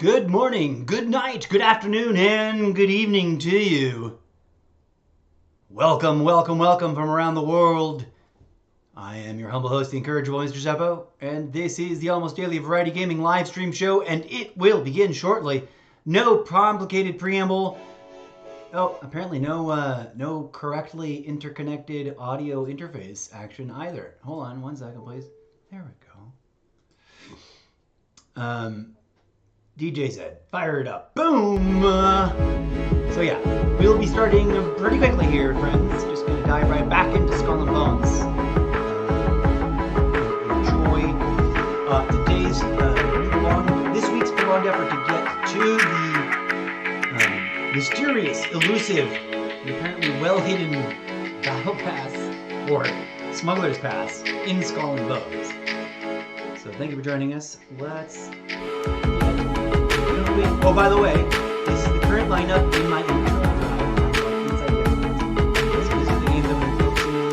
Good morning, good night, good afternoon, and good evening to you. Welcome, welcome, welcome from around the world. I am your humble host, the incorrigible Mr. Zeppo, and this is the almost daily variety gaming live stream show, and it will begin shortly. No complicated preamble. Oh, apparently no correctly interconnected audio interface action either. Hold on 1 second, please. There we go. DJ said, fire it up. Boom! So yeah, we'll be starting pretty quickly here, friends. Just gonna dive right back into Skull and Bones. Enjoy this week's prolonged effort to get to the mysterious, elusive, and apparently well-hidden Battle Pass, or Smuggler's Pass, in Skull and Bones. So thank you for joining us. Let's... Oh, by the way, this is the current lineup in my intro drive. This is the game that we're focusing on.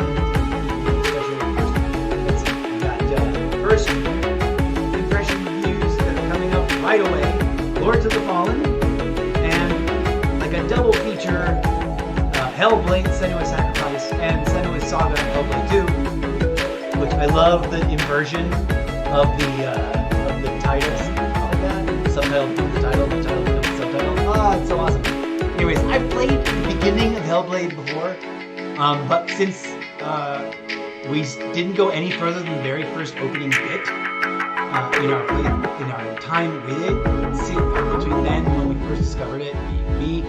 Got first impression reviews that are coming up right away. Lords of the Fallen, and like a double feature, Hellblade, Senua's Sacrifice, and Senua's Saga and Hellblade 2, which I love the inversion of the titles. Subtitle becomes the title becomes the subtitle. Oh, it's so awesome. Anyways, I've played the beginning of Hellblade before, but since we didn't go any further than the very first opening bit in our time with it, between then when we first discovered it, me,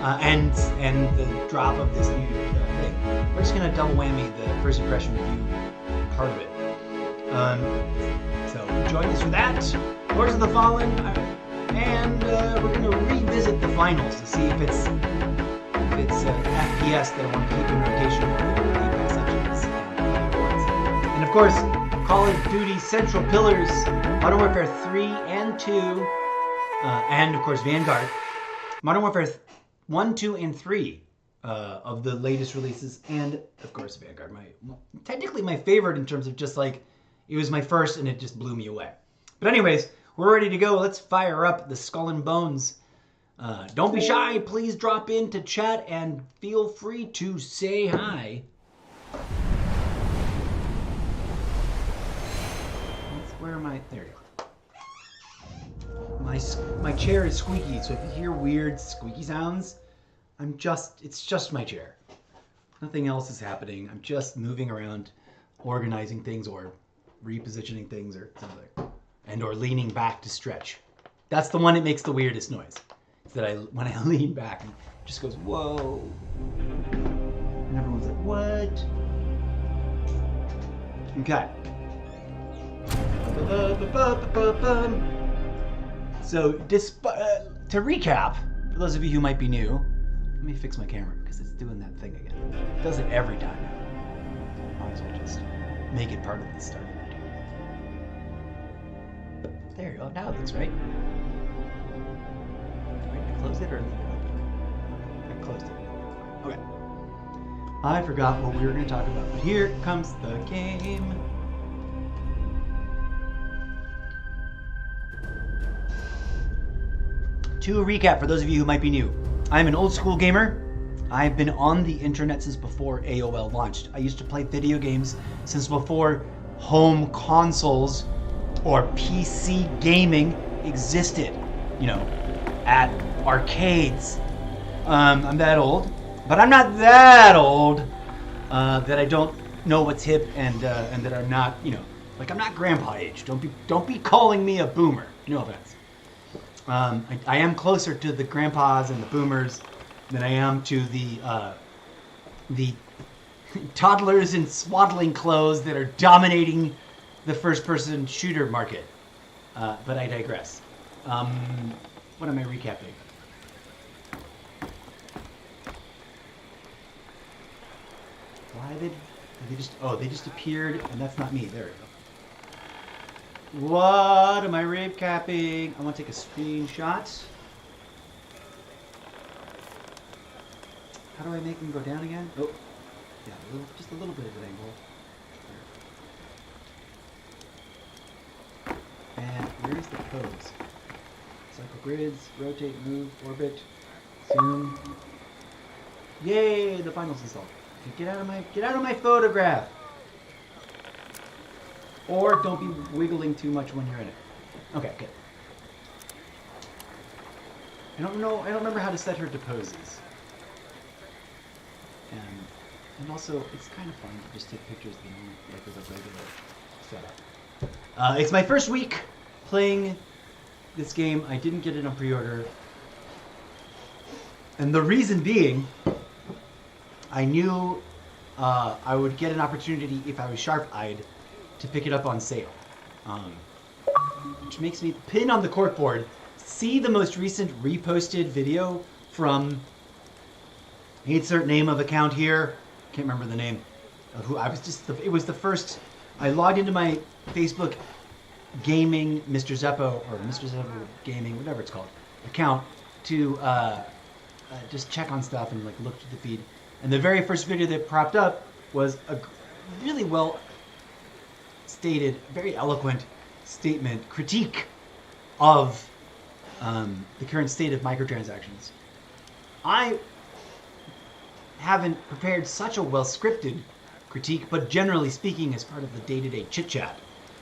and the drop of this new thing, we're just gonna double whammy the first impression review part of it. So join us for that. Lords of the Fallen, and we're going to revisit the finals to see if it's FPS that I want to keep in rotation for the Pass Legends and awards. And of course, Call of Duty Central Pillars, Modern Warfare 3 and 2, and of course Vanguard. Modern Warfare 1, 2, and 3 of the latest releases, and of course Vanguard, technically my favorite in terms of just like, it was my first and it just blew me away. But anyways, we're ready to go. Let's fire up the Skull and Bones. Don't be shy. Please drop into chat and feel free to say hi. Where am I? There you go. My chair is squeaky, so if you hear weird squeaky sounds, it's just my chair. Nothing else is happening. I'm just moving around, organizing things or repositioning things or something. And or leaning back to stretch. That's the one that makes the weirdest noise. It's that when I lean back, it just goes, whoa. And everyone's like, what? Okay. So, to recap, for those of you who might be new, let me fix my camera because it's doing that thing again. It does it every time now. Might as well just make it part of the start. There you go. Now it looks right. Do I need to close it or leave it open? I closed it. Okay. I forgot what we were going to talk about, but here comes the game. To recap, for those of you who might be new, I'm an old school gamer. I've been on the internet since before AOL launched. I used to play video games since before home consoles or PC gaming existed, at arcades. I'm that old, but I'm not that old that I don't know what's hip and that I'm not, I'm not grandpa age. Don't be calling me a boomer. No offense. I am closer to the grandpas and the boomers than I am to the toddlers in swaddling clothes that are dominating the first-person shooter market. But I digress. What am I recapping? Why did they just... Oh, they just appeared, and that's not me. There we go. What am I recapping? I want to take a screenshot. How do I make them go down again? Oh, yeah, just a little bit of an angle. And where's the pose? Cycle grids, rotate, move, orbit, zoom. Yay, the finals installed. Okay, get out of my photograph. Or don't be wiggling too much when you're in it. Okay, good. I don't remember how to set her to poses. And also, it's kind of fun to just take pictures like with a regular setup. It's my first week playing this game. I didn't get it on pre-order. And the reason being, I knew I would get an opportunity if I was sharp-eyed to pick it up on sale. Which makes me pin on the corkboard. See the most recent reposted video from insert name of account here. Can't remember the name of who I was. It was the first. I logged into my Facebook gaming Mr. Zeppo or Mr. Zeppo gaming, whatever it's called, account to just check on stuff and like look through the feed. And the very first video that popped up was a really well stated, very eloquent statement, critique of the current state of microtransactions. I haven't prepared such a well-scripted critique, but generally speaking, as part of the day-to-day chit-chat,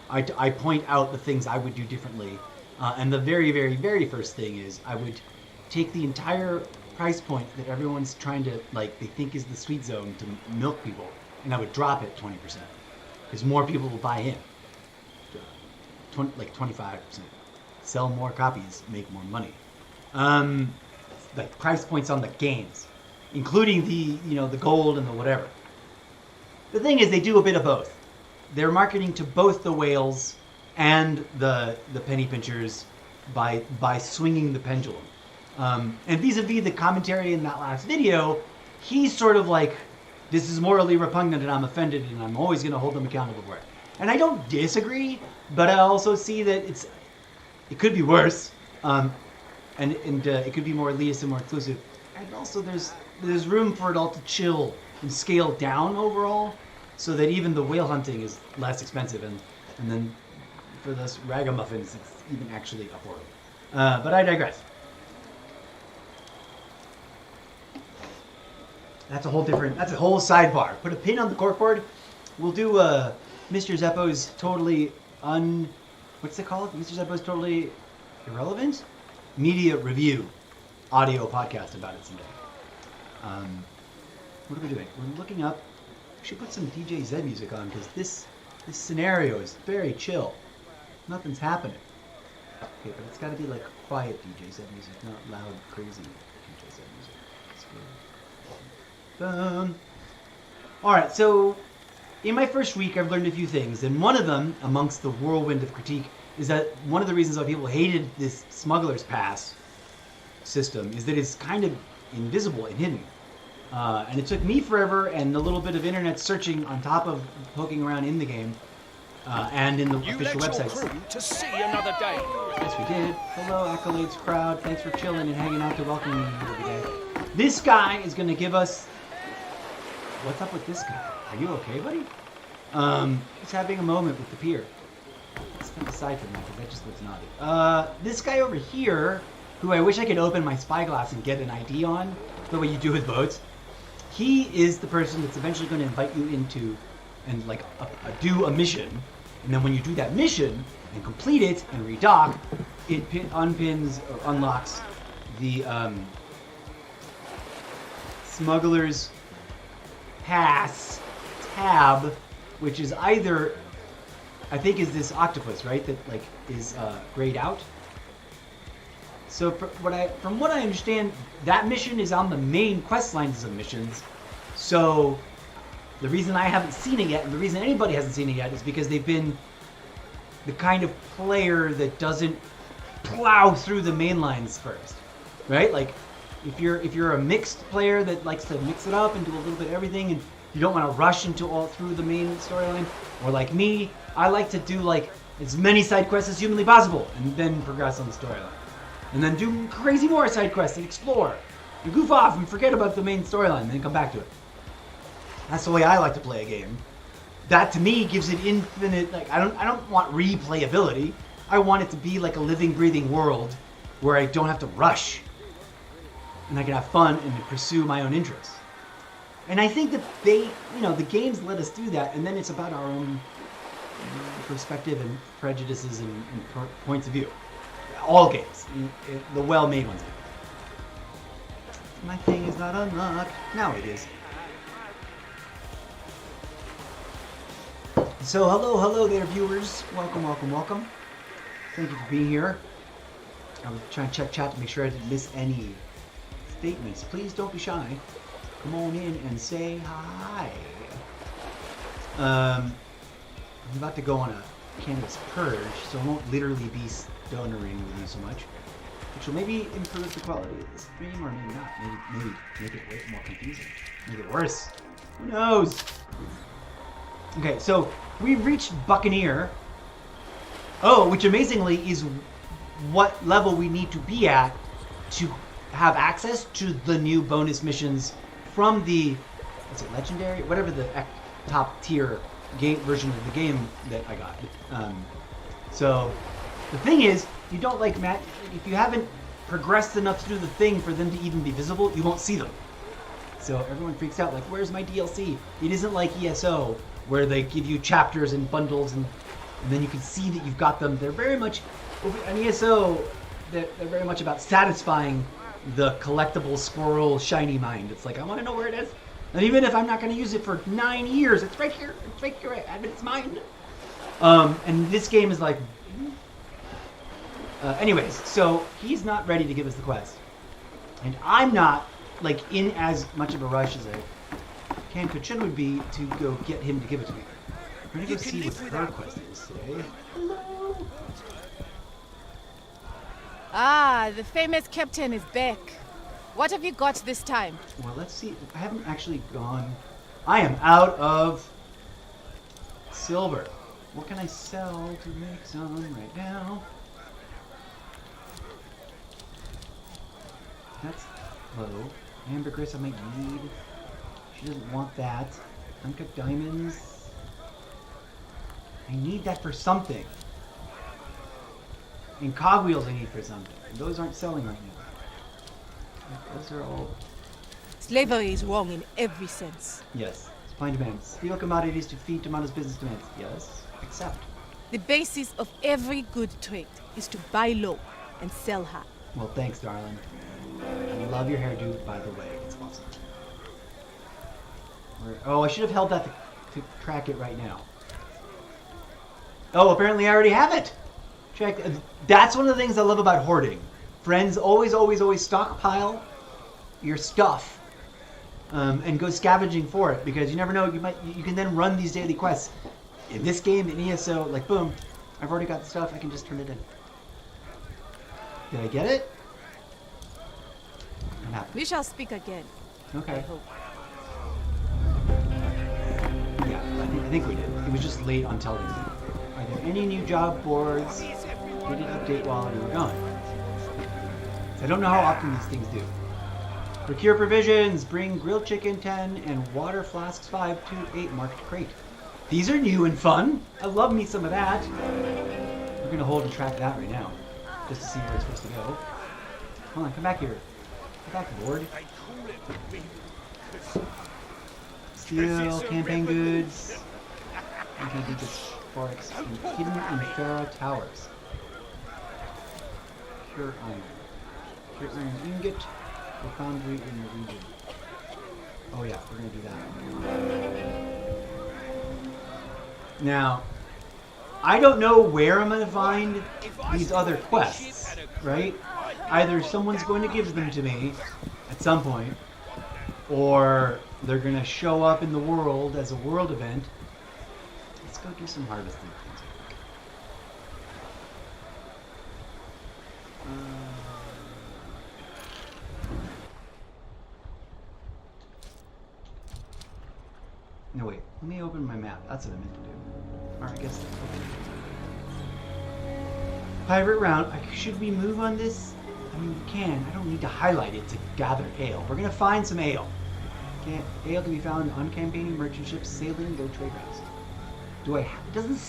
I point out the things I would do differently. And the very, very, very first thing is I would take the entire price point that everyone's trying to, like, they think is the sweet zone to milk people, and I would drop it 20%. Because more people will buy in. 25%. Sell more copies, make more money. Like price points on the games, including the gold and the whatever. The thing is, they do a bit of both. They're marketing to both the whales and the penny pinchers by swinging the pendulum. And vis-a-vis the commentary in that last video, he's sort of like, this is morally repugnant and I'm offended and I'm always going to hold them accountable for it. And I don't disagree, but I also see that it could be worse, and it could be more elitist and more exclusive. And also there's room for it all to chill and scale down overall, so that even the whale hunting is less expensive, and then for those ragamuffins, it's even actually affordable. But I digress. That's a whole sidebar. Put a pin on the corkboard. We'll do Mr. Zeppo's totally what's it called? Mr. Zeppo's totally irrelevant media review audio podcast about it someday. What are we doing? We're looking up. We should put some DJ Z music on because this scenario is very chill. Nothing's happening. Okay, but it's got to be like quiet DJ Z music, not loud, crazy DJ Z music. That's good. All right, so in my first week, I've learned a few things, and one of them, amongst the whirlwind of critique, is that one of the reasons why people hated this smuggler's pass system is that it's kind of invisible and hidden. And it took me forever and a little bit of internet searching on top of poking around in the game and in the official websites. To see another day. Yes, we did. Hello, Accolades crowd. Thanks for chilling and hanging out to welcome me here today. This guy is going to give us... What's up with this guy? Are you okay, buddy? He's having a moment with the pier. Step aside from that, because that just looks naughty. This guy over here, who I wish I could open my spyglass and get an ID on, the way you do with boats, he is the person that's eventually going to invite you into and like do a mission. And then when you do that mission and complete it and redock, it unpins or unlocks the smuggler's pass tab, which is either, I think, is this octopus, right? That like is grayed out. So from what I understand, that mission is on the main quest lines of missions. So the reason I haven't seen it yet, and the reason anybody hasn't seen it yet, is because they've been the kind of player that doesn't plow through the main lines first, right? Like if you're a mixed player that likes to mix it up and do a little bit of everything, and you don't want to rush into all through the main storyline, or like me, I like to do like as many side quests as humanly possible, and then progress on the storyline. And then do crazy more side quests and explore. You goof off and forget about the main storyline and then come back to it. That's the way I like to play a game. That to me gives it infinite, like I don't want replayability. I want it to be like a living, breathing world where I don't have to rush, and I can have fun and pursue my own interests. And I think that they, the games let us do that, and then it's about our own perspective and prejudices and points of view. All games, the well-made ones. My thing is not unlocked. Now it is. So hello there, viewers. Welcome. Thank you for being here. I was trying to check chat to make sure I didn't miss any statements. Please don't be shy. Come on in and say hi. I'm about to go on a cannabis purge, so I won't literally be stonering with you so much, which will maybe improve the quality of the stream, or maybe not. Maybe make it way more confusing. Make it worse. Who knows? Okay, so we've reached Buccaneer. Oh, which amazingly is what level we need to be at to have access to the new bonus missions from the, is it legendary? Whatever the top tier game version of the game that I got. So the thing is, you don't like Matt, if you haven't progressed enough to do the thing for them to even be visible, you won't see them. So everyone freaks out, like, where's my DLC? It isn't like ESO, where they give you chapters and bundles and then you can see that you've got them. They're very much, an ESO, they're very much about satisfying the collectible squirrel shiny mind. It's like, I want to know where it is. And even if I'm not going to use it for 9 years, it's right here. It's right here. It's mine. And this game is like... anyways, so he's not ready to give us the quest. And I'm not, like, in as much of a rush as I should would be to go get him to give it to me. I'm going to go see what her quest is today. Hello. Ah, the famous captain is back. What have you got this time? Well, let's see. I haven't actually gone... I am out of silver. What can I sell to make some right now? That's low. Ambergris I might need. She doesn't want that. Uncut diamonds. I need that for something. And cogwheels I need for something. And those aren't selling right now. Those are all... Slavery is wrong in every sense. Yes. Supply and demand. Steal commodities to feed tomorrow's business demands. Yes. Accept. The basis of every good trade is to buy low and sell high. Well, thanks, darling. I love your hairdo, by the way. It's awesome. Oh, I should have held that to track it right now. Oh, apparently I already have it. Check. That's one of the things I love about hoarding. Friends, always stockpile your stuff and go scavenging for it, because you never know. You can then run these daily quests. In this game, in ESO, like boom, I've already got the stuff. I can just turn it in. Did I get it? What happened? We shall speak again. Okay. I hope. Yeah, I think we did. It was just late on telling me. Are there any new job boards? Did it update while you were gone? I don't know how often these things do. Procure provisions. Bring grilled chicken 10 and water flasks 5 to 8 marked crate. These are new and fun. I love me some of that. We're going to hold and track that right now, just to see where it's supposed to go. Hold on, come back here. Come back, Lord. Steal, campaign goods. Campaign goods, forex, and hidden in Pharaoh Towers. Pure iron. Pure iron ingot. The foundry in the region. Oh yeah, we're gonna do that. Now, I don't know where I'm gonna find these other quests, right? Either someone's going to give them to me at some point, or they're gonna show up in the world as a world event. Let's go do some harvesting things. No wait, let me open my map. That's what I meant to do. Alright, I guess that's okay. Pirate round. Should we move on this? I mean, we can. I don't need to highlight it to gather ale. We're gonna find some ale. Ale can be found on campaigning merchant ships sailing low trade routes. Do I have... It doesn't...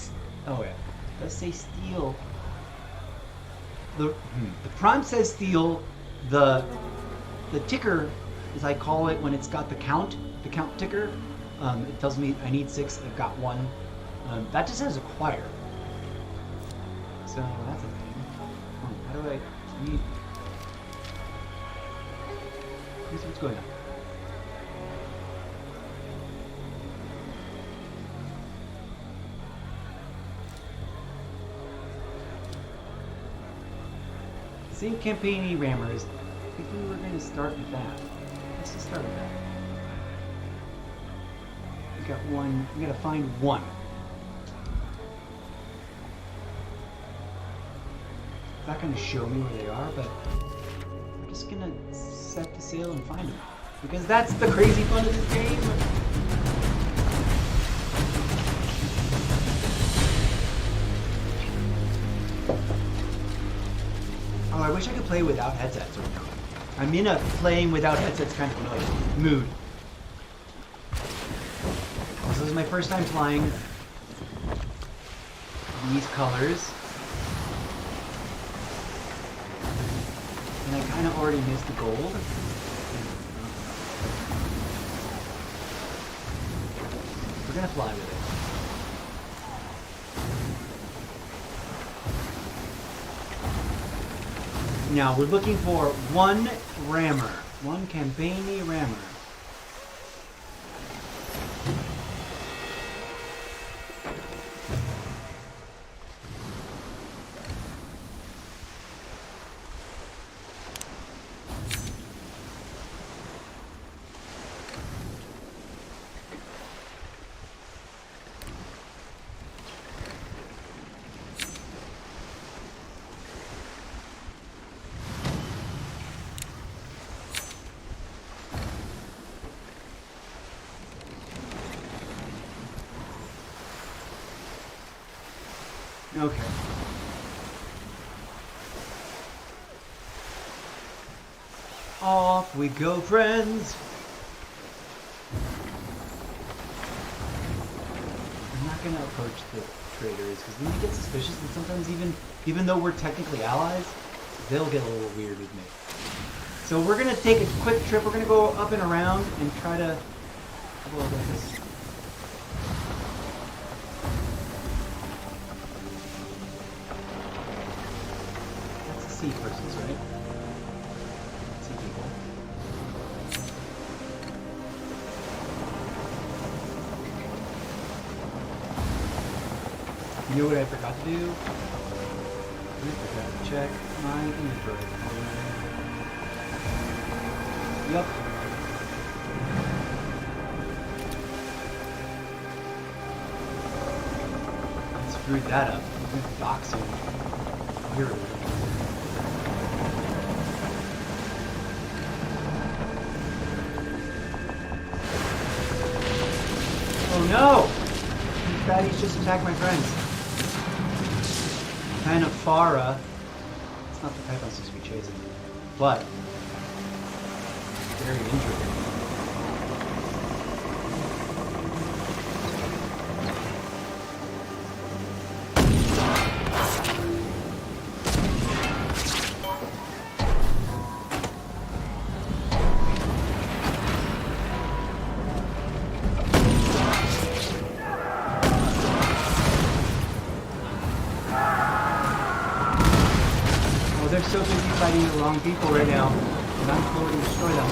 Oh yeah. It does say steal. The prompt says steal. The ticker, as I call it, when it's got the count ticker, it tells me I need 6. I've got 1. That just says acquire. So that's a thing. How do I need? Let me see what's going on. Same campaign rammers. I think we were going to start with that. Let's just start with that. We got 1. We got to find 1. It's not going to show me where they are, but we're just going to set the sail and find them. Because that's the crazy fun of this game. Oh, I wish I could play without headsets right now. I'm in a playing without headsets kind of mood. This is my first time flying these colors. And I kind of already missed the gold. We're gonna fly with it. Now we're looking for 1 rammer, 1 campaigny rammer. Okay. Off we go, friends. I'm not gonna approach the traders because then they get suspicious, and sometimes even though we're technically allies, they'll get a little weird with me. So we're gonna take a quick trip. We're gonna go up and around and try to. Well, this. Sea persons, right? Sea people. You know what I forgot to do? I forgot to check my inventory. Yup. I screwed that up. I'm going to dock soon. Here it is. Oh no! These baddies just attacked my friends. Panafara. It's not the type I'm supposed to be chasing. But very intricate. They're so busy fighting the wrong people right now, and I'm going to destroy them.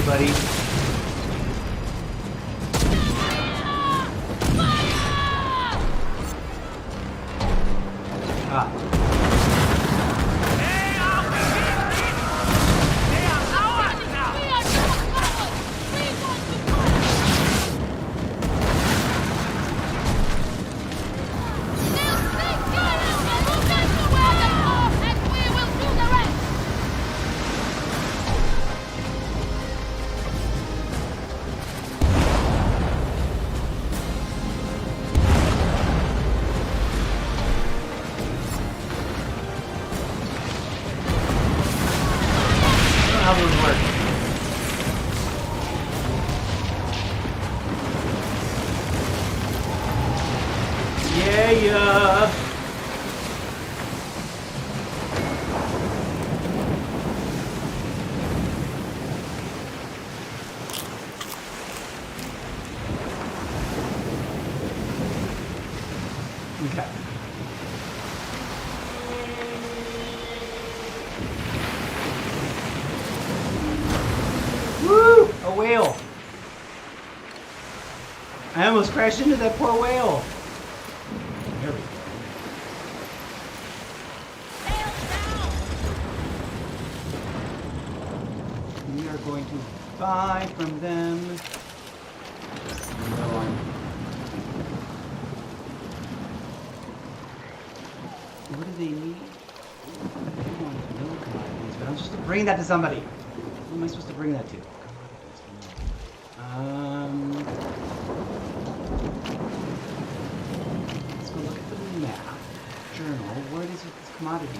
Buddy. Okay. Woo! A whale. I almost crashed into that poor whale. There we go. We are going to buy from them. No, what do they need? I want no commodities, but I'm supposed to bring that to somebody. Who am I supposed to bring that to? Let's go look at the map. Journal. Where is this commodity?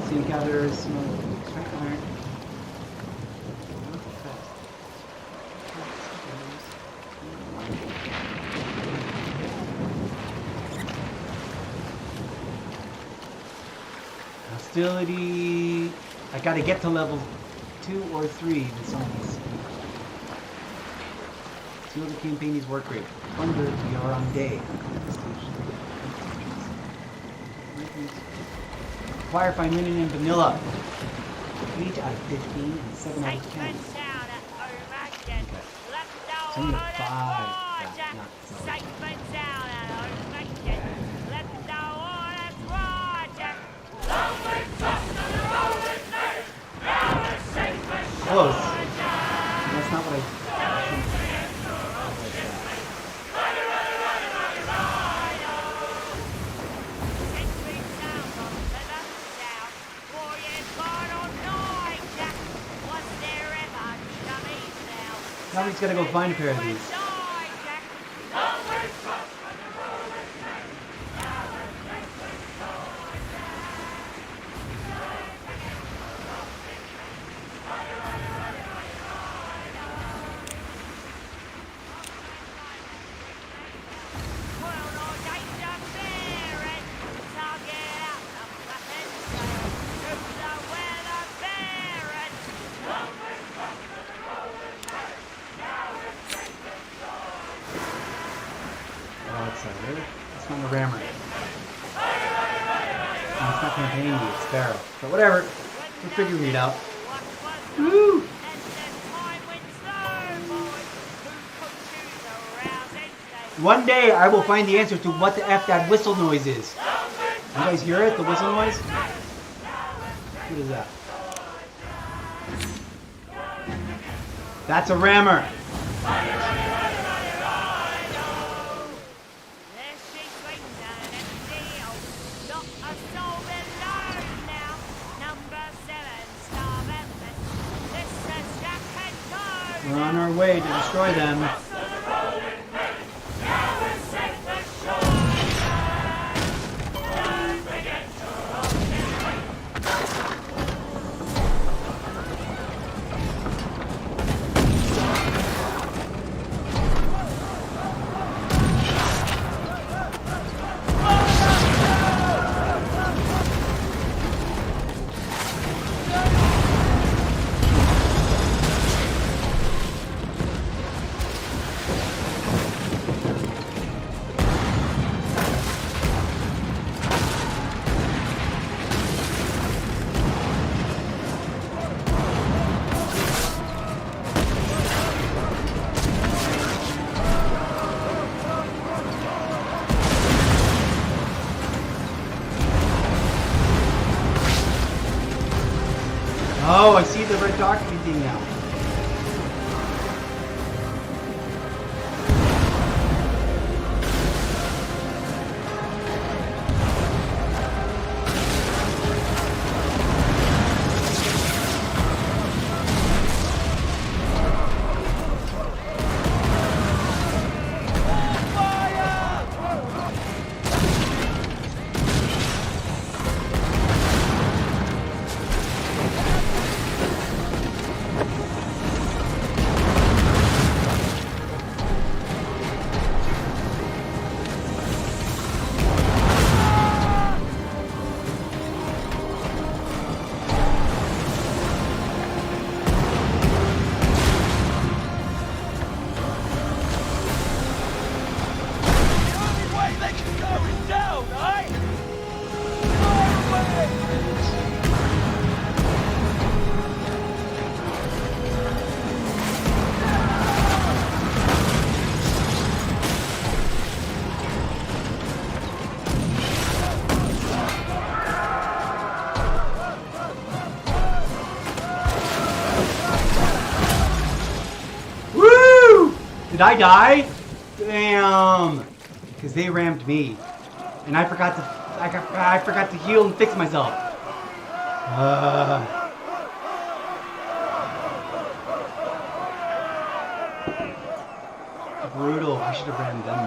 Zinc gatherers, smoke, extract iron. Hostility. I gotta get to level 2 or 3 with some of these. Seal the campaign's work rate. Wonder we are on day. Acquire fine linen and vanilla. 8 out of 15 and 7 out of 10. Okay. So I'm gonna 5 that, not 7. Close. That's not what I... Now he's gotta go find a pair of these. It's not a rammer. No, it's not campaign, it's Sparrow. But whatever. We're figuring it out. Woo! One day I will find the answer to what the F that whistle noise is. You guys hear it? The whistle noise? What is that? That's a rammer. We're on our way to destroy them. Did I die? Damn. Because they rammed me. And I forgot to heal and fix myself. Brutal. I should have rammed them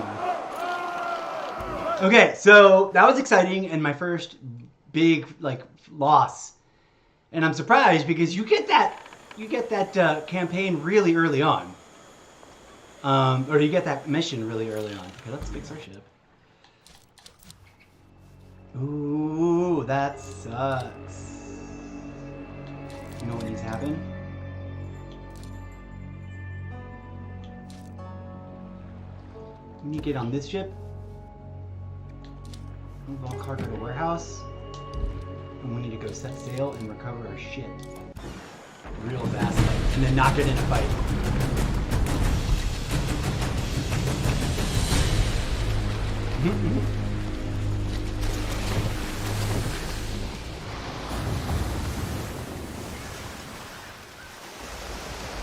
more. Okay, so that was exciting and my first big loss. And I'm surprised because you get that campaign really early on. Or you get that mission really early on. Okay, let's fix our ship. Ooh, that sucks. You know what needs to happen? We need to get on this ship. Move all cargo to warehouse. And we need to go set sail and recover our ship. Real fast. And then not get in a fight.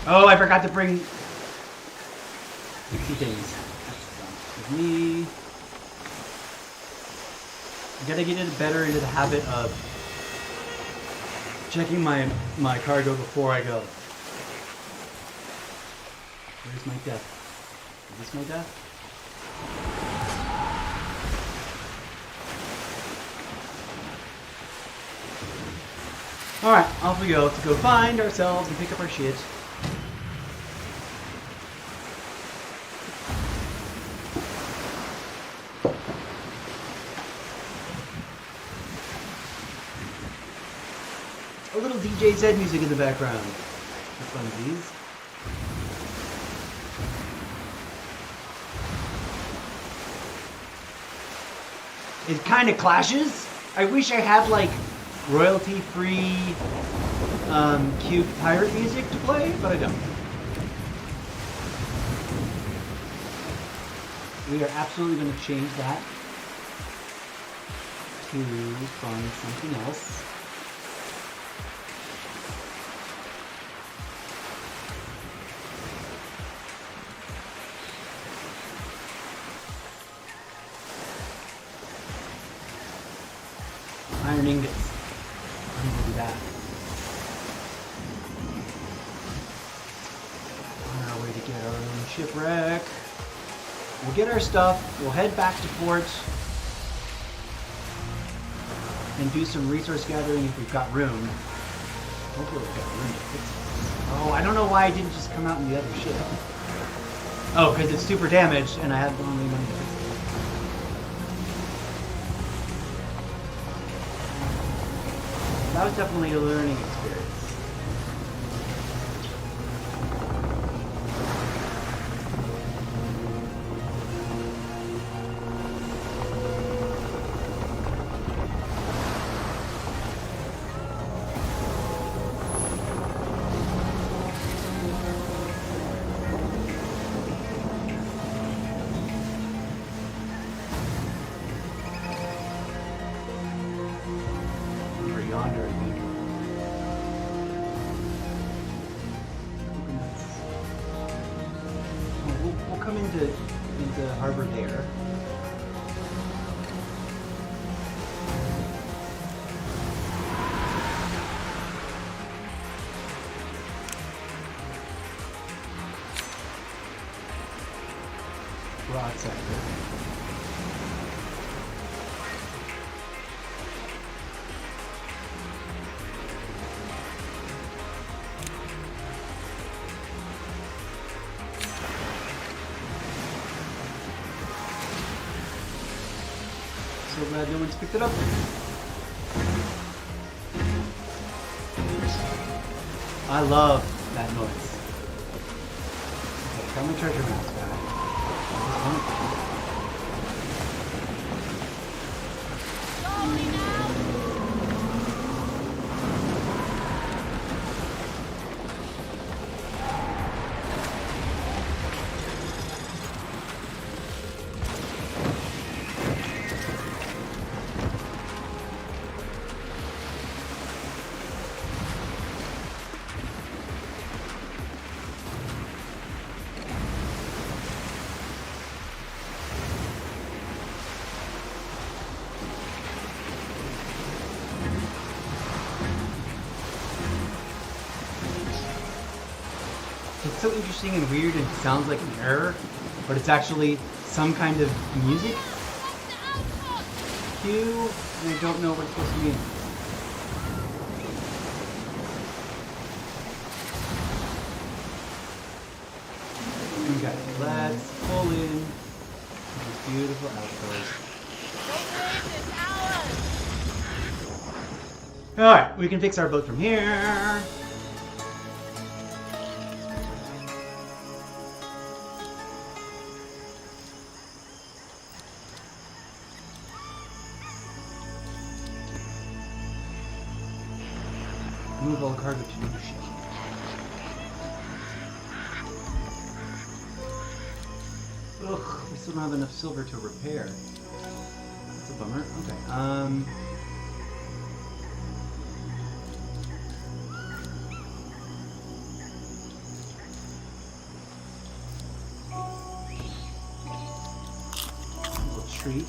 Oh, I forgot to bring 60 things. That's me. I gotta get better into the habit of checking my cargo before I go. Where's my death? Is this my death? Alright, off we go to go find ourselves and pick up our shit. A little DJ Zed music in the background. For funsies. It kind of clashes. I wish I had like royalty-free cute pirate music to play, but I don't. We are absolutely going to change that to find something else. Iron ingots. I'm gonna do that. On our way to get our own shipwreck. We'll get our stuff. We'll head back to port and do some resource gathering if we've got room. Hopefully we've got room to fix this. Oh, I don't know why I didn't just come out in the other ship. Oh, because it's super damaged and I have only money to fix it. That was definitely a learning experience. Yonder, I think. Coconuts. Oh, we'll come into harbor there. Broad sector. So glad no one's picked it up. I love that noise. Okay, got my treasure maps back. It's so interesting and weird and it sounds like an error, but it's actually some kind of music cue, and I don't know what it's supposed to mean. Okay, let's pull in these beautiful outdoors. Alright, we can fix our boat from here. Move all cargo to new ship. Ugh, we still don't have enough silver to repair. That's a bummer. Okay. A little treat.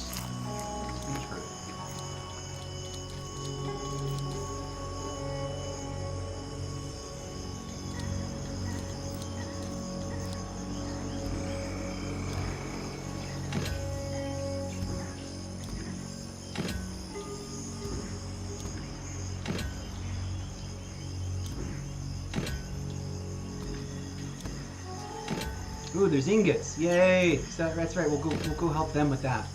Ooh, there's ingots! Yay! That's right. We'll go help them with that.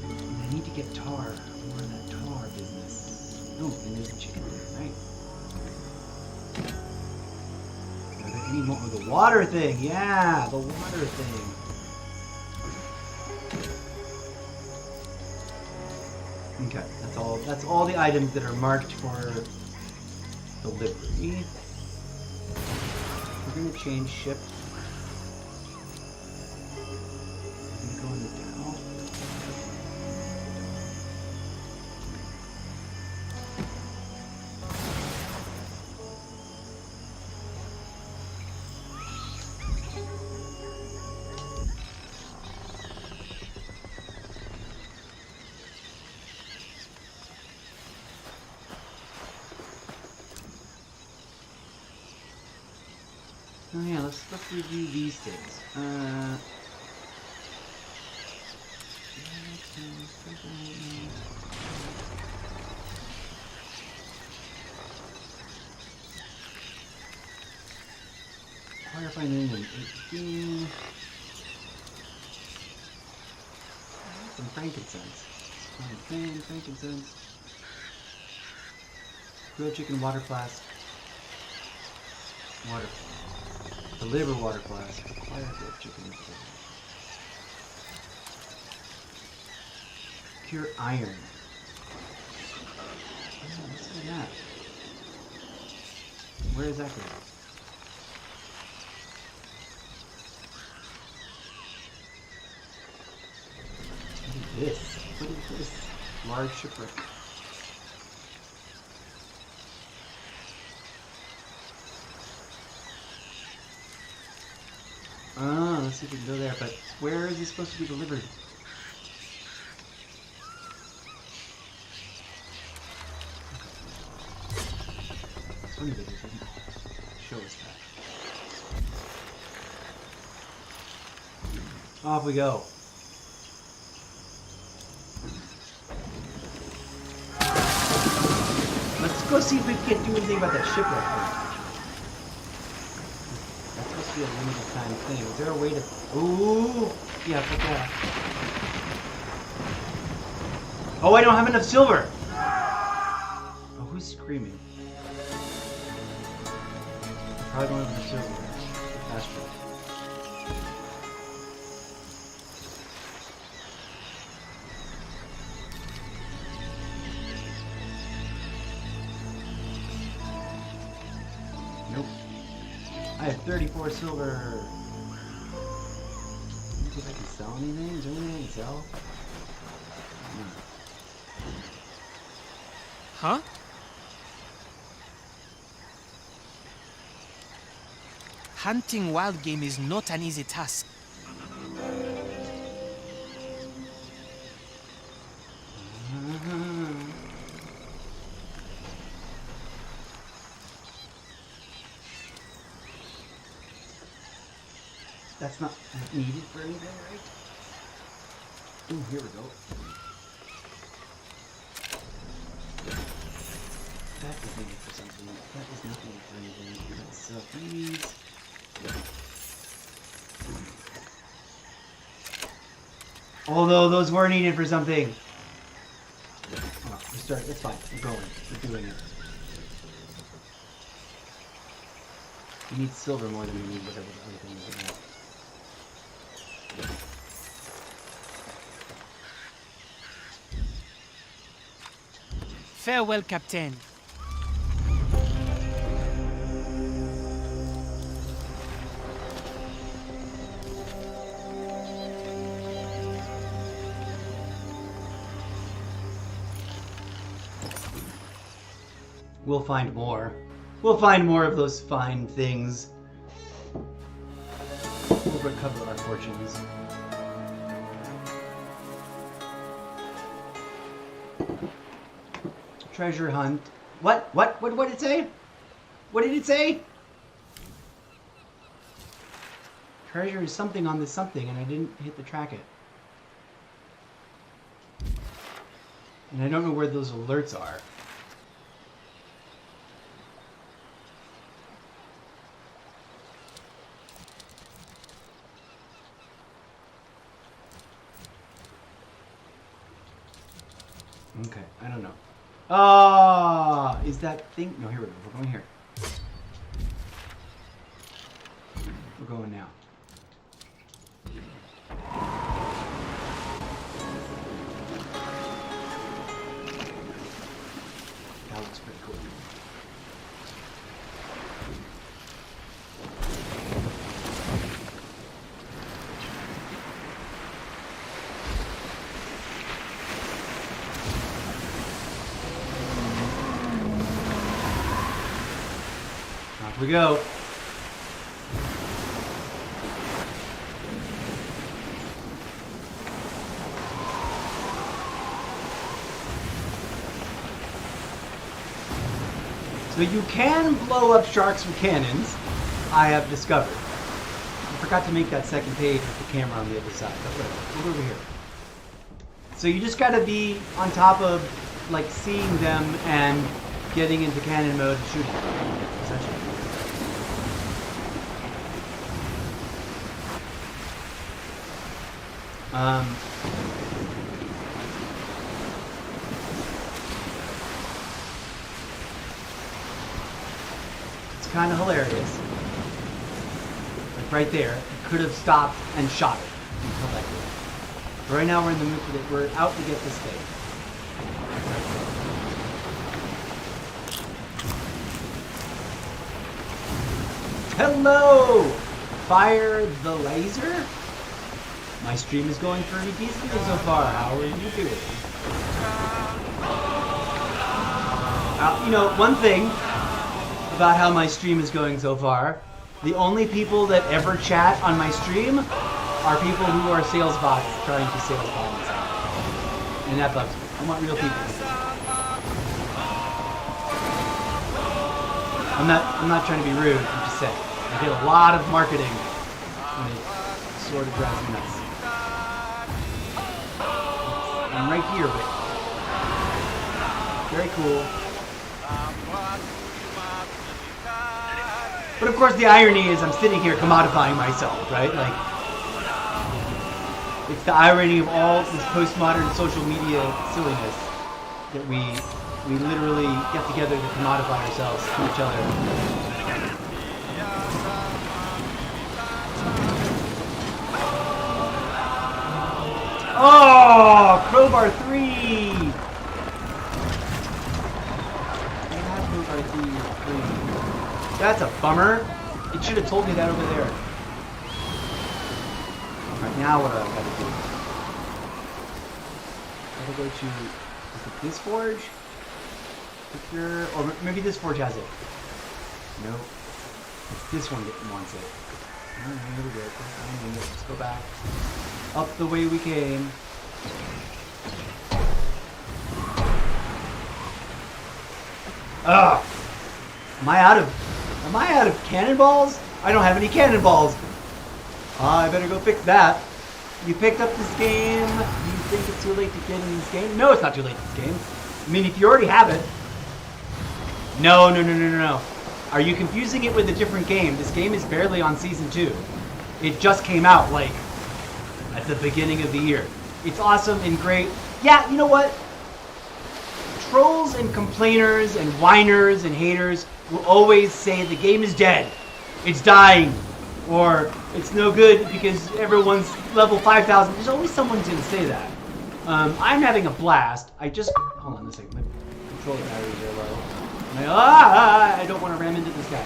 I need to get tar. More of that tar business. Oh, and there's a chicken there, right? I need more of the water thing. Yeah, the water thing. Okay, that's all the items that are marked for delivery. We're gonna change ship. I'm gonna go in the down. Oh yeah, let's review these things. Firefighting in 18. Some frankincense. Frankincense. Grilled chicken water flask. Water flask. Deliver water flask. Fire grilled chicken. Pure iron. Oh, let's do that. Where is that going? What is this? What is this? Large shipwreck. Oh, let's see if we can go there, but where is he supposed to be delivered? It's funny that it didn't show us that. Off we go. Let's go see if we can do anything about that shipwreck. That's supposed to be a limited time thing. Is there a way to... Ooh! Yeah, put that. Oh, I don't have enough silver! Oh, who's screaming? I probably don't have enough silver. That's true. Nope. I have 34 silver. Let me see if I can sell anything. Is there anything I can sell? No. Huh? Hunting wild game is not an easy task. That's not needed for anything, right? Ooh, here we go. That is needed for something. That is not needed for anything. Let's sell these. Although those were needed for something. Oh, we start. It's fine. We're going. We're doing it. We need silver more than we need whatever the other thing is right now. Farewell, Captain. We'll find more. We'll find more of those fine things. We'll recover our fortunes. Treasure hunt. What did it say? What did it say? Treasure is something on this something, and I didn't hit the track it. And I don't know where those alerts are. Okay, I don't know. Ah, is that thing? No, here we go. We're going here. We're going now. That looks pretty cool. Off we go. So you can blow up sharks with cannons, I have discovered. I forgot to make that second page with the camera on the other side, but whatever. Look over here. So you just gotta be on top of, like, seeing them and getting into cannon mode and shooting them, essentially. It's kind of hilarious. Like right there, you could have stopped and shot it until that did. But right now we're in the mood for it. We're out to get this thing. Hello! Fire the laser? My stream is going pretty decently so far. How are you doing? You know, one thing about how my stream is going so far, the only people that ever chat on my stream are people who are sales bots trying to sales bot themselves. And that bugs me. I want real people. I'm not trying to be rude, I'm just saying. I get a lot of marketing and it sort of drives me nuts. I'm right here, but very cool. But of course the irony is I'm sitting here commodifying myself, right? Like, it's the irony of all this postmodern social media silliness that we literally get together to commodify ourselves to each other. Oh, crowbar 3! I have crowbar 3. That's a bummer. It should have told me that over there. Alright, now what do I gotta do? I gotta go to, is it this forge? Picture, or maybe this forge has it. Nope. It's this one that wants it. Alright, here we go. Let's go back. Up the way we came. Ugh! Am I out of cannonballs? I don't have any cannonballs. I better go fix that. You picked up this game. Do you think it's too late to get in this game? No, it's not too late in this game. I mean, if you already have it. No. Are you confusing it with a different game? This game is barely on Season 2. It just came out, like, at the beginning of the year. It's awesome and great. Yeah, you know what? Trolls and complainers and whiners and haters will always say the game is dead. It's dying. Or it's no good because everyone's level 5,000. There's always someone going to say that. I'm having a blast. Hold on a second. My controller batteries are low. I don't want to ram into this guy.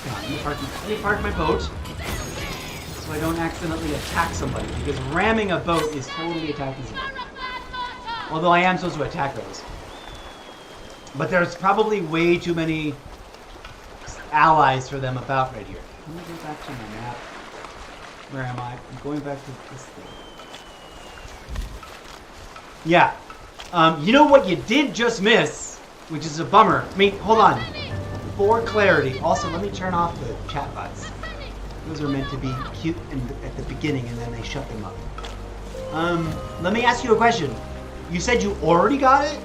Come on, let me park my boat so I don't accidentally attack somebody, because ramming a boat is totally attacking somebody. Although I am supposed to attack those. But there's probably way too many allies for them about right here. Let me go back to my map. Where am I? I'm going back to this thing. Yeah. You know what you did just miss, which is a bummer. I mean, hold on. For clarity. Also, let me turn off the chat bots. Those are meant to be cute at the beginning, and then they shut them up. Let me ask you a question. You said you already got it?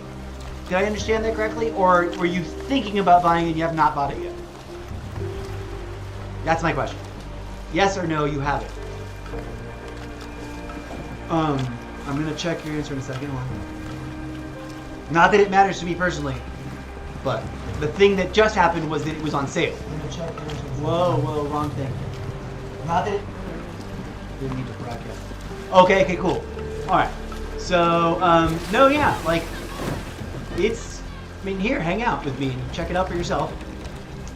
Did I understand that correctly? Or were you thinking about buying it and you have not bought it yet? That's my question. Yes or no, you have it. I'm gonna check your answer in a second. Not that it matters to me personally, but the thing that just happened was that it was on sale. I'm gonna check your answer. Whoa, wrong thing. Not that it didn't need to broadcast. Okay, cool. Alright. So, no, yeah, like, I mean, here, hang out with me and check it out for yourself.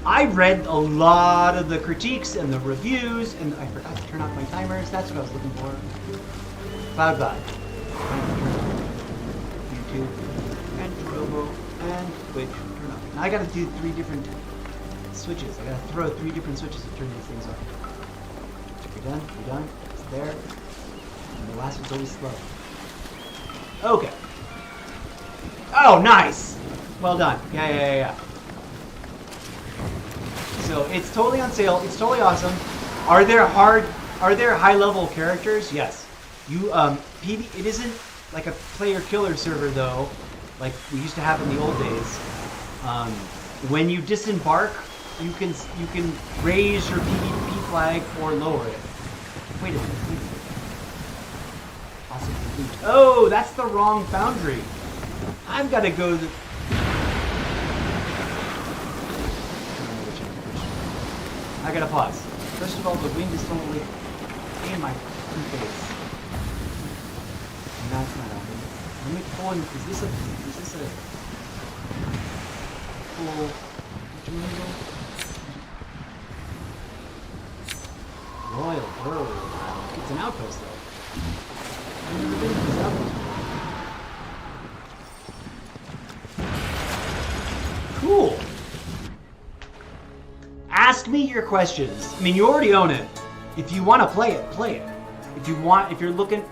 I read a lot of the critiques and the reviews, and I forgot to turn off my timers. That's what I was looking for. Cloud God. YouTube, and Trovo, and Twitch. Turn off. Now I gotta do 3 different switches. I gotta throw 3 different switches to turn these things off. You're done, it's there. And the last one's always slow. Okay. Oh, nice! Well done. Yeah. So it's totally on sale. It's totally awesome. Are there high-level characters? Yes. It isn't like a player-killer server though, like we used to have in the old days. When you disembark, you can raise your PvP flag or lower it. Wait a minute. Awesome. Oh, that's the wrong foundry. I've got to go to I gotta pause. First of all, the wind is totally in my face. And that's not happening. Let me pull in. Is this a full jungle? Royal Bird. It's an outpost though. I've never been to this outpost. Cool. Ask me your questions. I mean, you already own it. If you want to play it, play it. If you're looking,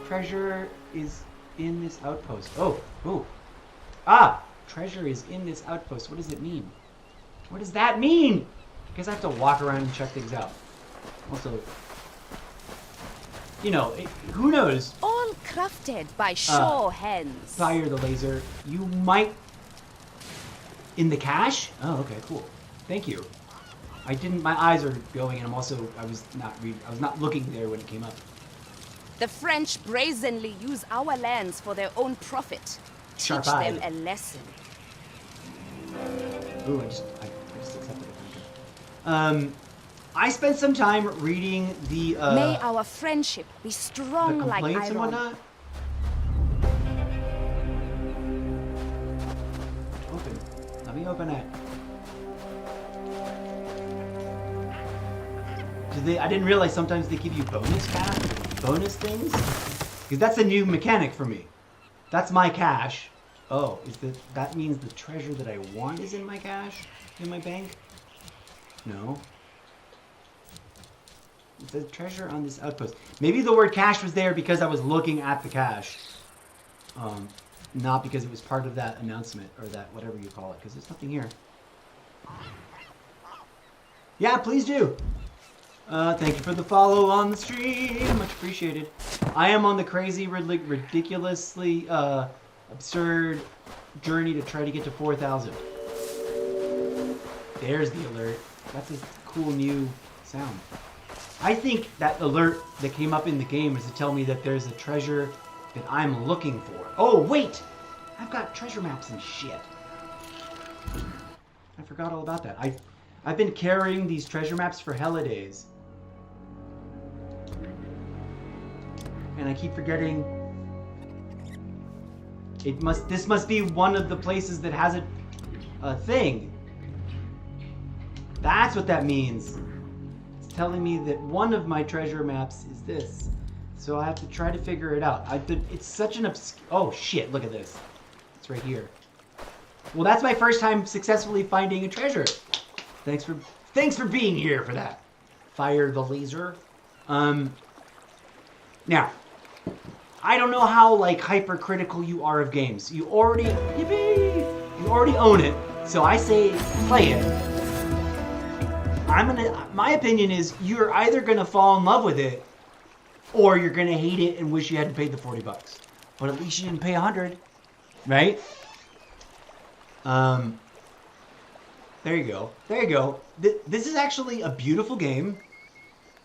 treasure is in this outpost. Treasure is in this outpost. What does it mean? What does that mean? Because I have to walk around and check things out. Also, you know, who knows? All crafted by shore hands. Fire the laser. You might in the cache. Oh, okay, cool. Thank you. I didn't. My eyes are going, and I was not looking there when it came up. The French brazenly use our lands for their own profit. Teach them a lesson. Ooh, I just accepted it. I spent some time reading the. May our friendship be strong the like complaints iron. and whatnot. Open. Let me open it. I didn't realize sometimes they give you bonus things. Because that's a new mechanic for me. That's my cache. Oh, that means the treasure that I want is in my cache? In my bank? No. It says treasure on this outpost. Maybe the word cache was there because I was looking at the cache. Not because it was part of that announcement or that whatever you call it. Because there's nothing here. Yeah, please do. Thank you for the follow on the stream. Much appreciated. I am on the crazy, ridiculously absurd journey to try to get to 4,000. There's the alert. That's a cool new sound. I think that alert that came up in the game is to tell me that there's a treasure that I'm looking for. Oh, wait! I've got treasure maps and shit. I forgot all about that. I've been carrying these treasure maps for hella days. And I keep forgetting. This must be one of the places that has a thing. That's what that means. It's telling me that one of my treasure maps is this. So I have to try to figure it out. It's such an oh shit, look at this. It's right here. Well, that's my first time successfully finding a treasure. Thanks for being here for that. Fire the laser. Now, I don't know how like hypercritical you are of games. You already own it. So I say play it. My opinion is you're either gonna fall in love with it or you're gonna hate it and wish you hadn't paid the $40. But at least you didn't pay 100, right? There you go. There you go. This is actually a beautiful game.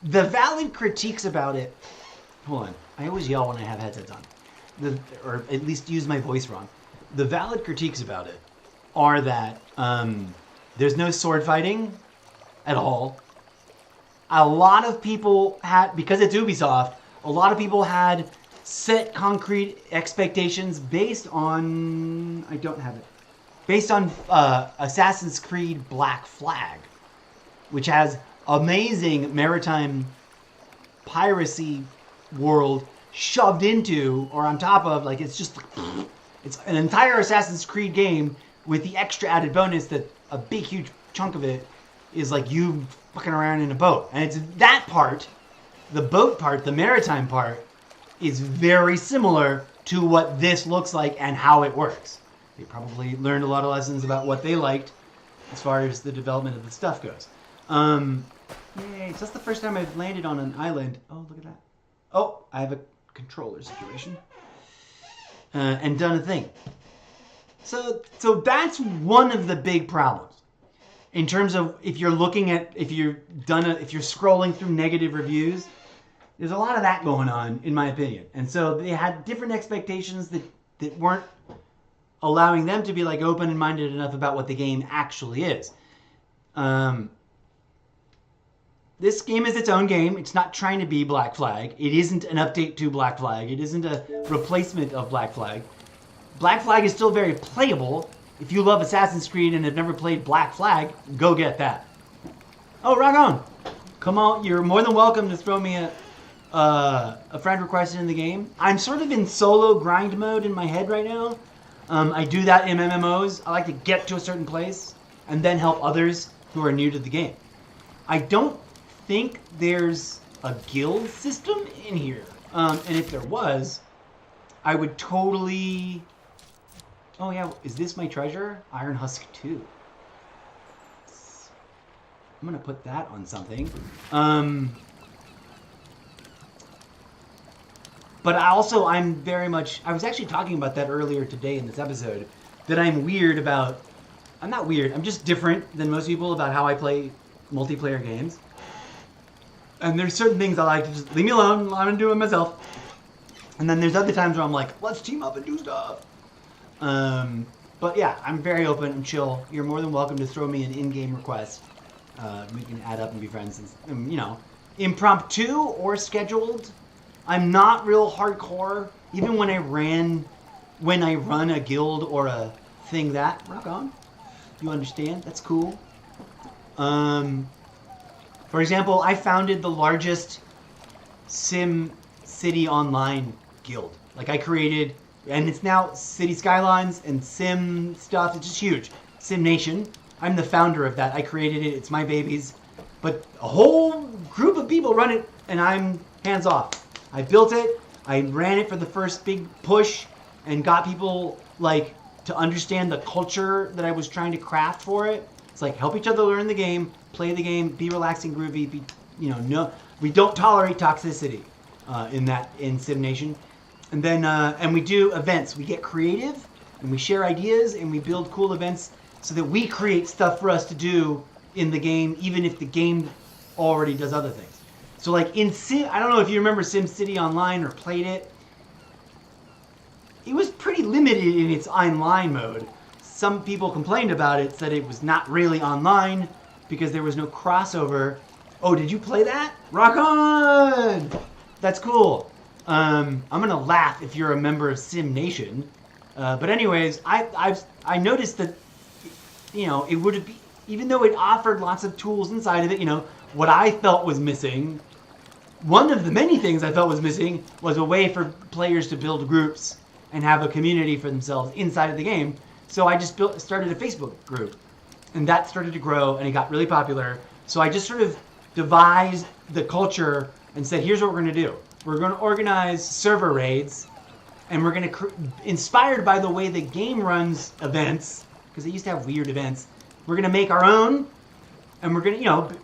The valid critiques about it. Hold on. I always yell when I have headsets on, or at least use my voice wrong. The valid critiques about it are that there's no sword fighting at all. A lot of people had, because it's Ubisoft, a lot of people had set concrete expectations based on, I don't have it, based on Assassin's Creed Black Flag, which has amazing maritime piracy world shoved into, or on top of, like, it's just, it's an entire Assassin's Creed game with the extra added bonus that a big, huge chunk of it is like you fucking around in a boat. And it's that part, the boat part, the maritime part, is very similar to what this looks like and how it works. They probably learned a lot of lessons about what they liked as far as the development of the stuff goes. Yay, so that's the first time I've landed on an island. Oh, look at that. Oh, I have a controller situation. And done a thing. So that's one of the big problems. In terms of if you're looking at, if you're scrolling through negative reviews, there's a lot of that going on, in my opinion. And so they had different expectations that weren't allowing them to be like open and minded enough about what the game actually is. This game is its own game. It's not trying to be Black Flag. It isn't an update to Black Flag. It isn't a replacement of Black Flag. Black Flag is still very playable. If you love Assassin's Creed and have never played Black Flag, go get that. Oh, rock on. Come on, you're more than welcome to throw me a friend request in the game. I'm sort of in solo grind mode in my head right now. I do that in MMOs. I like to get to a certain place and then help others who are new to the game. I don't think there's a guild system in here. And if there was, I would totally... Oh yeah, is this my treasure? Iron Husk 2. I'm gonna put that on something. But I'm very much... I was actually talking about that earlier today in this episode. That I'm weird about... I'm not weird, I'm just different than most people about how I play multiplayer games. And there's certain things I like to just leave me alone, I'm gonna do it myself. And then there's other times where I'm like, let's team up and do stuff. But yeah, I'm very open and chill. You're more than welcome to throw me an in-game request. We can add up and be friends. And, you know, impromptu or scheduled. I'm not real hardcore. Even when I run a guild or a thing that, rock on. You understand? That's cool. For example, I founded the largest Sim City Online guild. Like I created, and it's now City Skylines and Sim stuff. It's just huge. Sim Nation. I'm the founder of that. I created it. It's my babies. But a whole group of people run it, and I'm hands off. I built it. I ran it for the first big push and got people like to understand the culture that I was trying to craft for it. It's like help each other learn the game, play the game, be relaxing, groovy, be no, we don't tolerate toxicity in Sim Nation. And then and we do events. We get creative and we share ideas and we build cool events so that we create stuff for us to do in the game, even if the game already does other things. So like in Sim, I don't know if you remember SimCity Online or played it. It was pretty limited in its online mode. Some people complained about it, said it was not really online because there was no crossover. Oh, did you play that? Rock on! That's cool. I'm gonna laugh if you're a member of Sim Nation. But anyways, I noticed that, it would be, even though it offered lots of tools inside of it, what I felt was missing, one of the many things I felt was missing was a way for players to build groups and have a community for themselves inside of the game. So I just started a Facebook group, and that started to grow, and it got really popular. So I just sort of devised the culture and said, here's what we're going to do. We're going to organize server raids, and we're going to, inspired by the way the game runs events, because they used to have weird events, we're going to make our own, and we're going to,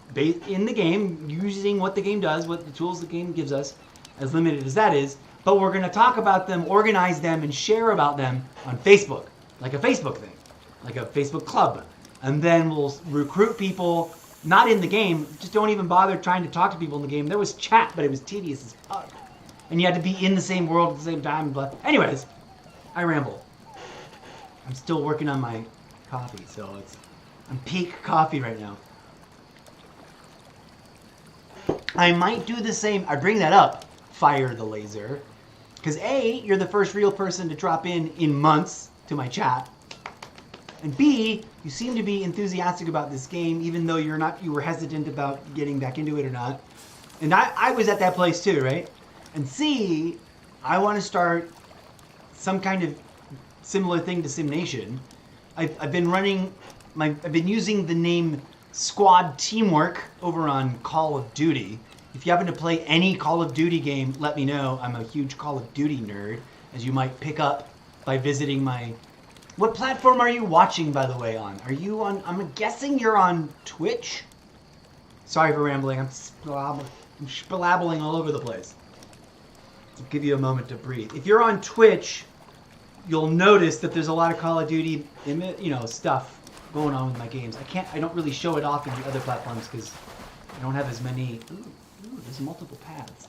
in the game, using what the game does, what the tools the game gives us, as limited as that is, but we're going to talk about them, organize them, and share about them on Facebook, like a Facebook thing, like a Facebook club. And then we'll recruit people, not in the game, just don't even bother trying to talk to people in the game. There was chat, but it was tedious as fuck. And you had to be in the same world at the same time. But anyways, I ramble. I'm still working on my coffee, so I'm peak coffee right now. I might do the same. I bring that up, Fire the Laser, because A, you're the first real person to drop in months to my chat, and B, you seem to be enthusiastic about this game, even though you were hesitant about getting back into it or not. And I was at that place too, right? And C, I want to start some kind of similar thing to Sim Nation. I've been using the name Squad Teamwork over on Call of Duty. If you happen to play any Call of Duty game, let me know. I'm a huge Call of Duty nerd, as you might pick up by visiting my... What platform are you watching, by the way, on? Are you on... I'm guessing you're on Twitch? Sorry for rambling. I'm spalabbling all over the place. I'll give you a moment to breathe. If you're on Twitch, you'll notice that there's a lot of Call of Duty, stuff going on with my games. I don't really show it off in the other platforms because I don't have as many... Ooh, there's multiple paths.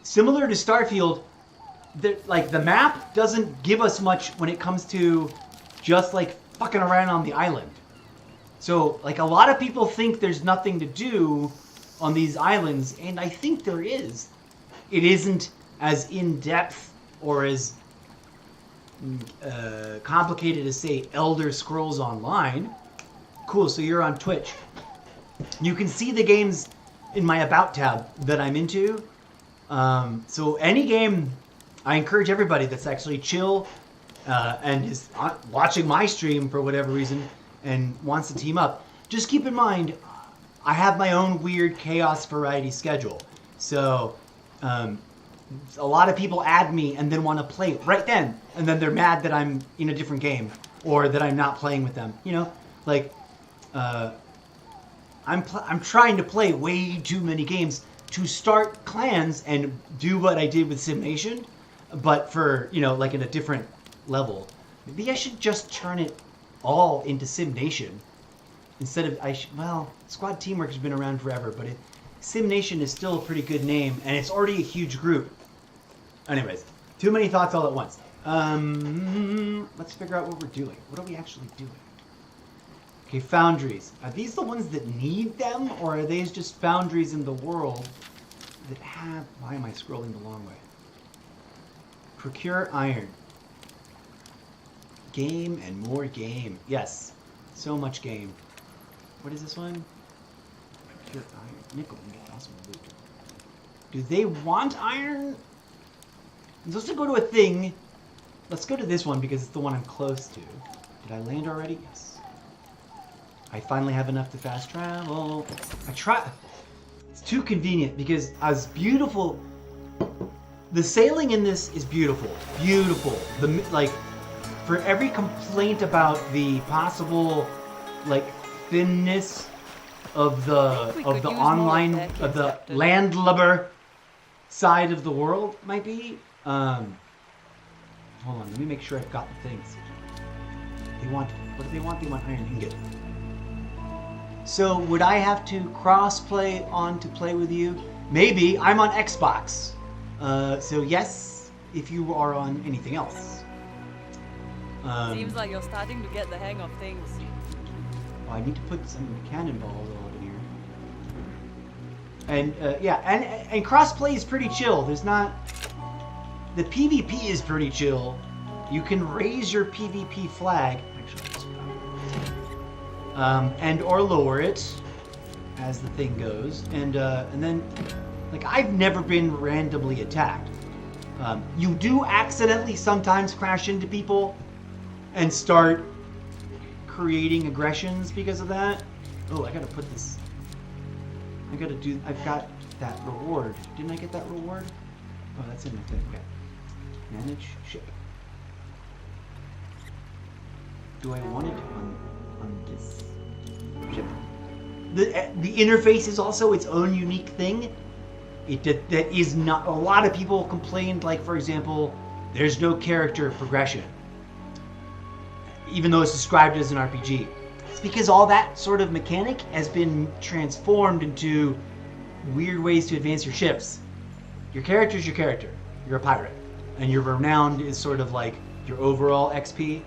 Similar to Starfield, the map doesn't give us much when it comes to just fucking around on the island. So a lot of people think there's nothing to do on these islands, and I think there is. It isn't as in-depth or as complicated as, say, Elder Scrolls Online. Cool, so you're on Twitch. You can see the games in my About tab that I'm into. So any game, I encourage everybody that's actually chill and is watching my stream for whatever reason and wants to team up, just keep in mind, I have my own weird chaos variety schedule. So a lot of people add me and then want to play right then, and then they're mad that I'm in a different game or that I'm not playing with them. I'm trying to play way too many games to start clans and do what I did with Sim Nation, but for, in a different level. Maybe I should just turn it all into Sim Nation instead of, Squad Teamwork has been around forever, but Sim Nation is still a pretty good name, and it's already a huge group. Anyways, too many thoughts all at once. Let's figure out what we're doing. What are we actually doing? Okay, foundries. Are these the ones that need them, or are these just foundries in the world that have... Why am I scrolling the long way? Procure iron. Game and more game. Yes, so much game. What is this one? Procure iron. Nickel. Awesome loot. Do they want iron? I'm supposed to go to a thing. Let's go to this one because it's the one I'm close to. Did I land already? Yes. I finally have enough to fast travel. It's too convenient because as beautiful... The sailing in this is beautiful. Beautiful. For every complaint about the possible, thinness of the more online of their of the kids, landlubber side of the world might be. Hold on, let me make sure I've got the things. They want, what do they want? They want iron ingot. So would I have to cross-play on to play with you? Maybe. I'm on Xbox. So yes, if you are on anything else. Seems like you're starting to get the hang of things. Oh, I need to put some cannonballs on in here. And yeah, and cross-play is pretty chill. There's not... The PvP is pretty chill. You can raise your PvP flag. Actually, and or lower it as the thing goes. And then, like, I've never been randomly attacked. You do accidentally sometimes crash into people and start creating aggressions because of that. Oh, I gotta put this. I've got that reward. Didn't I get that reward? Oh, that's in my thing. Okay. Manage ship. Do I want it on this ship? The interface is also its own unique thing. That is not. A lot of people complained, like, for example, there's no character progression, even though it's described as an RPG. It's because all that sort of mechanic has been transformed into weird ways to advance your ships. Your character's your character. You're a pirate. And your renowned is sort of like your overall XP.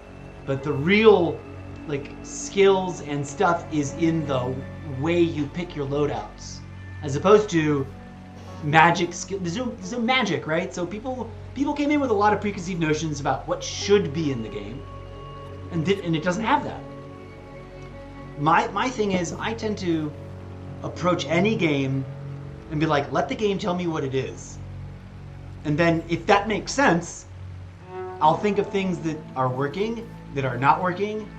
But the real, like, skills and stuff is in the way you pick your loadouts. As opposed to magic skill. There's no magic, right? So people came in with a lot of preconceived notions about what should be in the game. And it doesn't have that. My thing is, I tend to approach any game and be like, let the game tell me what it is. And then, if that makes sense, I'll think of things that are working, that are not working,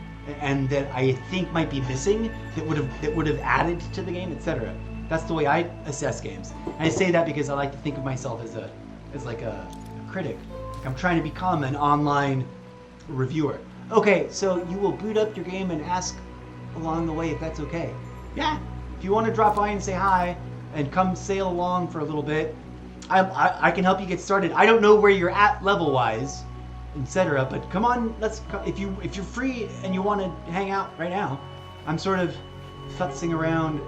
and that I think might be missing, that would have added to the game, etc. That's the way I assess games. And I say that because I like to think of myself as like a critic. Like I'm trying to become an online reviewer. Okay, so you will boot up your game and ask along the way if that's okay. Yeah, if you want to drop by and say hi and come sail along for a little bit, I can help you get started. I don't know where you're at level-wise, etc. But come on, if you're free and you want to hang out right now. I'm sort of futzing around.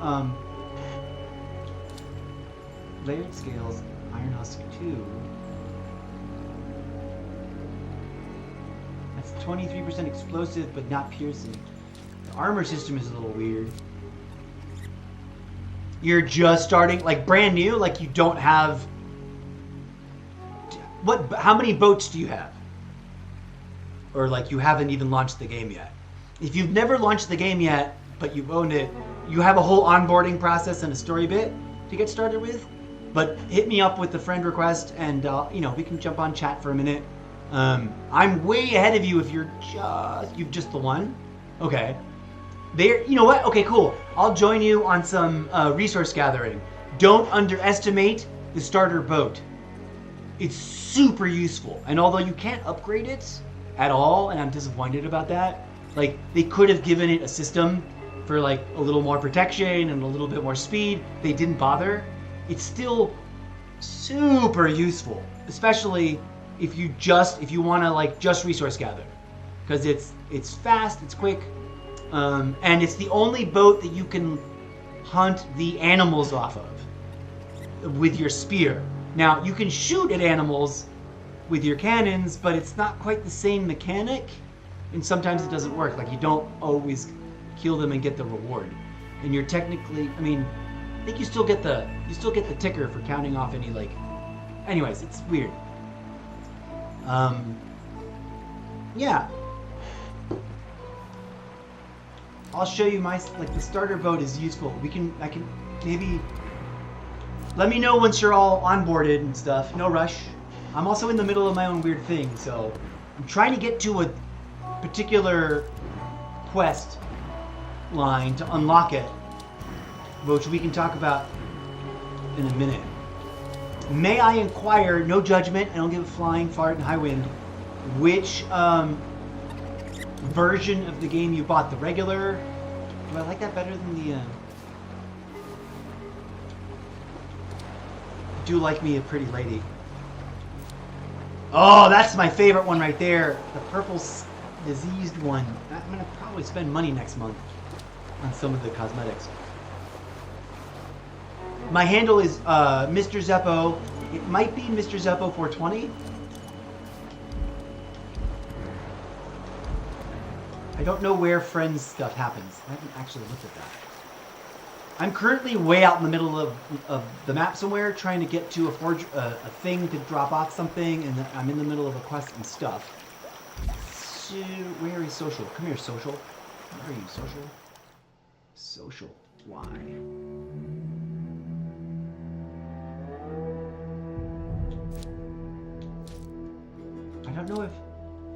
Layered scales, Iron Husk 2. That's 23% explosive, but not piercing. The armor system is a little weird. You're just starting, like brand new, like you don't have. How many boats do you have? Or like you haven't even launched the game yet. If you've never launched the game yet, but you've owned it, you have a whole onboarding process and a story bit to get started with. But hit me up with the friend request and we can jump on chat for a minute. I'm way ahead of you if you're just the one. Okay. You know what? Okay, cool. I'll join you on some resource gathering. Don't underestimate the starter boat. It's super useful. And although you can't upgrade it at all, and I'm disappointed about that, like they could have given it a system for like a little more protection and a little bit more speed. They didn't bother. It's still super useful, especially if you want to like just resource gather, because it's fast, it's quick, and it's the only boat that you can hunt the animals off of with your spear. Now you can shoot at animals with your cannons, but it's not quite the same mechanic, and sometimes it doesn't work. Like you don't always kill them and get the reward, and you're technically, I think you still get the ticker for counting off any like. Anyways, it's weird. Yeah. I'll show you the starter boat is useful. I can maybe. Let me know once you're all onboarded and stuff. No rush. I'm also in the middle of my own weird thing, so I'm trying to get to a particular quest line to unlock it, which we can talk about in a minute. May I inquire, no judgment, I don't give a flying fart in high wind, which version of the game you bought? The regular? Do I like that better than do like me a pretty lady. Oh, that's my favorite one right there. The purple diseased one. I'm going to probably spend money next month on some of the cosmetics. My handle is Mr. Zeppo. It might be Mr. Zeppo 420. I don't know where friends stuff happens. I haven't actually looked at that. I'm currently way out in the middle of the map somewhere, trying to get to a thing to drop off something, and I'm in the middle of a quest and stuff. So, where is social? Come here, social. Where are you, social? Social. Why? I don't know if...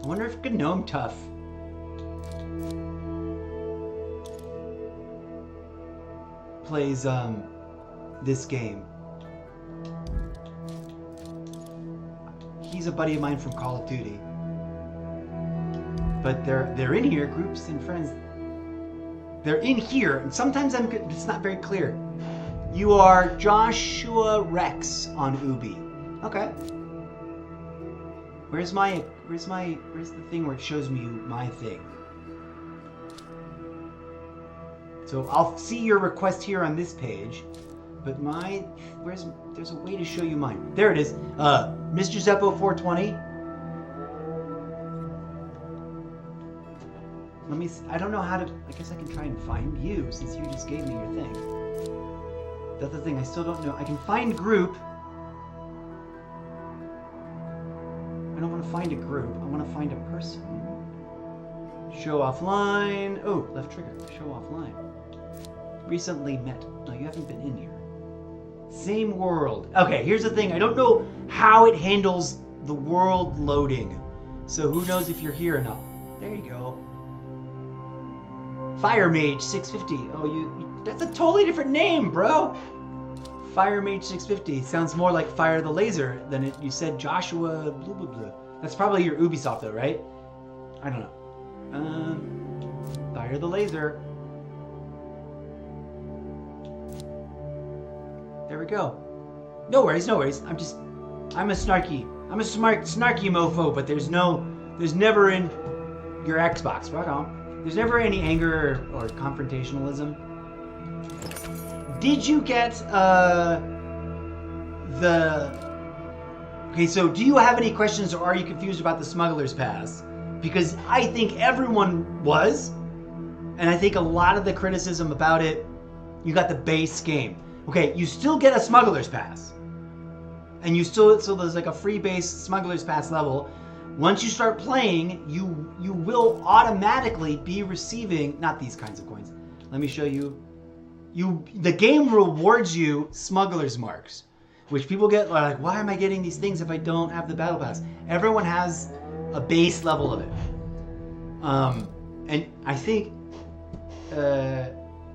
I wonder if Gnome Tough... plays this game. He's a buddy of mine from Call of Duty. But they're in here, groups and friends. They're in here, and sometimes it's not very clear. You are Joshua Rex on Ubi. Okay. Where's the thing where it shows me my thing? So I'll see your request here on this page, but there's a way to show you mine. There it is. Mr. Zeppo 420. I don't know how to, I guess I can try and find you since you just gave me your thing. The other thing I still don't know. I can find group. I don't want to find a group. I want to find a person. Show offline. Oh, left trigger. Show offline. Recently met. No, you haven't been in here. Same world. Okay, here's the thing. I don't know how it handles the world loading. So who knows if you're here or not. There you go. Fire Mage 650. Oh, that's a totally different name, bro. Fire Mage 650. Sounds more like Fire the Laser than you said Joshua blah blah blah. That's probably your Ubisoft though, right? I don't know. Fire the Laser. There we go. No worries, no worries. I'm a snarky mofo, but there's never in your Xbox. Rock on. There's never any anger or confrontationalism. Did you get Okay, so do you have any questions or are you confused about the Smuggler's Pass? Because I think everyone was, and I think a lot of the criticism about it, you got the base game. Okay, you still get a Smuggler's Pass. And so there's like a free base Smuggler's Pass level. Once you start playing, you will automatically be receiving, not these kinds of coins. Let me show you. The game rewards you Smuggler's Marks, which people get like, why am I getting these things if I don't have the Battle Pass? Everyone has a base level of it. And I think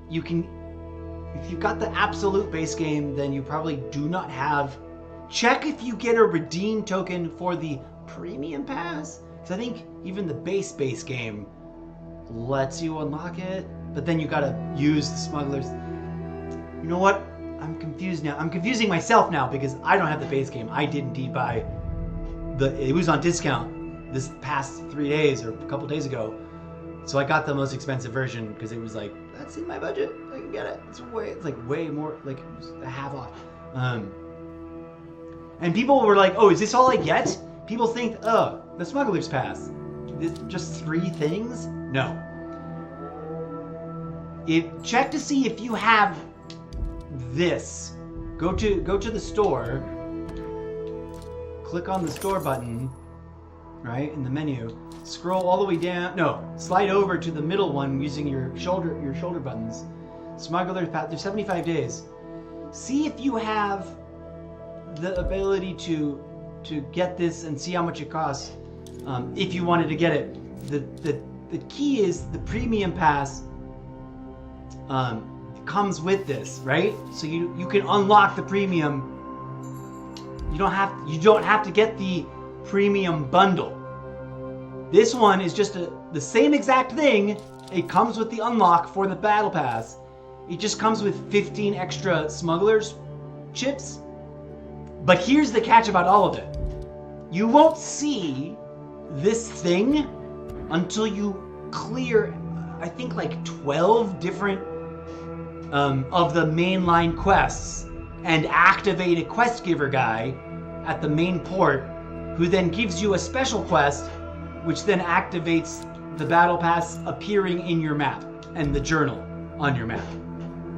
you can, if you've got the absolute base game, then you probably do not have, check if you get a redeem token for the Premium Pass, because I think even the base game lets you unlock it, but then you gotta use the Smugglers. You know what? I'm confused now. I'm confusing myself now because I don't have the base game. I did indeed buy it was on discount this past 3 days or a couple days ago, so I got the most expensive version because it was like, that's in my budget. I can get it. It's way more, like a half off. And people were like, oh, is this all I get? People think, oh, the Smuggler's Pass. Just 3 things? No. Check to see if you have this. Go to the store. Click on the store button, right, in the menu. Scroll all the way down. No, slide over to the middle one using your shoulder buttons. Smuggler's Pass. There's 75 days. See if you have the ability to get this and see how much it costs if you wanted to get it. The key is the Premium Pass comes with this, right? So you can unlock the premium. You don't have to get the premium bundle. This one is just the same exact thing. It comes with the unlock for the Battle Pass. It just comes with 15 extra smugglers chips. But here's the catch about all of it. You won't see this thing until you clear, I think, like 12 different of the mainline quests and activate a quest giver guy at the main port, who then gives you a special quest, which then activates the battle pass appearing in your map and the journal on your map.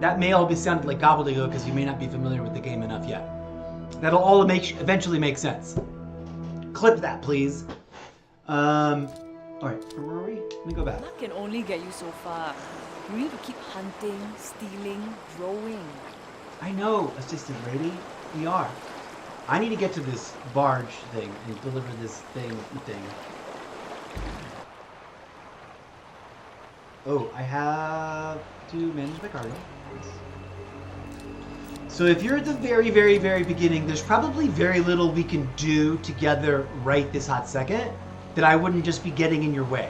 That may all be sounded like gobbledygook because you may not be familiar with the game enough yet. That'll all eventually make sense. Clip that, please. Alright, where were we? Let me go back. That can only get you so far. You need to keep hunting, stealing, growing. I know, Assistant Brady. We are. I need to get to this barge thing and deliver this thing. Oh, I have to manage my cargo. So if you're at the very, very, very beginning, there's probably very little we can do together right this hot second that I wouldn't just be getting in your way,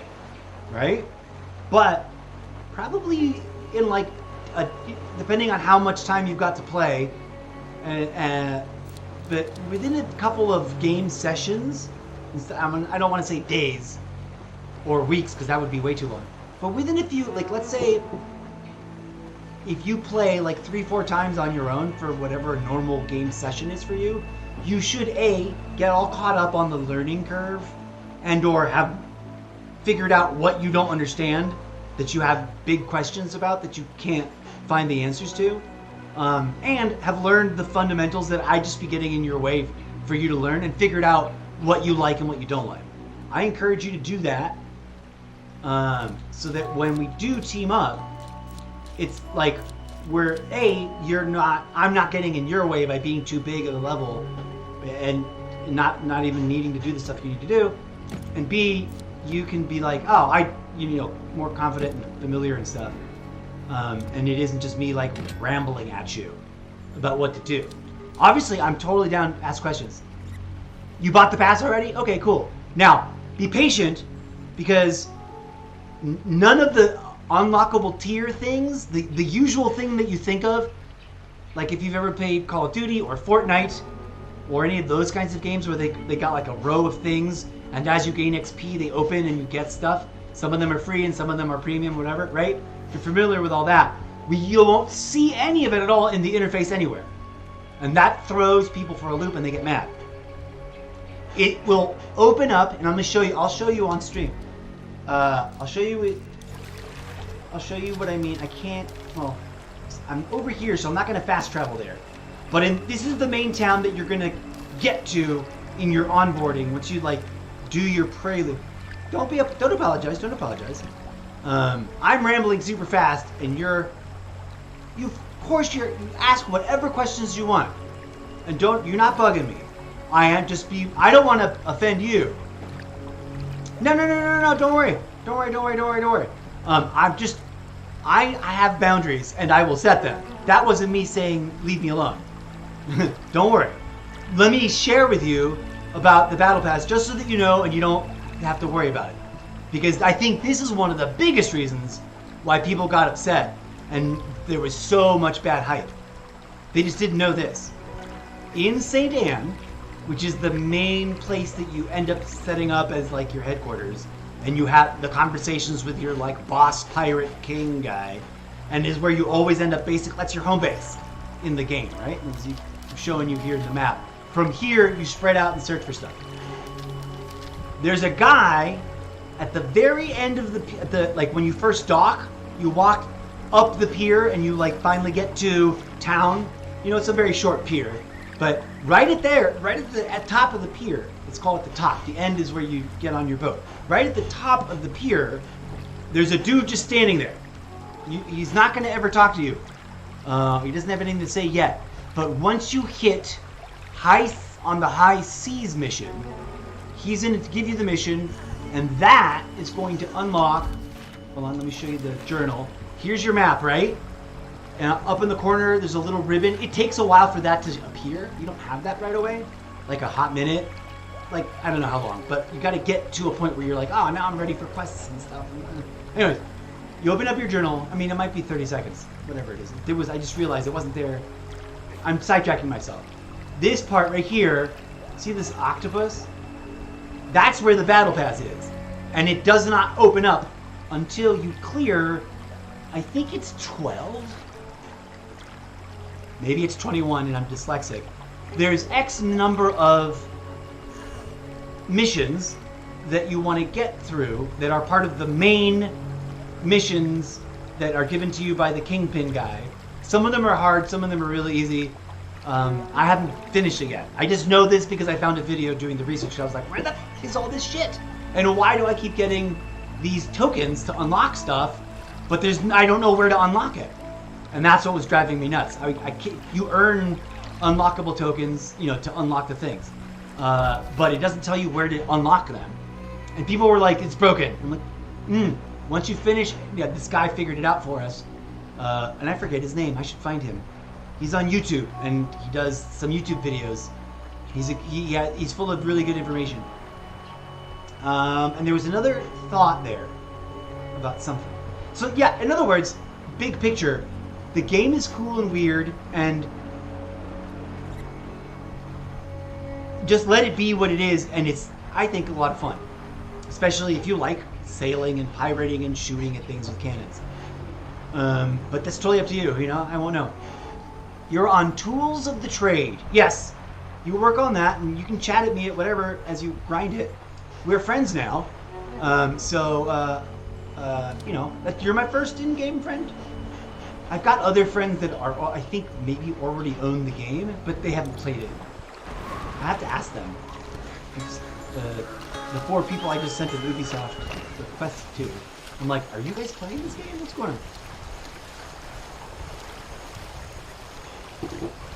right? But probably in like, depending on how much time you've got to play, but within a couple of game sessions, I don't want to say days or weeks because that would be way too long, but within a few, like let's say, if you play like 3-4 times on your own for whatever a normal game session is for you, you should A, get all caught up on the learning curve and or have figured out what you don't understand, that you have big questions about that you can't find the answers to, and have learned the fundamentals that I just be getting in your way for you to learn and figured out what you like and what you don't like. I encourage you to do that so that when we do team up, it's like where I'm not getting in your way by being too big of a level and not even needing to do the stuff you need to do, and B, you can be like, oh, more confident and familiar and stuff, and it isn't just me like rambling at you about what to do. Obviously, I'm totally down to ask questions. You bought the pass already? Okay, cool. Now, be patient because none of the unlockable tier things, the usual thing that you think of, like if you've ever played Call of Duty or Fortnite or any of those kinds of games where they got like a row of things, and as you gain XP they open and you get stuff. Some of them are free and some of them are premium, whatever, right? If you're familiar with all that, you won't see any of it at all in the interface anywhere, and that throws people for a loop and they get mad. It will open up, and I'm gonna show you. I'll show you on stream. I'll show you what I mean. I can't, well, I'm over here, so I'm not going to fast travel there. But this is the main town that you're going to get to in your onboarding once you, like, do your prelude. Don't apologize. I'm rambling super fast, and you ask whatever questions you want. And you're not bugging me. I don't want to offend you. No, don't worry. I have boundaries and I will set them. That wasn't me saying leave me alone. Don't worry. Let me share with you about the battle pass just so that you know and you don't have to worry about it. Because I think this is one of the biggest reasons why people got upset and there was so much bad hype. They just didn't know this. In St. Anne, which is the main place that you end up setting up as like your headquarters, and you have the conversations with your like boss pirate king guy, and is where you always end up that's your home base in the game, right? As I'm showing you here in the map. From here, you spread out and search for stuff. There's a guy at the very end of the like when you first dock, you walk up the pier and you like finally get to town. You know, it's a very short pier. But right at the top of the pier, let's call it the top. The end is where you get on your boat. Right at the top of the pier, there's a dude just standing there. He's not going to ever talk to you. He doesn't have anything to say yet. But once you hit on the high seas mission, he's going to give you the mission, and that is going to unlock. Hold on, let me show you the journal. Here's your map, right? And up in the corner, there's a little ribbon. It takes a while for that to appear. You don't have that right away. Like a hot minute. Like, I don't know how long. But you got to get to a point where you're like, oh, now I'm ready for quests and stuff. Anyways, you open up your journal. I mean, it might be 30 seconds. Whatever it is. I just realized it wasn't there. I'm sidetracking myself. this part right here, see this octopus? That's where the battle pass is. And it does not open up until you clear, I think it's 12? Maybe it's 21 and I'm dyslexic. There's X number of missions that you want to get through that are part of the main missions that are given to you by the Kingpin guy. Some of them are hard, some of them are really easy. I haven't finished it yet. I just know this because I found a video doing the research. I was like, where the f is all this shit? And why do I keep getting these tokens to unlock stuff, but I don't know where to unlock it? And that's what was driving me nuts. You earn unlockable tokens, you know, to unlock the things. But it doesn't tell you where to unlock them. And people were like, it's broken. I'm like, once you finish, yeah, this guy figured it out for us. And I forget his name. I should find him. He's on YouTube, and he does some YouTube videos. He's full of really good information. And there was another thought there about something. So yeah, in other words, big picture, the game is cool and weird, and just let it be what it is, and it's, I think, a lot of fun. Especially if you like sailing and pirating and shooting at things with cannons. But that's totally up to you, you know? I won't know. You're on Tools of the Trade. Yes, you work on that, and you can chat at me at whatever as you grind it. We're friends now. You know, you're my first in-game friend. I've got other friends that are, I think, maybe already own the game, but they haven't played it. I have to ask them. The 4 people I just sent to Ubisoft the Quest 2. I'm like, are you guys playing this game? What's going on?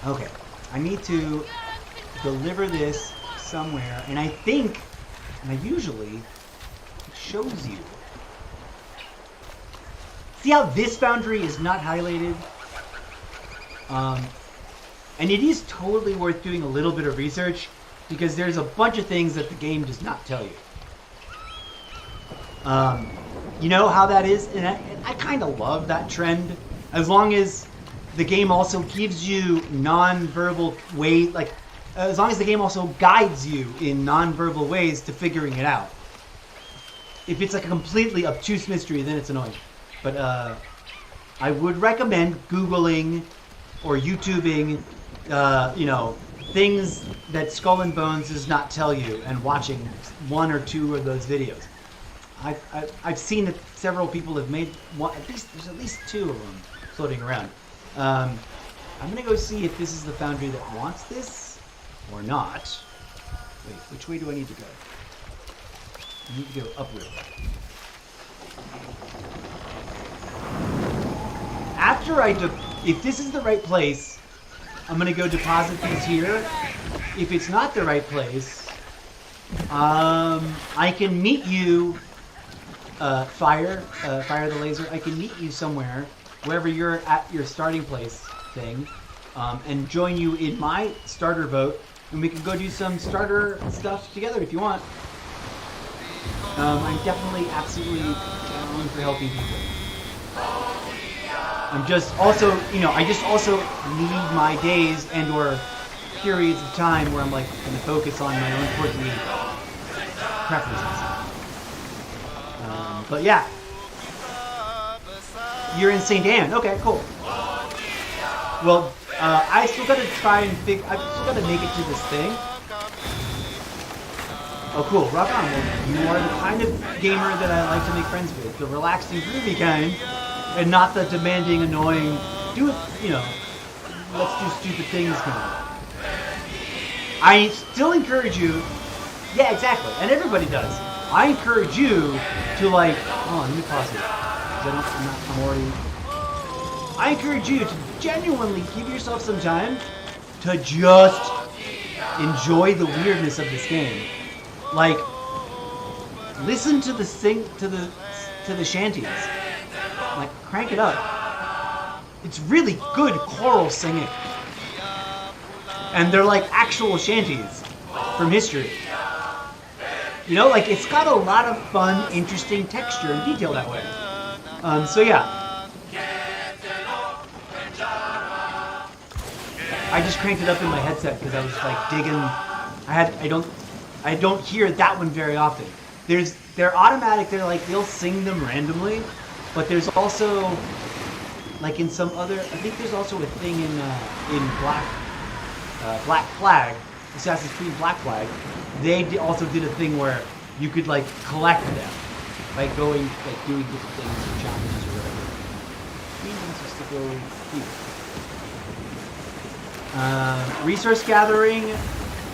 Okay, I need to deliver this somewhere, and I think, and I usually, it shows you. See how this boundary is not highlighted? And it is totally worth doing a little bit of research, because there's a bunch of things that the game does not tell you. You know how that is? And I kind of love that trend, as long as the game also gives you non-verbal ways, like, as long as the game also guides you in non-verbal ways to figuring it out. If it's like a completely obtuse mystery, then it's annoying. But I would recommend Googling or YouTubing, you know, things that Skull and Bones does not tell you, and watching 1 or 2 of those videos. I've seen that several people have made one. There's at least 2 of them floating around. I'm gonna go see if this is the foundry that wants this or not. Wait, which way do I need to go? I need to go upward. After if this is the right place, I'm gonna go deposit these here. If it's not the right place, I can meet you, Fire the Laser. I can meet you somewhere, wherever you're at your starting place thing, and join you in my starter boat, and we can go do some starter stuff together if you want. I'm definitely absolutely down for helping people. I'm just also, you know, I just also need my days and or periods of time where I'm like going to focus on my own quirky preferences. But yeah, you're in St. Anne. Okay, cool. Well, I still got to try and I still got to make it to this thing. Oh, cool. Rock on. Well, you are the kind of gamer that I like to make friends with, the relaxing, groovy kind. And not the demanding, annoying, do it, you know, let's do stupid things kind of. I still encourage you, yeah, exactly, and everybody does. I encourage you to, like, hold on, let me pause here, because I'm already. I encourage you to genuinely give yourself some time to just enjoy the weirdness of this game. Like, listen to the shanties. Like, crank it up. It's really good choral singing. And they're like actual shanties from history. You know, like, it's got a lot of fun, interesting texture and detail that way. So yeah. I just cranked it up in my headset because I was like digging. I don't hear that one very often. They're automatic. They're like they'll sing them randomly, but there's also like in some other. I think there's also a thing in Black Flag, Assassin's Creed Black Flag. They also did a thing where you could like collect them by going like doing different things or challenges or whatever. Maintenance is to go here. Resource gathering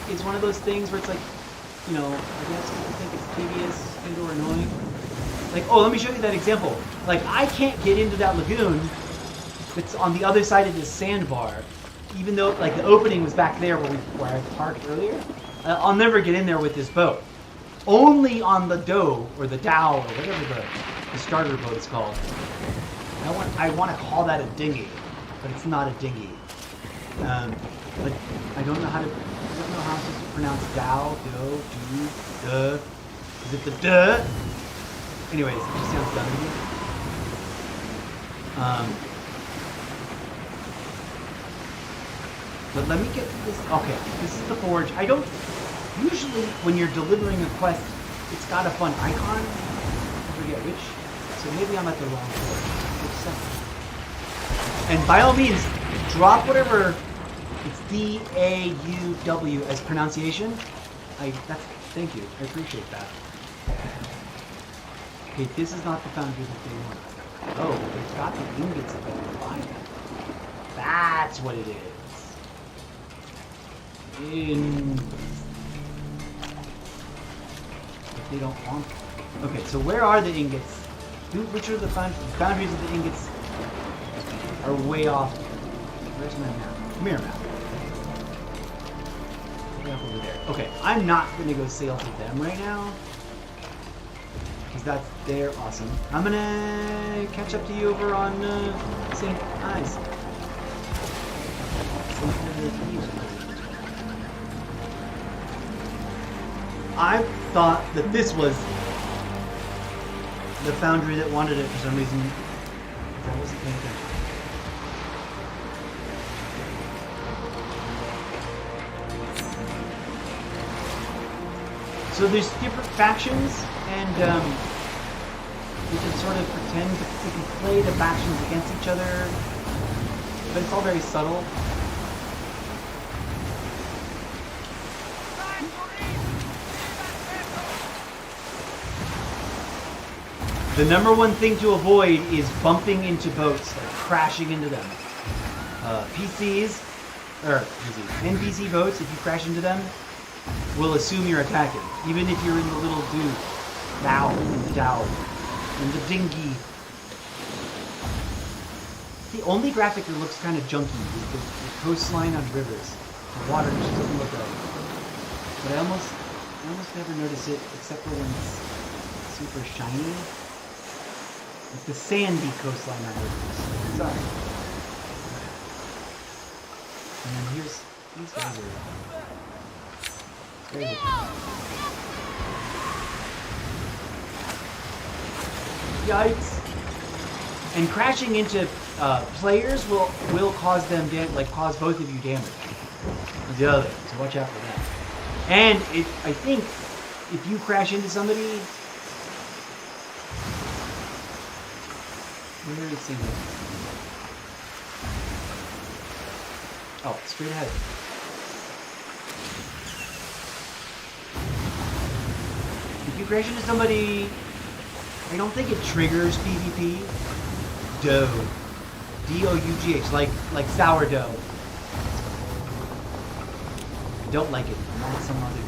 is one of those things where it's like, you know, I guess people think it's tedious and or annoying. Like, oh, let me show you that example. Like, I can't get into that lagoon that's on the other side of this sandbar, even though like the opening was back there where I parked earlier. I'll never get in there with this boat. Only on the Doe or the Dow or whatever the starter boat is called. I want to call that a dinghy, but it's not a dinghy. But I don't know how to pronounce Dow, Doe, Do, Duh. Is it the Duh? Anyways, it just sounds dumb to me. But let me get to this. Okay, this is the forge. I don't usually when you're delivering a quest, it's got a fun icon. I forget which. So maybe I'm at the wrong forge. And by all means, drop whatever. It's D-A-U-W as pronunciation. Thank you. I appreciate that. Okay, this is not the foundry that they want. Oh, they've got the ingots that they're buying. That's what it is. If they don't want them. Okay, so where are the ingots? Which are the boundaries of the ingots are way off. Where's my map? Come here, map. Way up over there. Okay, I'm not gonna go sail to them right now. Because they're awesome. I'm gonna catch up to you over on St. Ives. I thought that this was the foundry that wanted it for some reason. I wasn't paying attention. So there's different factions, and you can sort of pretend you can play the factions against each other, but it's all very subtle. The number one thing to avoid is bumping into boats, like crashing into them. NPC boats, if you crash into them, will assume you're attacking, even if you're in the little dude, in the dinghy. The only graphic that looks kind of junky is the coastline on rivers. The water just doesn't look right. But I almost never notice it except for when it's super shiny. Like the sandy coastline on rivers. Sorry. And then here's these guys are crazy. Yikes! And crashing into players will cause them cause both of you damage. The other, so watch out for that. And I think if you crash into somebody, where is he? Oh, straight ahead. If you crash into somebody, I don't think it triggers PvP. Dough. D-O-U-G-H, like sourdough. I don't like it. I want some other name.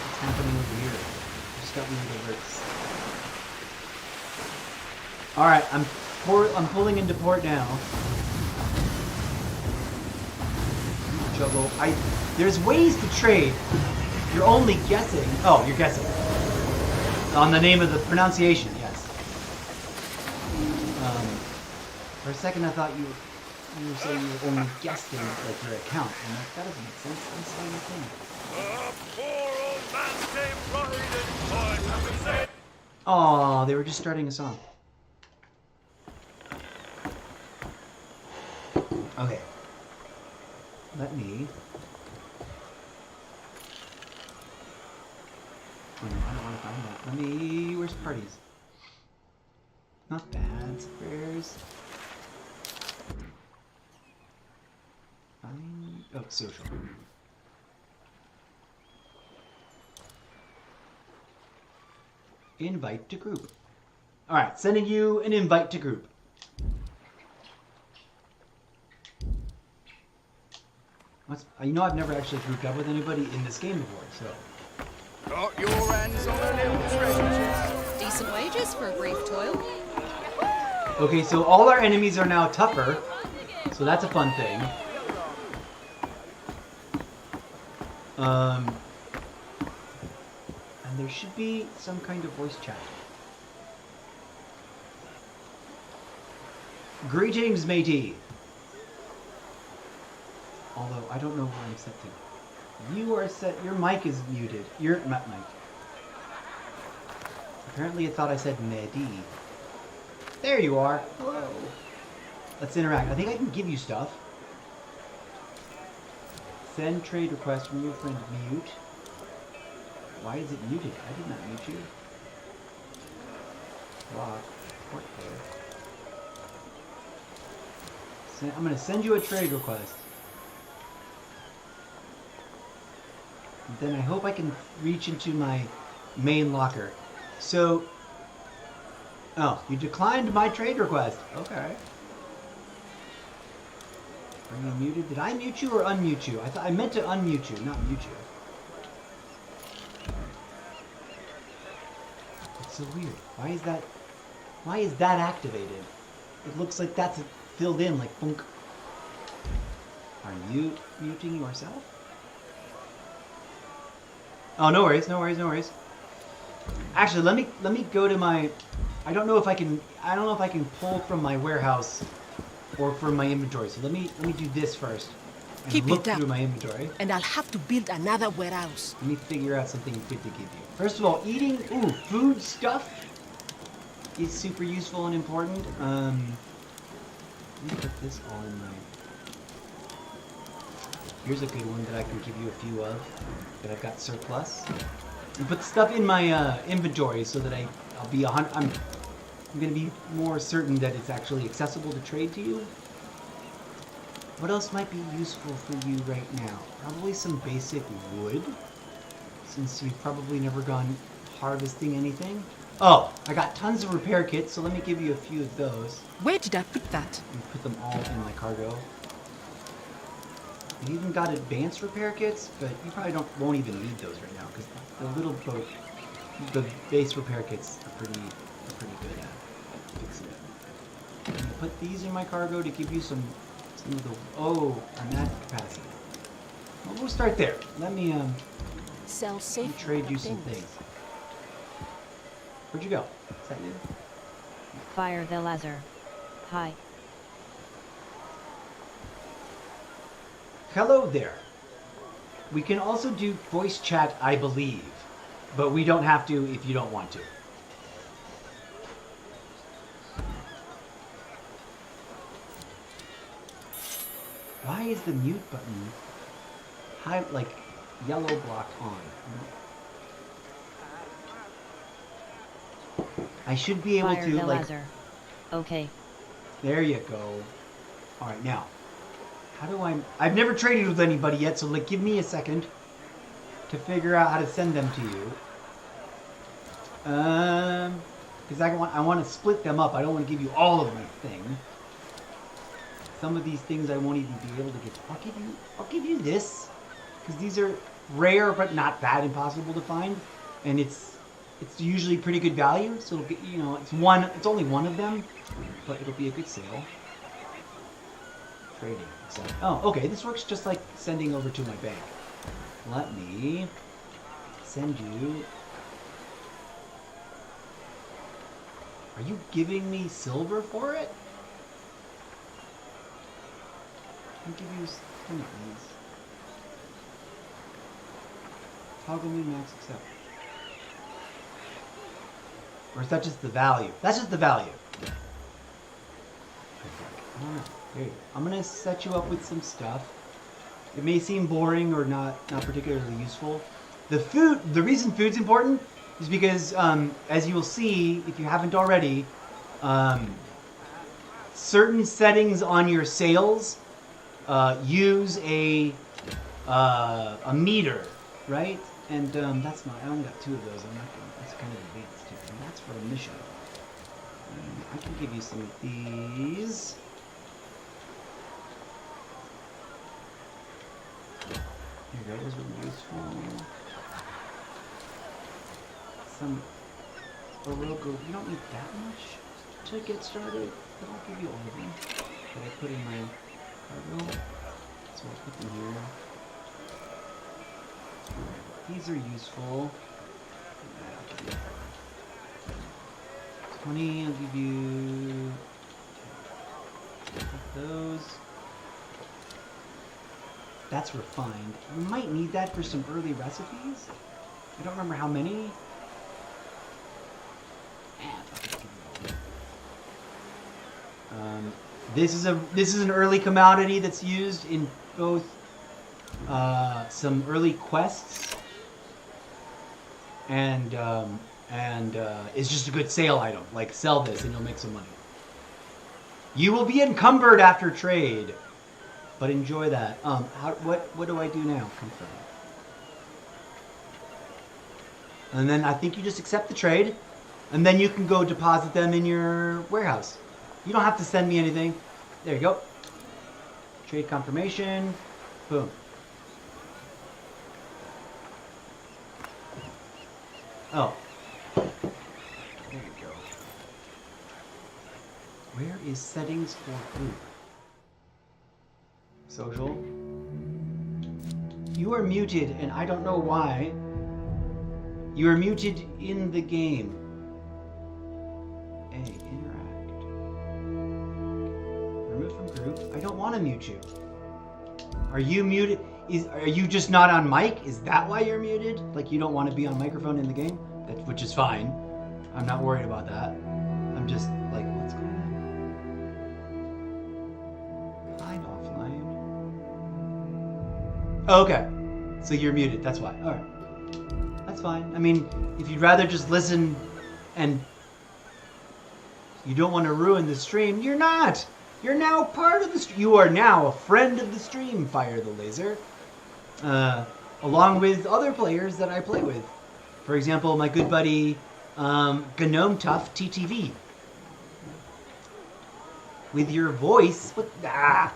What's happening over here? I just got weird alerts. Alright, I'm pulling into port now. Juggle. There's ways to trade. You're only guessing. Oh, you're guessing. On the name of the pronunciation, yes. For a second I thought you were saying you were only guessing like your account. And that doesn't make sense. That's not your thing. A poor old man came riding by. Oh, they were just starting a song. Okay. Let me... Oh, no, I don't want to find that. Let me... Where's parties? Not bad. Squares. Find... Oh, social. Invite to group. Alright, sending you an invite to group. You know, I've never actually grouped up with anybody in this game before, so... Got your hands on a little treasure chest. Decent wages for a brief toil. Okay, so all our enemies are now tougher, so that's a fun thing. And there should be some kind of voice chat. Greetings, matey! Although, I don't know where I'm set to. You are set... Your mic is muted. Your... Not mic. Apparently it thought I said Medi. There you are. Hello. Let's interact. I think I can give you stuff. Send trade request from your friend mute. Why is it muted? I did not mute you. Block. Port there. I'm going to send you a trade request. Then I hope I can reach into my main locker. So, oh, you declined my trade request. Okay. Are you muted? Did I mute you or unmute you? I meant to unmute you, not mute you. It's so weird. Why is that activated? It looks like that's filled in like funk. Are you muting yourself? Oh, no worries, no worries, no worries. Actually, let me go to my... I don't know if I can pull from my warehouse or from my inventory. So let me do this first. And Keep look it up. through my inventory. And I'll have to build another warehouse. Let me figure out something good to give you. First of all, eating food stuff is super useful and important. Let me put this all in my... Here's a good one that I can give you a few of that I've got surplus. And put stuff in my inventory so that I'll be I'm going to be more certain that it's actually accessible to trade to you. What else might be useful for you right now? Probably some basic wood, since you've probably never gone harvesting anything. Oh, I got tons of repair kits, so let me give you a few of those. Where did I put that? And put them all in my cargo. I even got advanced repair kits, but you probably won't even need those right now because the base repair kits are pretty good at fixing it. I'm gonna put these in my cargo to give you some of the... Oh, I'm at capacity. Well, we'll start there. Let me Sell safe. trade you some things. Where'd you go? Is that you? Fire the laser. Hi. Hello there. We can also do voice chat, I believe, but we don't have to if you don't want to. Why is the mute button like yellow block on? I should be able Fire to the like... laser. Okay. There you go. All right, now. How do I've never traded with anybody yet, so like give me a second to figure out how to send them to you. Because I want to split them up. I don't want to give you all of my thing. Some of these things I won't even be able to get. I'll give you this, because these are rare but not that impossible to find, and it's usually pretty good value. So it'll get, it's only one of them, but it'll be a good sale. Trading. Oh, okay. This works just like sending over to my bank. Let me send you. Are you giving me silver for it? I'll give you some of these. Toggle me max accept. Or is that just the value? That's just the value. There you go. I'm gonna set you up with some stuff. It may seem boring or not particularly useful. The reason food's important is because, as you will see, if you haven't already, certain settings on your sails use a meter, right? And that's not. I only got 2 of those. I'm not gonna. That's kind of advanced too. And that's for a mission. I can give you some of these. Here you go. Those are useful. Some Orogo. You don't need that much to get started, but I'll give you all of them that I put in my cargo. So I'll put them here. These are useful. I'll give you 20. I'll give you those. That's refined. You might need that for some early recipes. I don't remember how many. This is an early commodity that's used in both some early quests and it's just a good sale item. Like, sell this and you'll make some money. You will be encumbered after trade, but enjoy that. What do I do now? Confirm. And then I think you just accept the trade, and then you can go deposit them in your warehouse. You don't have to send me anything. There you go. Trade confirmation. Boom. Oh. There you go. Where is settings for group? Social. You are muted, and I don't know why. You are muted in the game. Interact. Remove from group. I don't want to mute you. Are you muted? Are you just not on mic? Is that why you're muted? Like, you don't want to be on microphone in the game? Which is fine. I'm not worried about that. I'm just like, what's going on? Hide offline. Okay. So you're muted. That's why. All right. That's fine. I mean, if you'd rather just listen and you don't want to ruin the stream, you're not. You're now part of the stream. You are now a friend of the stream, Fire the Laser. Along with other players that I play with. For example, my good buddy, Gnome Tough TTV. With your voice, I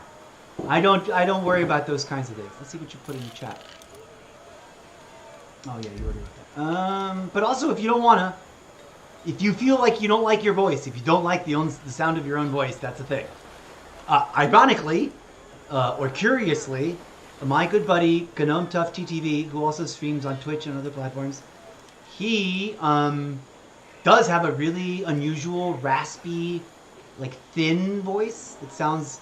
don't worry about those kinds of things. Let's see what you put in the chat. Oh yeah, you already wrote that. But also, if you don't wanna, if you feel like you don't like your voice, if you don't like the sound of your own voice, that's a thing. Ironically, or curiously, my good buddy Gnome Tough TTV, who also streams on Twitch and other platforms, he does have a really unusual, raspy, like thin voice. It sounds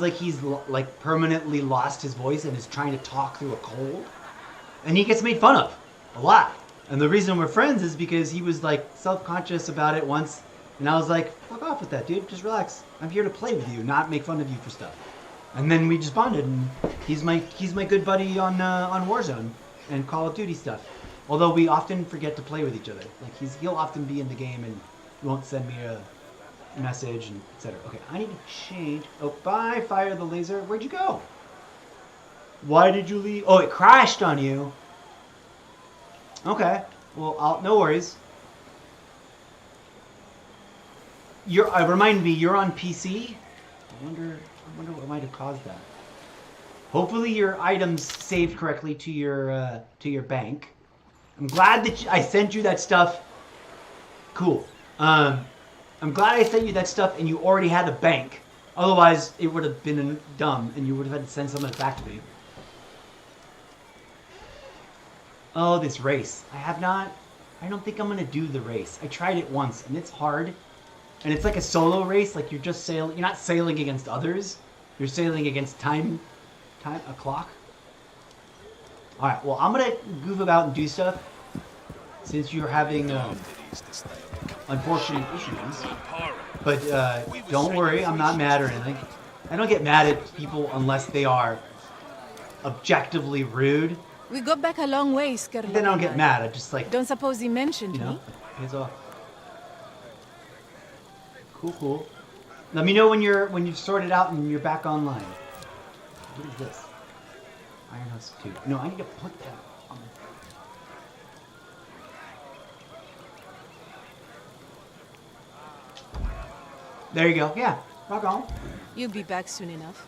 like he's like permanently lost his voice and is trying to talk through a cold. And he gets made fun of a lot. And the reason we're friends is because he was like self-conscious about it once, and I was like, fuck off with that, dude. Just relax. I'm here to play with you, not make fun of you for stuff. And then we just bonded, and he's my good buddy on Warzone and Call of Duty stuff. Although we often forget to play with each other. Like he'll often be in the game and won't send me a message and etc. Okay, I need to change. Oh, bye, Fire the Laser. Where'd you go? Why did you leave? Oh, it crashed on you. Okay. Well, no worries. Remind me, you're on PC? I wonder what might have caused that. Hopefully your items saved correctly to your bank. I'm glad that I sent you that stuff. Cool. I'm glad I sent you that stuff and you already had a bank. Otherwise, it would have been dumb and you would have had to send some of it back to me. Oh, this race. I don't think I'm going to do the race. I tried it once and it's hard. And it's like a solo race. Like you're not sailing against others. You're sailing against a clock. Alright, well, I'm going to goof about and do stuff. Since you're having, unfortunate issues. But don't worry, I'm not mad or anything. I don't get mad at people unless they are objectively rude. We got back a long way, Skerlo. Then I don't get mad. I just like, Don't suppose he mentioned you know, me? pays off. Cool, cool. Let me know when you've sorted out and you're back online. What is this? Iron Husk 2. No, I need to put that on. There you go. Yeah, rock on. You'll be back soon enough.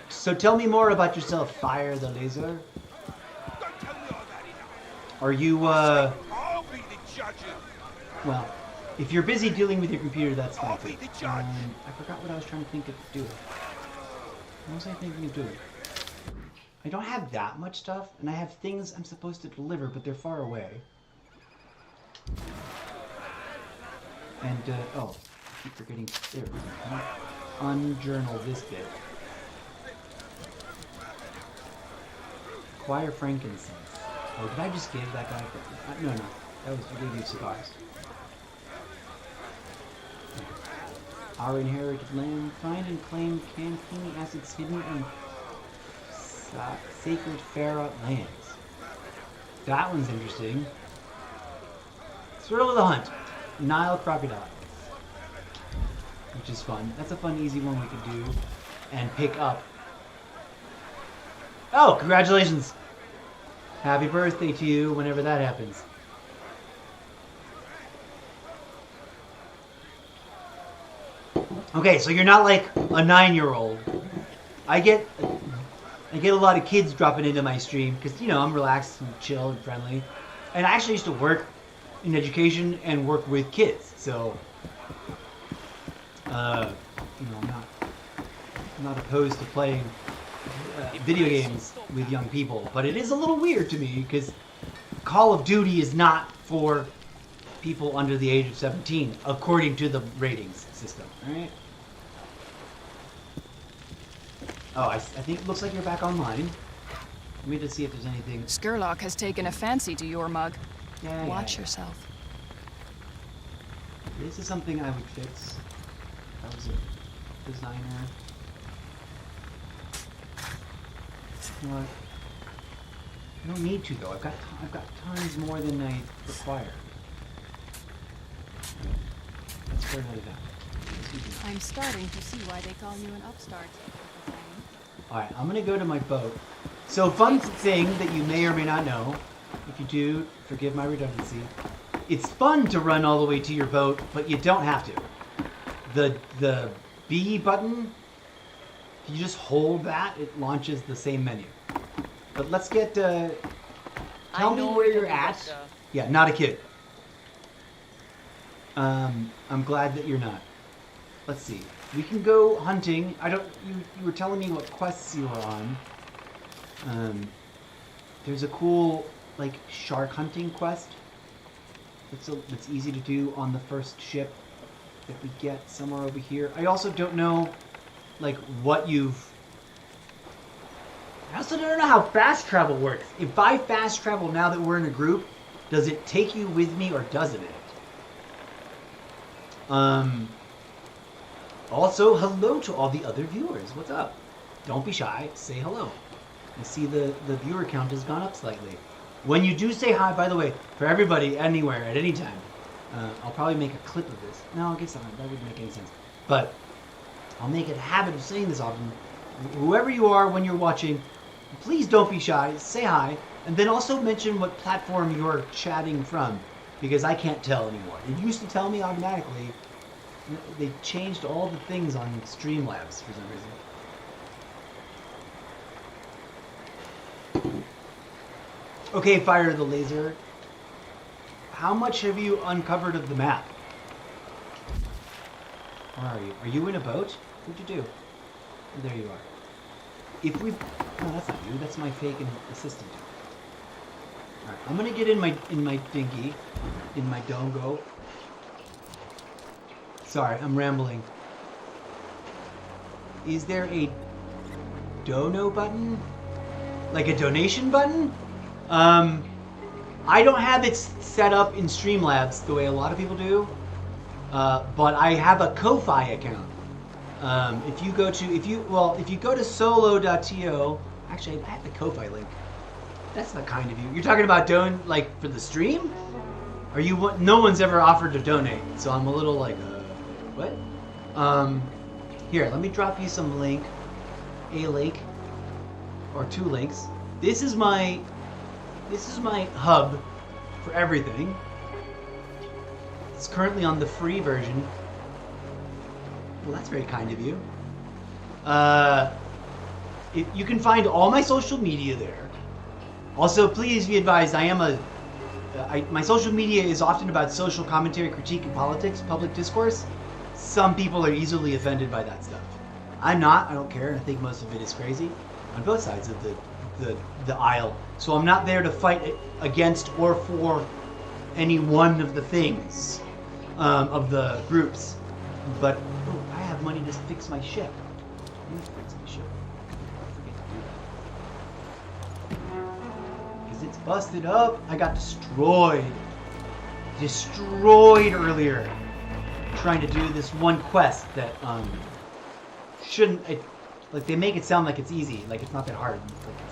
So tell me more about yourself, Fire the Laser. Are you, well, if you're busy dealing with your computer, that's fine too. I forgot what I was trying to think of doing. What was I thinking of doing? I don't have that much stuff, and I have things I'm supposed to deliver, but they're far away. And, oh, I keep forgetting, there we go. Unjournal this bit. Acquire frankincense. Oh, did I just give that guy? No, no. That was, I gave you cigars. Our inherited land. Find and claim campaign assets hidden in sacred Farah lands. That one's interesting. Thrill of the hunt. Nile crocodile. Which is fun. That's a fun, easy one we could do and pick up. Oh, congratulations! Happy birthday to you whenever that happens. Okay, so you're not like a 9-year-old. I get a lot of kids dropping into my stream because, you know, I'm relaxed and chill and friendly. And I actually used to work in education and work with kids, so you know, I'm not opposed to playing video games with young people, but it is a little weird to me because Call of Duty is not for people under the age of 17, according to the ratings system. All right. Oh, I think it looks like you're back online. Let me just see if there's anything. Skurlock has taken a fancy to your mug. Yeah, Watch yourself. This is something I would fix. I was a designer. You know what? I don't need to though. I've got tons more than I require. Let's figure that out. I'm starting to see why they call you an upstart. Alright, I'm gonna go to my boat. So, fun thing that you may or may not know, if you do, forgive my redundancy, it's fun to run all the way to your boat, but you don't have to. The B button, if you just hold that, it launches the same menu. But let's get, tell me where you're at. Yeah, not a kid. I'm glad that you're not. Let's see. We can go hunting. You were telling me what quests you were on. There's a cool, like, shark hunting quest. That's easy to do on the first ship that we get somewhere over here. I also don't know, like, what you've... I also don't know how fast travel works. If I fast travel now that we're in a group, does it take you with me or doesn't it? Also, hello to all the other viewers. What's up? Don't be shy. Say hello. I see the viewer count has gone up slightly. When you do say hi, by the way, for everybody, anywhere, at any time, I'll probably make a clip of this. No, I guess that wouldn't make any sense. But I'll make it a habit of saying this often. Whoever you are when you're watching, please don't be shy. Say hi. And then also mention what platform you're chatting from, because I can't tell anymore. It used to tell me automatically. They changed all the things on Streamlabs for some reason. Okay, Fire the Laser. How much have you uncovered of the map? Where are you? Are you in a boat? What'd you do? Oh, there you are. If we... No, that's not you. That's my fake assistant. Alright, I'm gonna get in my dinghy. In my dongo. Sorry, I'm rambling. Is there a dono button? Like a donation button? I don't have it set up in Streamlabs the way a lot of people do. but I have a Ko-Fi account. If you go to solo.to, actually I have the Ko-Fi link. That's not kind of you. You're talking about like for the stream? Are you? No one's ever offered to donate, so I'm a little like, what? Here, let me drop you some link, a link, or 2 links. This is my hub for everything. It's currently on the free version. Well, that's very kind of you. You can find all my social media there. Also, please be advised, my social media is often about social commentary, critique, and politics, public discourse. Some people are easily offended by that stuff. I'm not. I don't care. I think most of it is crazy on both sides of the aisle. So I'm not there to fight against or for any one of the things of the groups. But I have money to fix my ship. Let me fix my ship. Because it's busted up. I got destroyed earlier trying to do this one quest that like they make it sound like it's easy, like it's not that hard.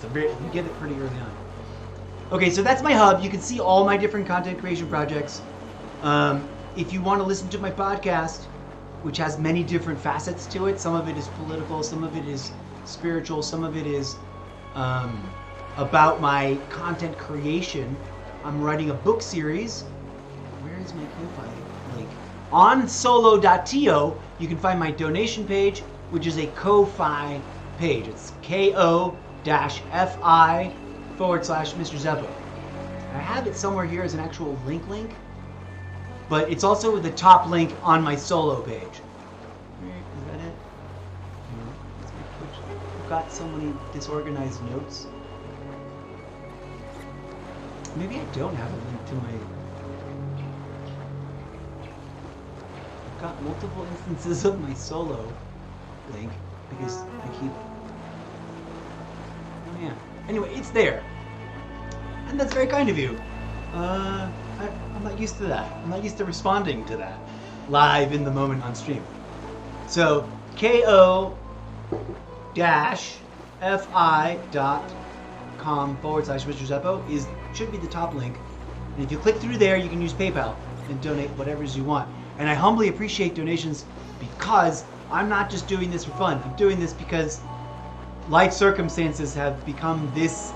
You get it pretty early on. Okay, so that's my hub. You can see all my different content creation projects. If you want to listen to my podcast, which has many different facets to it, some of it is political, some of it is spiritual, some of it is about my content creation. I'm writing a book series. Where is my Ko-Fi link? On solo.to, you can find my donation page, which is a Ko-Fi page. It's ko-fi/Mr. Zeppo. I have it somewhere here as an actual link, but it's also the top link on my solo page. Is that it? No. I've got so many disorganized notes. Maybe I don't have a link to my... I've got multiple instances of my solo link because I keep... Oh yeah. Anyway, it's there. And that's very kind of you. I'm not used to that. I'm not used to responding to that live in the moment on stream. So, ko-fi.com/Mr. Zeppo should be the top link. And if you click through there, you can use PayPal and donate whatever's you want. And I humbly appreciate donations because I'm not just doing this for fun. I'm doing this because life circumstances have become this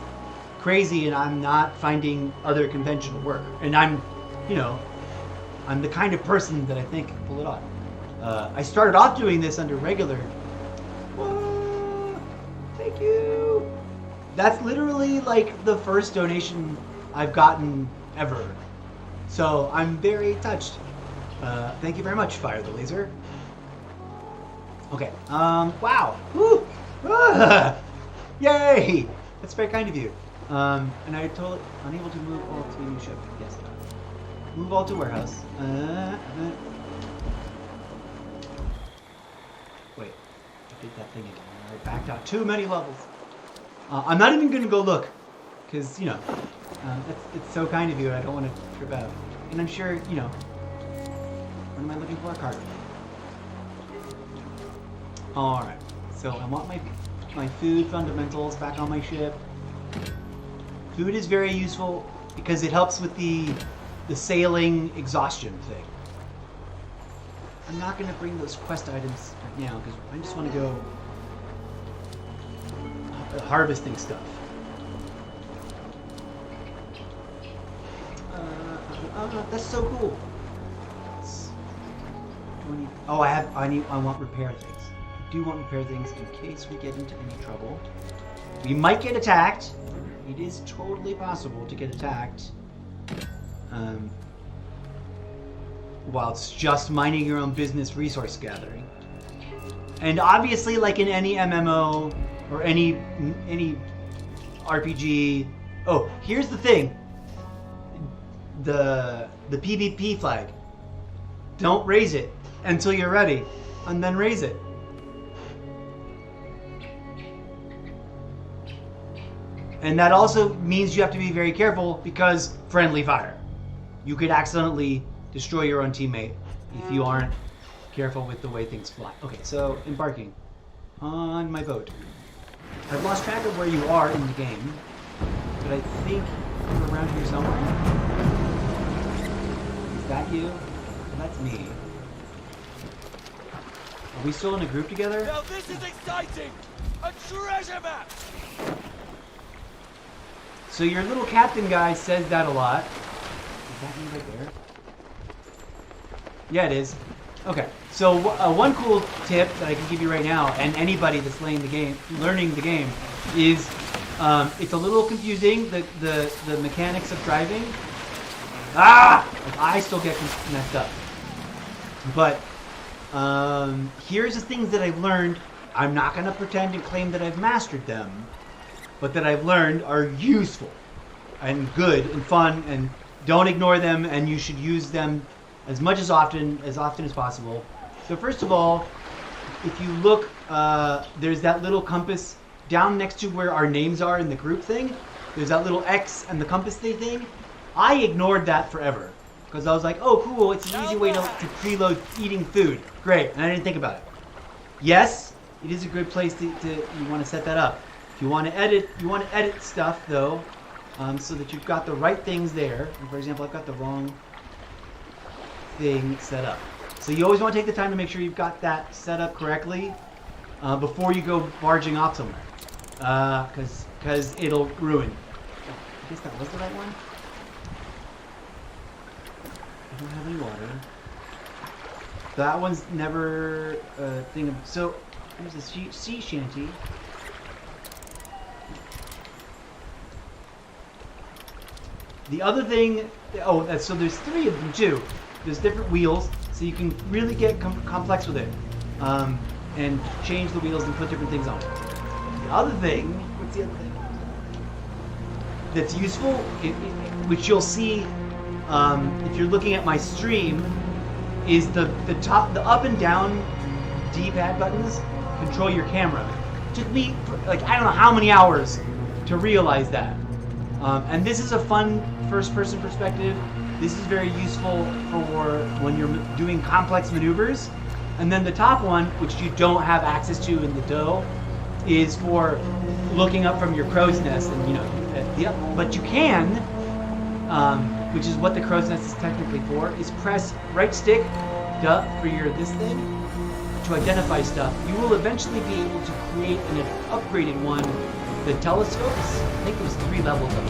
crazy and I'm not finding other conventional work. And I'm the kind of person that I think can pull it off. I started off doing this under regular. Whoa, thank you. That's literally like the first donation I've gotten ever. So I'm very touched. Thank you very much, Fire the Laser. Okay. Wow. Woo. Yay! That's very kind of you. And I told unable to move all to new ship. Yes. Move all to warehouse. Wait. I did that thing again. I backed out too many levels. I'm not even gonna go look, because it's so kind of you. And I don't want to trip out. And I'm sure What am I looking for? A card. All right. So I want my food fundamentals back on my ship. Food is very useful because it helps with the sailing exhaustion thing. I'm not going to bring those quest items right now because I just want to go harvesting stuff. That's so cool. I want repair things. I do want repair things in case we get into any trouble. We might get attacked. It is totally possible to get attacked. Whilst just minding your own business resource gathering. And obviously, like in any MMO or any RPG. Oh, here's the thing. The PvP flag. Don't raise it until you're ready, and then raise it. And that also means you have to be very careful because friendly fire. You could accidentally destroy your own teammate if you aren't careful with the way things fly. Okay, so embarking on my boat. I've lost track of where you are in the game, but I think you're around here somewhere. Is that you? That's me. Are we still in a group together? Now this is exciting! A treasure map! So your little captain guy says that a lot. Is that me right there? Yeah, it is. Okay, so one cool tip that I can give you right now, and anybody that's learning the game, is it's a little confusing, the mechanics of driving. I still get messed up. But here's the things that I've learned. I'm not going to pretend and claim that I've mastered them, but that I've learned are useful and good and fun, and don't ignore them, and you should use them as much as often as possible. So first of all, if you look, there's that little compass down next to where our names are in the group thing. There's that little X and the compass thing. I ignored that forever because I was like, oh cool, it's an easy way to preload eating food. Great, and I didn't think about it. Yes, it is a good place to you want to set that up. If you want to edit stuff though, so that you've got the right things there. And for example, I've got the wrong thing set up. So you always want to take the time to make sure you've got that set up correctly before you go barging off somewhere, because it'll ruin. Oh, I guess that was the right one. I don't have any water. That one's never a thing. So there's a sea shanty. The other thing, so there's 3 of them too. There's different wheels, so you can really get complex with it, and change the wheels and put different things on it. The other thing, what's the other thing that's useful, which you'll see if you're looking at my stream, is the up and down D-pad buttons control your camera. It took me like I don't know how many hours to realize that. And this is a fun first-person perspective. This is very useful for when you're doing complex maneuvers. And then the top one, which you don't have access to in the dough, is for looking up from your crow's nest. And but you can, which is what the crow's nest is technically for, is press right stick for your this thing to identify stuff. You will eventually be able to create an upgraded one. The telescopes, I think there's 3 levels of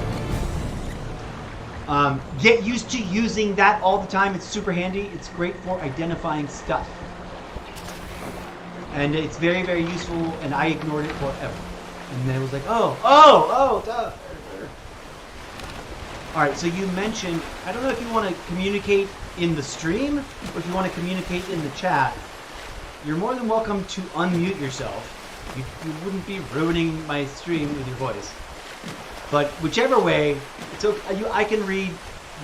them. Get used to using that all the time. It's super handy. It's great for identifying stuff. And it's very, very useful, and I ignored it forever. And then it was like, duh. Alright, so you mentioned, I don't know if you want to communicate in the stream, or if you want to communicate in the chat. You're more than welcome to unmute yourself. You wouldn't be ruining my stream with your voice. But whichever way, it's okay. I can read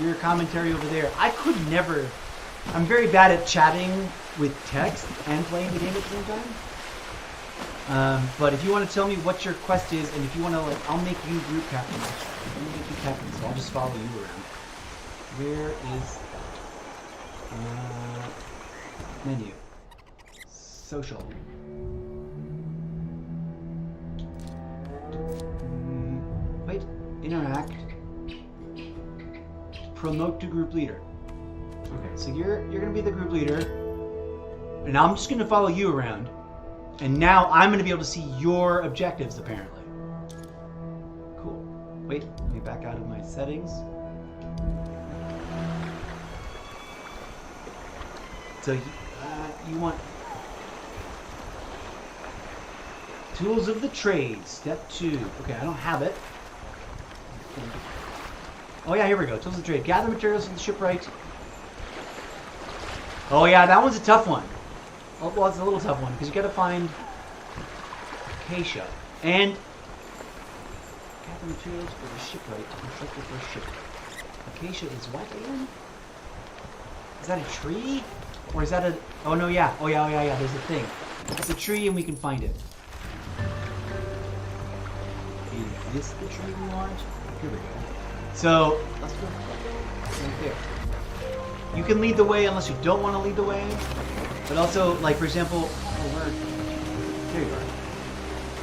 your commentary over there. I could never. I'm very bad at chatting with text and playing the game at the same time. But if you want to tell me what your quest is, and if you want to, I'll make you group captain. I'll make you captain, so I'll just follow you around. Where is menu? Social. Wait, interact. Promote to group leader. Okay, so you're gonna be the group leader, and I'm just gonna follow you around. And now I'm gonna be able to see your objectives, apparently. Cool. Wait, let me back out of my settings. So you want tools of the trade, step 2. Okay, I don't have it. Oh yeah, here we go. Tools of the trade. Gather materials from the shipwright. Oh yeah, that one's a tough one. Oh, well, it's a little tough one because you got to find acacia and gather materials for the shipwright to construct the first ship. Acacia is what again? Is that a tree? Or is that a... Oh no, yeah. Oh yeah. There's a thing. It's a tree and we can find it. Is this the tree we want? Here we go. So, let's go right there. You can lead the way unless you don't want to lead the way. But also, like, for example, there you are.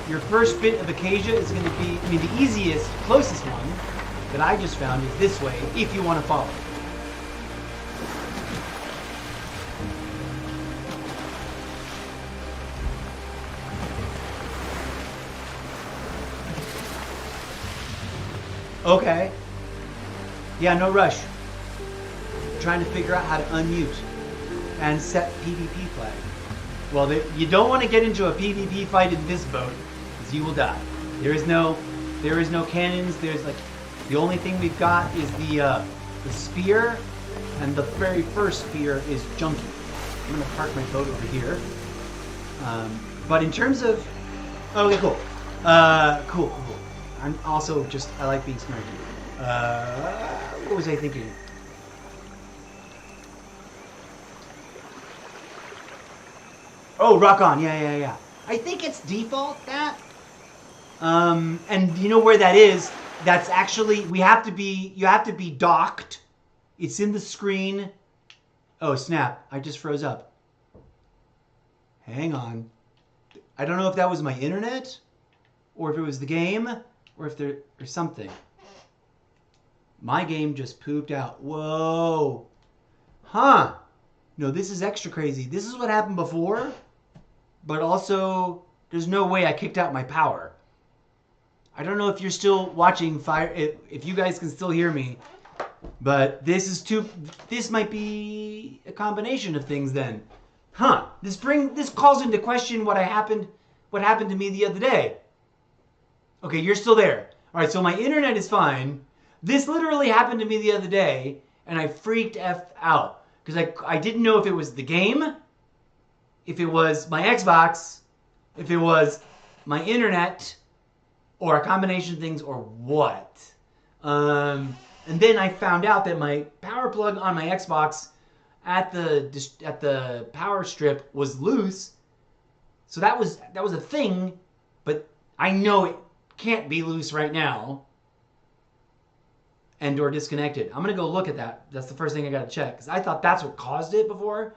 Your first bit of Acacia is going to be, I mean, the easiest, closest one that I just found is this way, if you want to follow. Okay. Yeah, no rush. Trying to figure out how to unmute and set PvP flag. Well, you don't want to get into a PvP fight in this boat, because you will die. There is no cannons. There's like, the only thing we've got is the spear, and the very first spear is junky. I'm gonna park my boat over here. But in terms of, okay, cool, cool. I'm also just, I like being snarky. What was I thinking? Oh, rock on, yeah. I think it's default that. And you know where that is? That's actually, you have to be docked. It's in the screen. Oh, snap, I just froze up. Hang on. I don't know if that was my internet, or if it was the game, or if there's something. My game just pooped out. Whoa. Huh. No, this is extra crazy. This is what happened before, but also there's no way I kicked out my power. I don't know if you're still watching Fire, if you guys can still hear me, but this might be a combination of things then. Huh. This calls into question what happened to me the other day. Okay, you're still there. All right, so my internet is fine. This literally happened to me the other day, and I freaked out. Because I didn't know if it was the game, if it was my Xbox, if it was my internet, or a combination of things, or what. And then I found out that my power plug on my Xbox at the power strip was loose. So that was a thing, but I know it can't be loose right now. And or disconnected. I'm gonna go look at that. That's the first thing I gotta check, because I thought that's what caused it before.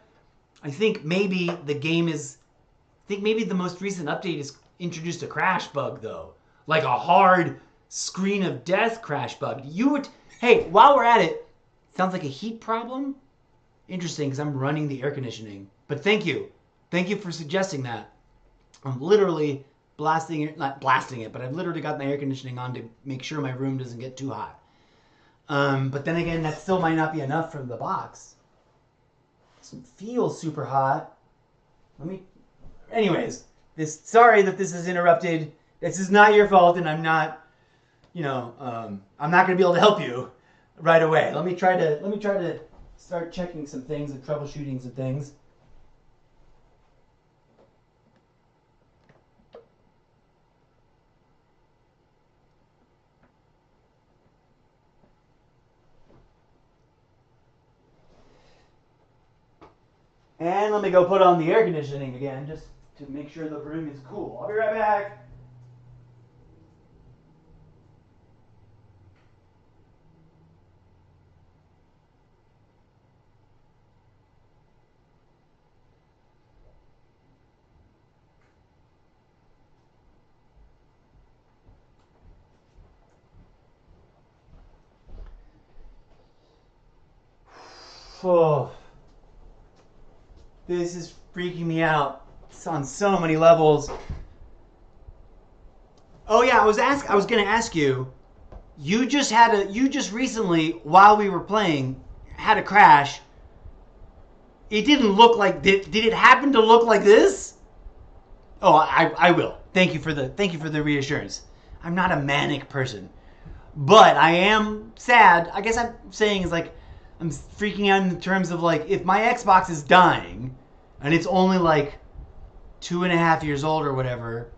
I think maybe the most recent update has introduced a crash bug though. Like a hard screen of death crash bug. Hey, while we're at it, sounds like a heat problem? Interesting, because I'm running the air conditioning. But thank you. Thank you for suggesting that. I'm literally not blasting it, but I've literally got my air conditioning on to make sure my room doesn't get too hot. But then again, that still might not be enough from the box. It feels super hot. Anyways, sorry that this is interrupted. This is not your fault, and I'm not, I'm not going to be able to help you right away. Let me try to start checking some things and troubleshooting some things. And let me go put on the air conditioning again, just to make sure the room is cool. I'll be right back. Oh. This is freaking me out. It's on so many levels. Oh yeah, I was gonna ask you. You just recently, while we were playing, had a crash. It didn't look like. Did it happen to look like this? Oh, I will. Thank you for the reassurance. I'm not a manic person, but I am sad. I guess I'm saying is like, I'm freaking out in terms of like, if my Xbox is dying and it's only like 2.5 years old or whatever,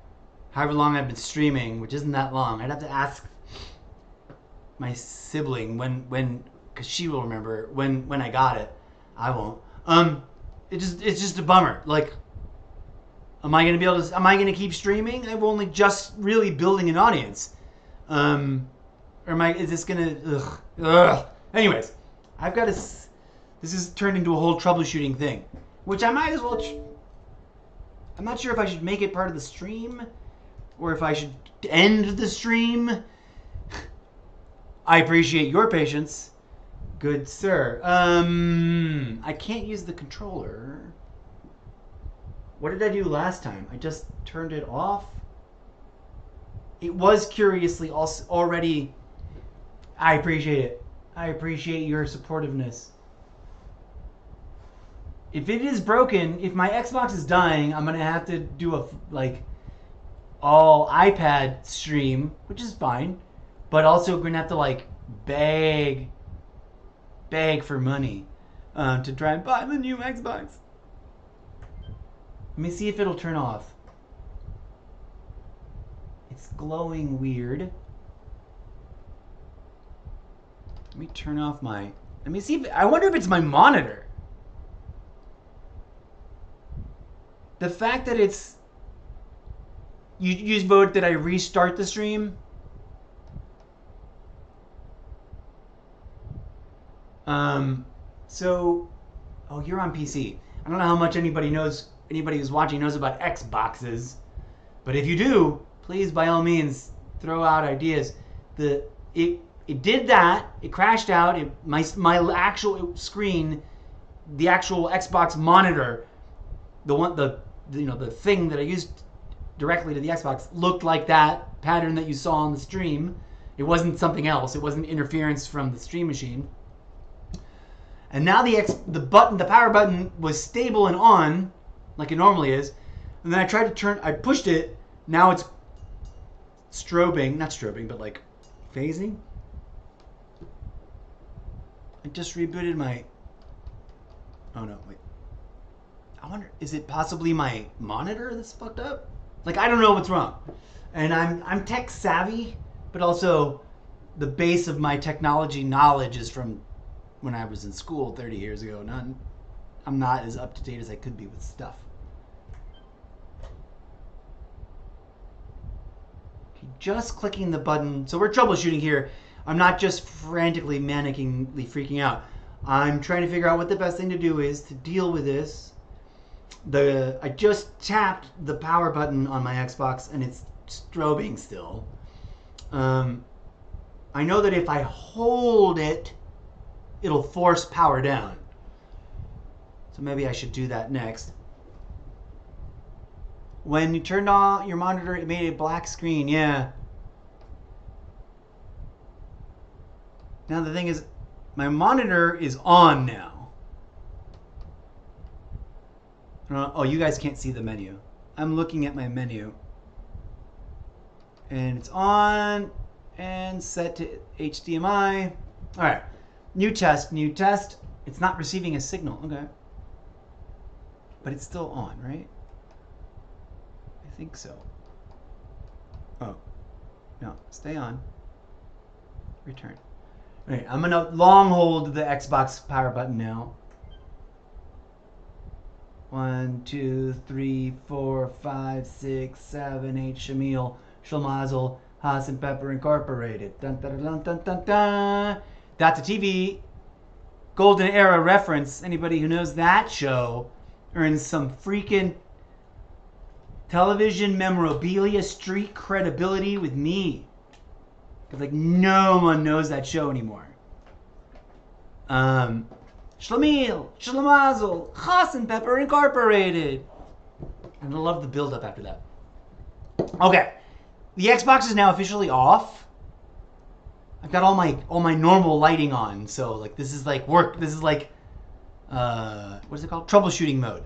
however long I've been streaming, which isn't that long, I'd have to ask my sibling when because she will remember when I got it. I won't. It's just a bummer. Like, am I gonna keep streaming? I'm only just really building an audience. Or is this gonna ugh. Anyways, I've got to This has turned into a whole troubleshooting thing, which I might as well. I'm not sure if I should make it part of the stream or if I should end the stream. I appreciate your patience, good sir. I can't use the controller. What did I do last time? I just turned it off. It was curiously also already. I appreciate it. I appreciate your supportiveness. If it is broken, if my Xbox is dying, I'm gonna have to do a all iPad stream, which is fine, but also gonna have to beg for money to try and buy the new Xbox. Let me see if it'll turn off. It's glowing weird. Let me turn off my. Let me see if. I wonder if it's my monitor. The fact that it's. You vote that I restart the stream. So. Oh, you're on PC. I don't know how much anybody who's watching knows about Xboxes. But if you do, please, by all means, throw out ideas. It did that. It crashed out. My actual screen, the actual Xbox monitor, the thing that I used directly to the Xbox looked like that pattern that you saw on the stream. It wasn't something else. It wasn't interference from the stream machine. And now the power button was stable and on, like it normally is. And then I pushed it. Now it's strobing, not strobing, but phasing. I just rebooted my. Oh no, wait. I wonder, is it possibly my monitor that's fucked up? I don't know what's wrong. And I'm tech savvy, but also the base of my technology knowledge is from when I was in school 30 years ago. I'm not as up to date as I could be with stuff. Okay, just clicking the button. So we're troubleshooting here. I'm not just frantically, manically freaking out. I'm trying to figure out what the best thing to do is to deal with this. I just tapped the power button on my Xbox and it's strobing still. I know that if I hold it, it'll force power down. So maybe I should do that next. When you turned on your monitor, it made a black screen. Yeah. Now the thing is, my monitor is on now. Oh, you guys can't see the menu. I'm looking at my menu. And it's on and set to HDMI. All right. New test. It's not receiving a signal. Okay. But it's still on, right? I think so. Oh. No, stay on. Return. All right, I'm going to long hold the Xbox power button now. 1, 2, 3, 4, 5, 6, 7, 8. Shamil, Shalmazel, Haas and Pepper Incorporated. Dun, dun, dun, dun, dun, dun. That's a TV Golden Era reference. Anybody who knows that show earns some freaking television memorabilia, street credibility with me. Because no one knows that show anymore. Shlamil, Shlamazel, Haas and Pepper Incorporated. And I love the build up after that. Okay. The Xbox is now officially off. I've got all my normal lighting on, so this is work. This is what is it called? Troubleshooting mode.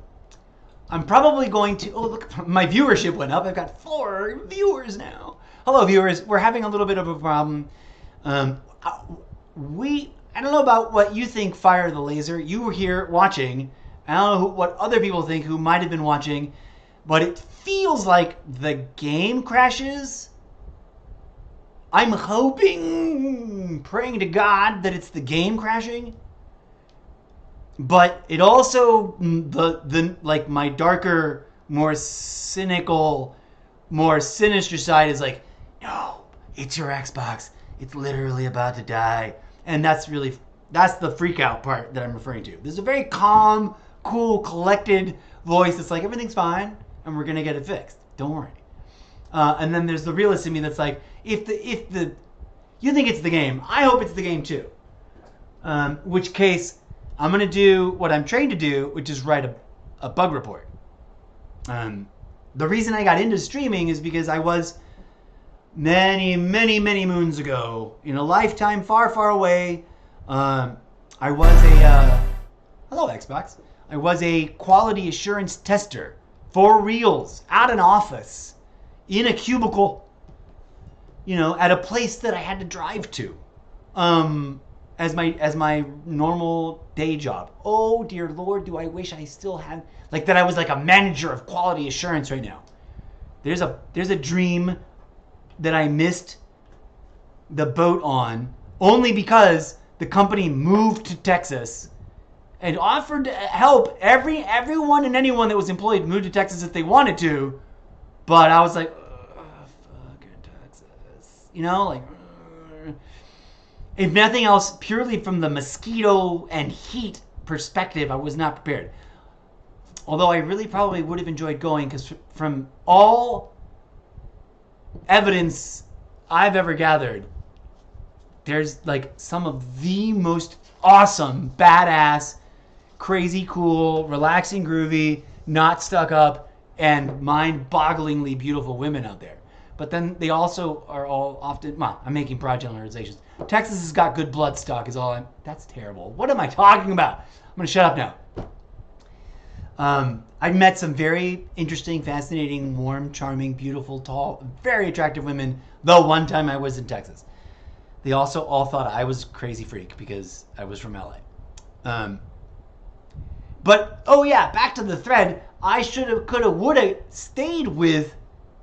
I'm probably going to. Oh, look, my viewership went up. I've got 4 viewers now. Hello, viewers. We're having a little bit of a problem. I don't know about what you think, Fire the Laser. You were here watching. I don't know what other people think who might have been watching, but it feels like the game crashes. I'm hoping, praying to God that it's the game crashing. But it also, my darker, more cynical, more sinister side is no, it's your Xbox. It's literally about to die. And that's really That's the freak out part that I'm referring to. There's a very calm, cool, collected voice that's like, everything's fine, and we're gonna get it fixed. Don't worry. And then there's the realist in me that's like, if you think it's the game, I hope it's the game too. Which case, I'm gonna do what I'm trained to do, which is write a bug report. The reason I got into streaming is because I was many moons ago, in a lifetime far away, I was a hello Xbox. I was a quality assurance tester for reals at an office in a cubicle, at a place that I had to drive to, as my normal day job. Oh dear Lord, do I wish I still had that I was like a manager of quality assurance right now. There's a dream that I missed the boat on only because the company moved to Texas and offered to help everyone and anyone that was employed move to Texas if they wanted to. But I was like, fucking Texas. If nothing else, purely from the mosquito and heat perspective, I was not prepared. Although I really probably would have enjoyed going, because from all evidence I've ever gathered, there's some of the most awesome, badass, crazy cool, relaxing, groovy, not stuck up, and mind-bogglingly beautiful women out there. But then they also are all often, I'm making broad generalizations. Texas has got good blood stock is all that's terrible. What am I talking about? I'm going to shut up now. I've met some very interesting, fascinating, warm, charming, beautiful, tall, very attractive women the one time I was in Texas. They also all thought I was a crazy freak because I was from LA. But, oh yeah, back to the thread. I should have, could have, would have stayed with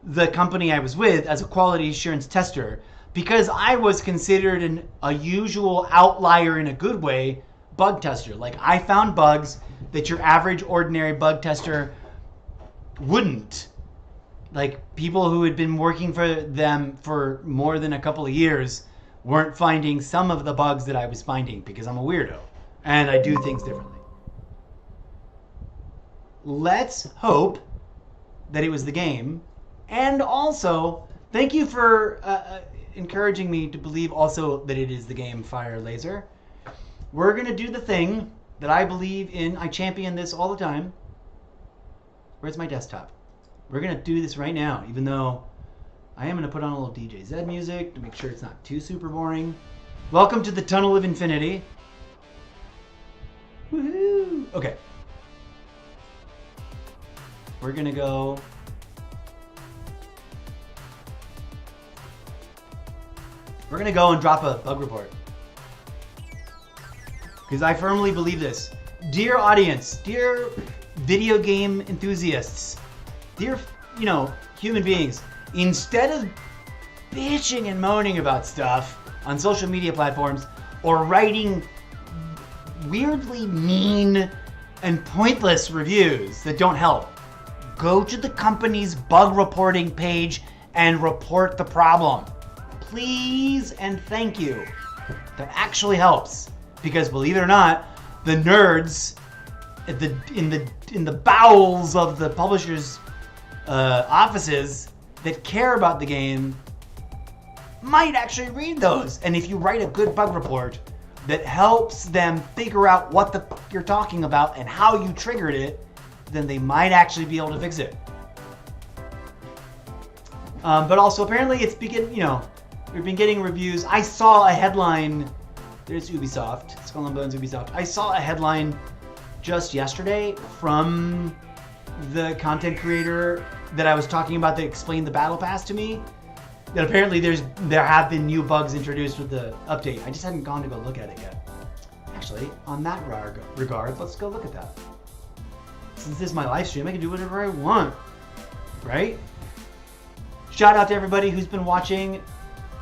the company I was with as a quality assurance tester because I was considered a usual outlier in a good way bug tester. I found bugs that your average ordinary bug tester wouldn't. People who had been working for them for more than a couple of years weren't finding some of the bugs that I was finding because I'm a weirdo and I do things differently. Let's hope that it was the game. And also, thank you for encouraging me to believe also that it is the game Fire Laser. We're going to do the thing that I believe in. I champion this all the time. Where's my desktop? We're going to do this right now, even though I am going to put on a little DJ Zed music to make sure it's not too super boring. Welcome to the Tunnel of Infinity. Woohoo! Okay. We're going to go... We're going to go and drop a bug report. Because I firmly believe this. Dear audience, dear video game enthusiasts, dear, human beings, instead of bitching and moaning about stuff on social media platforms or writing weirdly mean and pointless reviews that don't help, go to the company's bug reporting page and report the problem. Please and thank you. That actually helps. Because believe it or not, the nerds in the bowels of the publishers' offices that care about the game might actually read those. And if you write a good bug report that helps them figure out what the fuck you're talking about and how you triggered it, then they might actually be able to fix it. But also apparently it's we've been getting reviews. I saw a headline. There's Ubisoft, Skull and Bones Ubisoft. I saw a headline just yesterday from the content creator that I was talking about that explained the Battle Pass to me. That apparently there have been new bugs introduced with the update. I just hadn't gone to go look at it yet. Actually, on that regard, let's go look at that. Since this is my live stream, I can do whatever I want, right? Shout out to everybody who's been watching.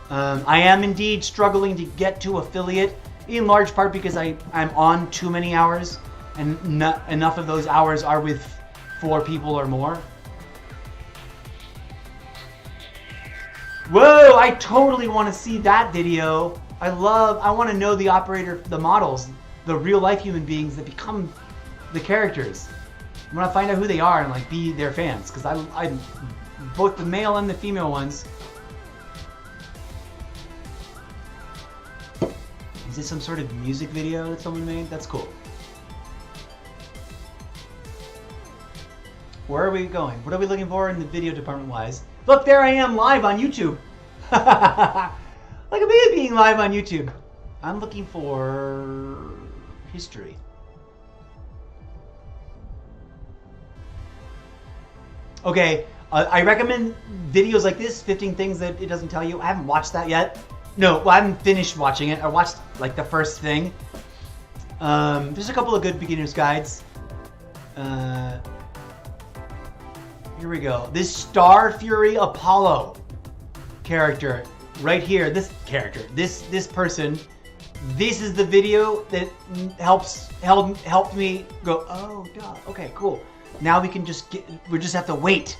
I am indeed struggling to get to affiliate, in large part because I'm on too many hours, and not enough of those hours are with 4 people or more. Whoa, I totally want to see that video. I want to know the operator, the models, the real life human beings that become the characters. I want to find out who they are and like be their fans, because I'm both the male and the female ones. Is this some sort of music video that someone made? That's cool. Where are we going? What are we looking for in the video department wise? Look, there I am live on YouTube. Look at me being live on YouTube. I'm looking for history. Okay, I recommend videos like this, 15 things that it doesn't tell you. I haven't watched that yet. No, well, I haven't finished watching it. I watched like the first thing. There's a couple of good beginner's guides. Here we go. This Star Fury Apollo character right here. This character, this person. This is the video that helped me go. Oh, duh. Okay, cool. Now we can just we just have to wait.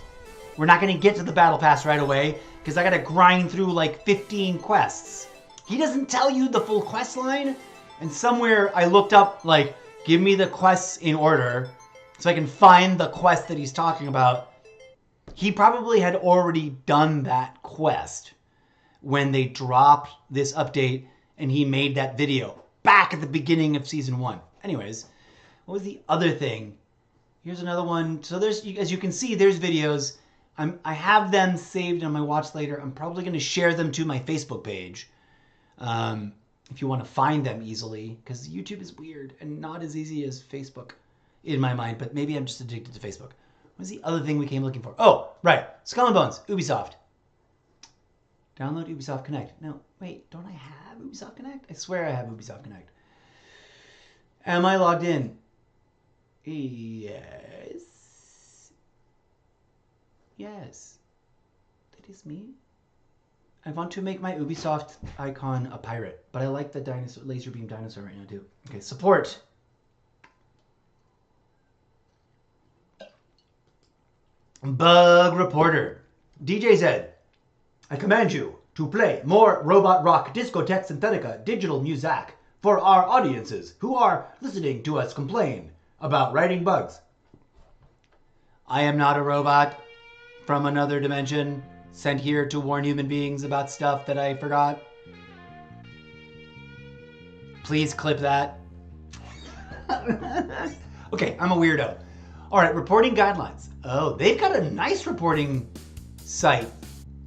We're not going to get to the battle pass right away because I got to grind through like 15 quests. He doesn't tell you the full quest line. And somewhere I looked up like, give me the quests in order so I can find the quest that he's talking about. He probably had already done that quest when they dropped this update and he made that video back at the beginning of season 1. Anyways, what was the other thing? Here's another one. So there's, as you can see, there's videos. I have them saved on my watch later. I'm probably going to share them to my Facebook page. If you want to find them easily, because YouTube is weird and not as easy as Facebook in my mind, but maybe I'm just addicted to Facebook. What's the other thing we came looking for? Oh, right. Skull and Bones, Ubisoft. Download Ubisoft Connect. No, wait, don't I have Ubisoft Connect? I swear I have Ubisoft Connect. Am I logged in? Yes. Yes. That is me. I want to make my Ubisoft icon a pirate, but I like the dinosaur, laser beam dinosaur right now too. Okay, support. Bug Reporter. DJ Zed, I command you to play more Robot Rock Discotheque Synthetica digital music for our audiences who are listening to us complain about writing bugs. I am not a robot from another dimension sent here to warn human beings about stuff that I forgot. Please clip that. Okay, I'm a weirdo. All right, reporting guidelines. Oh, they've got a nice reporting site,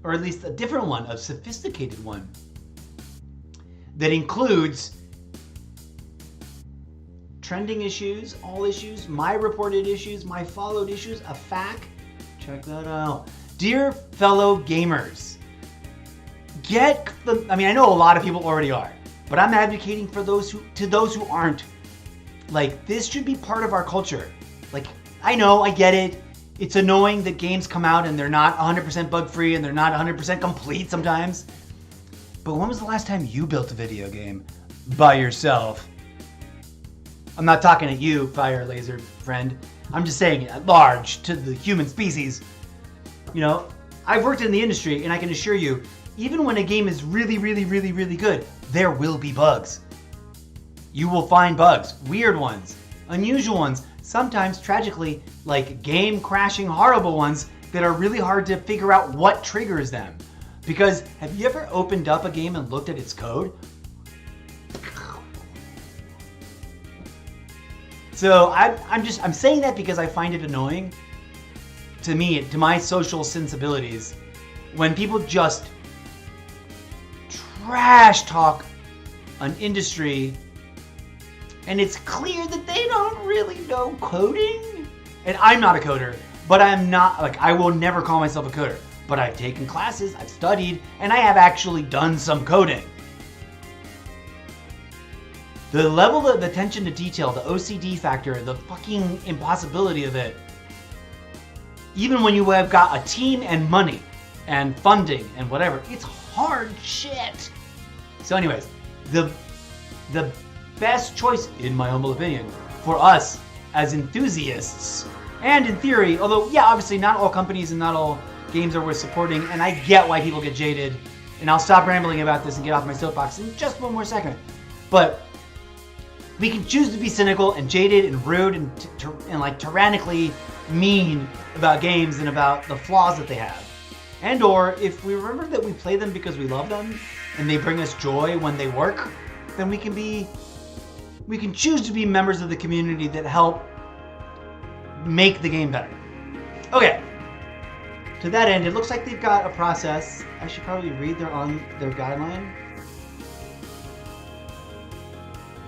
or at least a different one, a sophisticated one, that includes trending issues, all issues, my reported issues, my followed issues, a FAQ. Check that out. Dear fellow gamers, I know a lot of people already are, but I'm advocating for those who aren't. Like, this should be part of our culture. Like, I know, I get it. It's annoying that games come out and they're not 100% bug-free and they're not 100% complete sometimes. But when was the last time you built a video game by yourself? I'm not talking at you, Fire Laser friend. I'm just saying it at large to the human species. You know, I've worked in the industry and I can assure you, even when a game is really, really, really, really good, there will be bugs. You will find bugs, weird ones, unusual ones, sometimes tragically like game crashing horrible ones that are really hard to figure out what triggers them. Because have you ever opened up a game and looked at its code? So I'm saying that because I find it annoying to me, to my social sensibilities, when people just trash talk an industry and it's clear that they don't really know coding. And I'm not a coder, but I'm not, like, I will never call myself a coder, but I've taken classes, I've studied, and I have actually done some coding. The level of attention to detail, the OCD factor, the fucking impossibility of it, even when you have got a team and money and funding and whatever, it's hard shit. So anyways, the best choice, in my humble opinion, for us as enthusiasts, and in theory, although, yeah, obviously not all companies and not all games are worth supporting, and I get why people get jaded and I'll stop rambling about this and get off my soapbox in just one more second. But we can choose to be cynical and jaded and rude and like tyrannically mean about games and about the flaws that they have. And or if we remember that we play them because we love them and they bring us joy when they work, then we can choose to be members of the community that help make the game better. Okay. To that end, it looks like they've got a process. I should probably read their guideline.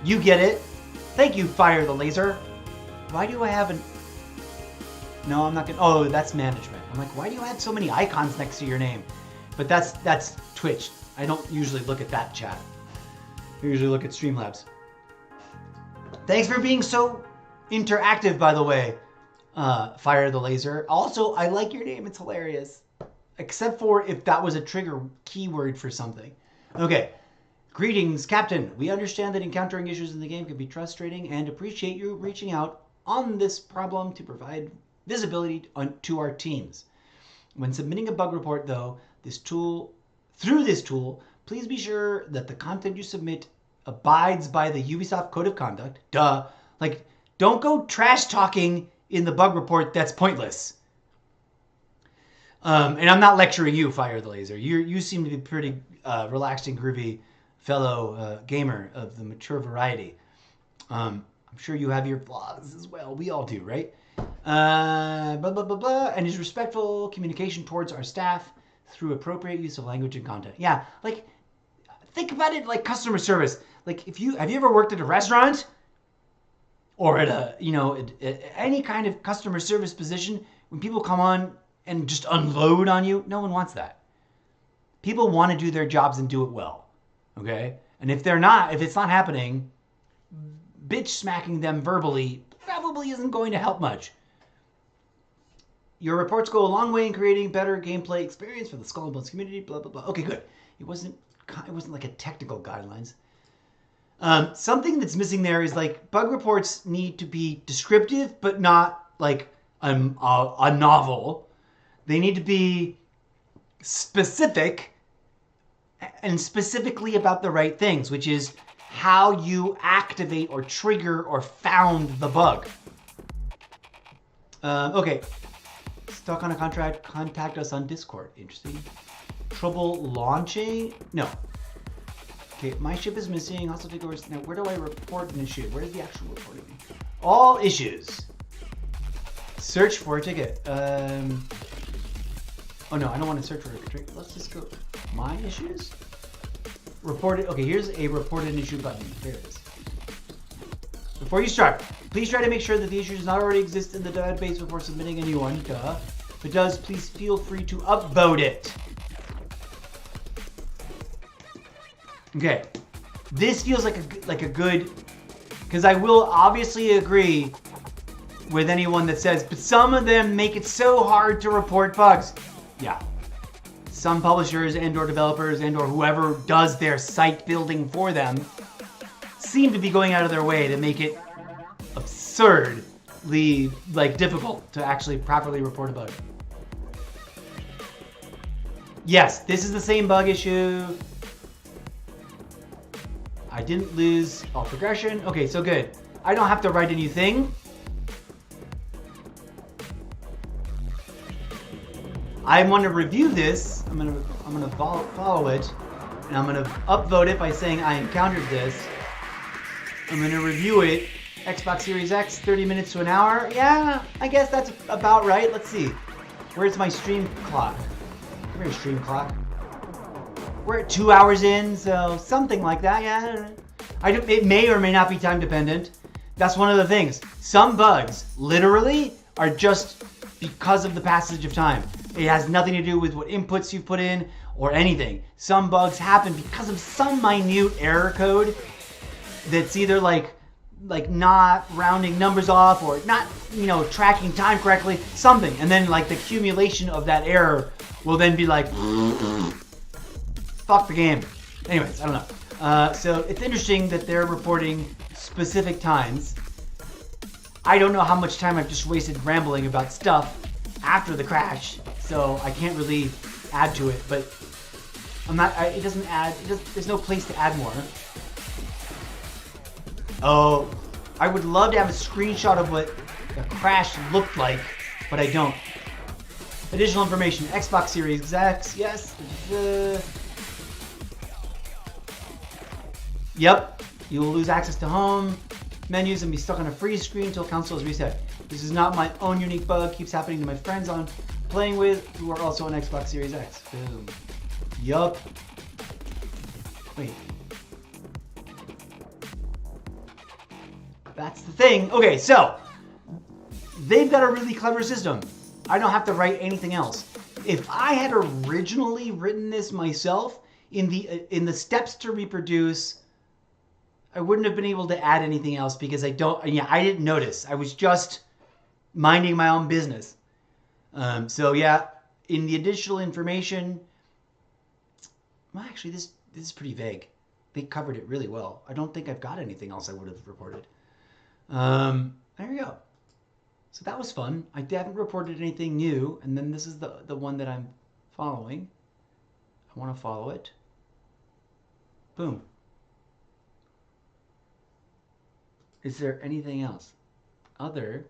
You get it. Thank you, Fire the Laser. Why do I have an... No, I'm not gonna... Oh, that's management. I'm like, why do you have so many icons next to your name? But that's Twitch. I don't usually look at that chat. I usually look at Streamlabs. Thanks for being so interactive, by the way, Fire the Laser. Also, I like your name. It's hilarious. Except for if that was a trigger keyword for something. Okay. Greetings, Captain. We understand that encountering issues in the game can be frustrating and appreciate you reaching out on this problem to provide visibility to our teams. When submitting a bug report, though, through this tool, please be sure that the content you submit abides by the Ubisoft Code of Conduct. Duh. Like, don't go trash talking in the bug report. That's pointless. And I'm not lecturing you, Fire the Laser. You seem to be pretty relaxed and groovy fellow gamer of the mature variety. I'm sure you have your flaws as well. We all do, right? Blah, blah, blah, blah. And is respectful communication towards our staff through appropriate use of language and content. Yeah, like, think about it like customer service. Like, have you ever worked at a restaurant? Or at at any kind of customer service position, when people come on and just unload on you, no one wants that. People want to do their jobs and do it well. Okay? And if it's not happening, bitch smacking them verbally probably isn't going to help much. Your reports go a long way in creating better gameplay experience for the Skull and Bones community, blah, blah, blah. Okay, good. It wasn't like a technical guidelines. Something that's missing there is like bug reports need to be descriptive, but not like a novel. They need to be specific and specifically about the right things, which is how you activate or trigger or found the bug. Okay. Stuck on a contract, contact us on Discord. Interesting. Trouble launching? No. Okay, my ship is missing. Also take over. Now, where do I report an issue? Where's the actual reporting? All issues. Search for a ticket. Oh no, I don't want to search for a ticket. Let's just go. My issues? Reported. Okay, here's a reported issue button. There it is. Before you start, please try to make sure that the issue does not already exist in the database before submitting a new one. Duh. If it does, please feel free to upvote it. Okay, this feels like a good, because I will obviously agree with anyone that says, but some of them make it so hard to report bugs. Yeah, some publishers and or developers and or whoever does their site building for them seem to be going out of their way to make it absurdly difficult to actually properly report a bug. Yes, this is the same bug issue. I didn't lose all progression. Okay, so good. I don't have to write a new thing. I want to review this. I'm gonna follow it, and I'm gonna upvote it by saying I encountered this. I'm gonna review it. Xbox Series X, 30 minutes to an hour. Yeah, I guess that's about right. Let's see. Where's my stream clock? Come here, stream clock. We're at 2 hours in, so something like that. Yeah, it may or may not be time dependent. That's one of the things. Some bugs, literally, are just because of the passage of time. It has nothing to do with what inputs you've put in or anything. Some bugs happen because of some minute error code that's either like not rounding numbers off or not, tracking time correctly, something. And then the accumulation of that error will then be like, fuck the game. Anyways, I don't know. So it's interesting that they're reporting specific times. I don't know how much time I've just wasted rambling about stuff after the crash, so I can't really add to it, but it doesn't add, there's no place to add more. Oh, I would love to have a screenshot of what the crash looked like, but I don't. Additional information, Xbox Series X, yes. Yep, you will lose access to home menus and be stuck on a freeze screen until console is reset. This is not my own unique bug, keeps happening to my friends I'm playing with who are also on Xbox Series X. Boom. Yup. Wait. That's the thing. Okay, so they've got a really clever system. I don't have to write anything else. If I had originally written this myself, in the steps to reproduce, I wouldn't have been able to add anything else because I didn't notice. I was just minding my own business. So yeah, in the additional information, well, actually, this is pretty vague. They covered it really well. I don't think I've got anything else I would have reported. There we go. So that was fun. I haven't reported anything new, and then this is the one that I'm following. I want to follow it. Boom. Is there anything else? Other.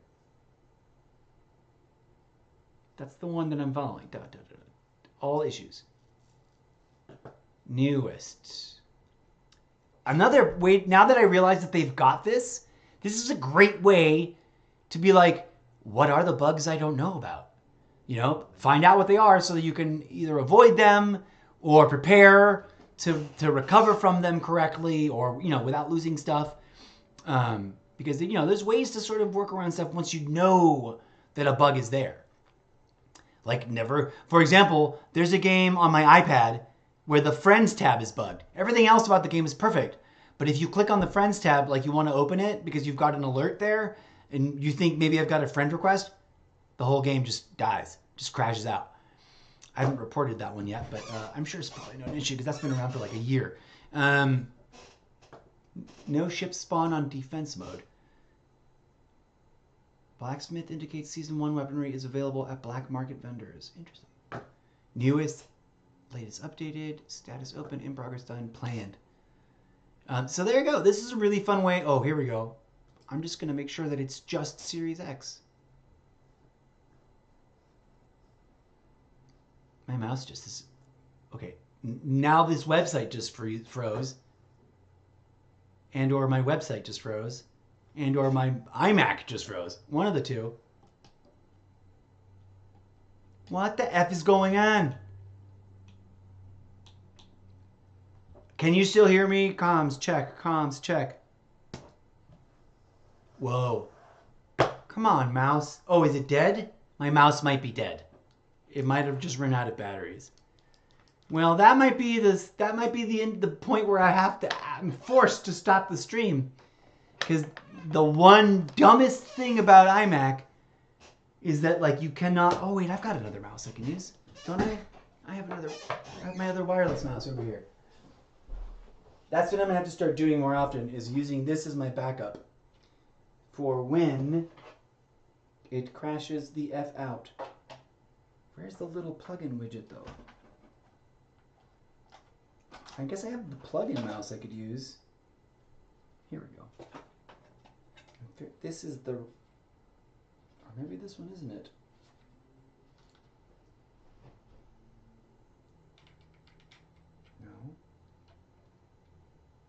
That's the one that I'm following. All issues. Newest. Another way, now that I realize that they've got this is a great way to be like, what are the bugs I don't know about? You know, find out what they are so that you can either avoid them or prepare to recover from them correctly, or, you know, without losing stuff. Because, you know, there's ways to sort of work around stuff once you know that a bug is there. Like for example, there's a game on my iPad where the Friends tab is bugged. Everything else about the game is perfect. But if you click on the Friends tab, like you want to open it because you've got an alert there and you think maybe I've got a friend request, the whole game just dies, just crashes out. I haven't reported that one yet, but I'm sure it's probably not an issue because that's been around for like a year. No ships spawn on defense mode. Blacksmith indicates Season 1 weaponry is available at black market vendors. Interesting. Newest, latest updated, status open, in progress done, planned. So there you go. This is a really fun way. Oh, here we go. I'm just going to make sure that it's just Series X. My mouse just is... Okay, now this website just froze. And or my website just froze. And or my iMac just froze. One of the two. What the F is going on? Can you still hear me? Comms check. Comms check. Whoa. Come on, mouse. Oh, is it dead? My mouse might be dead. It might have just run out of batteries. Well, that might be the point where I'm forced to stop the stream. Because the one dumbest thing about iMac is that, like, you cannot... Oh, wait, I've got another mouse I can use. Don't I? I have my other wireless mouse over here. That's what I'm going to have to start doing more often, is using this as my backup for when it crashes the F out. Where's the little plug-in widget, though? I guess I have the plug-in mouse I could use. Here we go. This is the... Or maybe this one isn't it. No.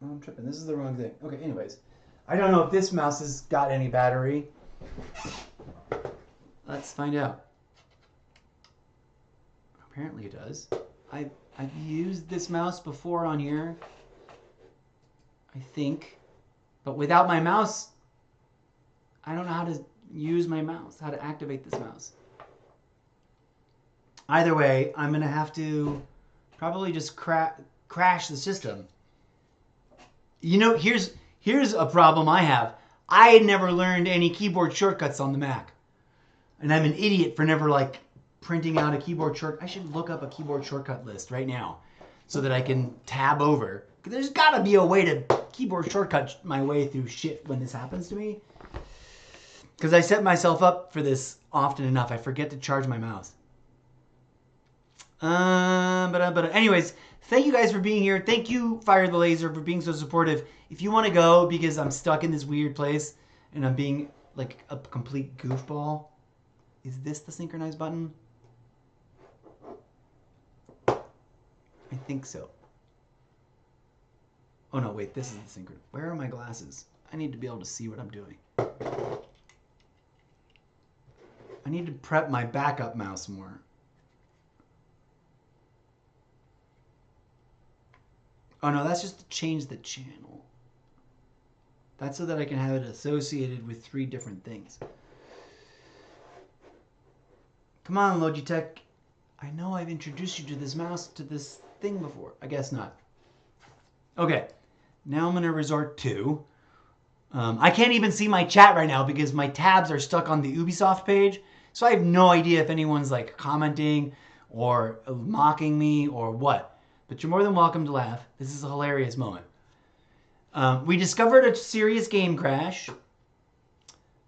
Oh, I'm tripping. This is the wrong thing. Okay, anyways. I don't know if this mouse has got any battery. Let's find out. Apparently it does. I've used this mouse before on here, I think. But without my mouse, I don't know how to use my mouse, how to activate this mouse. Either way, I'm going to have to probably just crash the system. You know, here's a problem I have. I had never learned any keyboard shortcuts on the Mac. And I'm an idiot for never, like, printing out a keyboard shortcut. I should look up a keyboard shortcut list right now so that I can tab over. There's got to be a way to keyboard shortcut my way through shit when this happens to me. Because I set myself up for this often enough. I forget to charge my mouse. But anyways, thank you guys for being here. Thank you, Fire the Laser, for being so supportive. If you want to go because I'm stuck in this weird place and I'm being like a complete goofball, is this the synchronize button? I think so. Oh no, wait, this is the synchronize. Where are my glasses? I need to be able to see what I'm doing. I need to prep my backup mouse more. Oh no, that's just to change the channel. That's so that I can have it associated with 3 different things. Come on, Logitech. I know I've introduced you to this mouse, to this thing before. I guess not. Okay, now I'm going to resort to... I can't even see my chat right now because my tabs are stuck on the Ubisoft page. So I have no idea if anyone's like commenting or mocking me or what. But you're more than welcome to laugh. This is a hilarious moment. We discovered a serious game crash.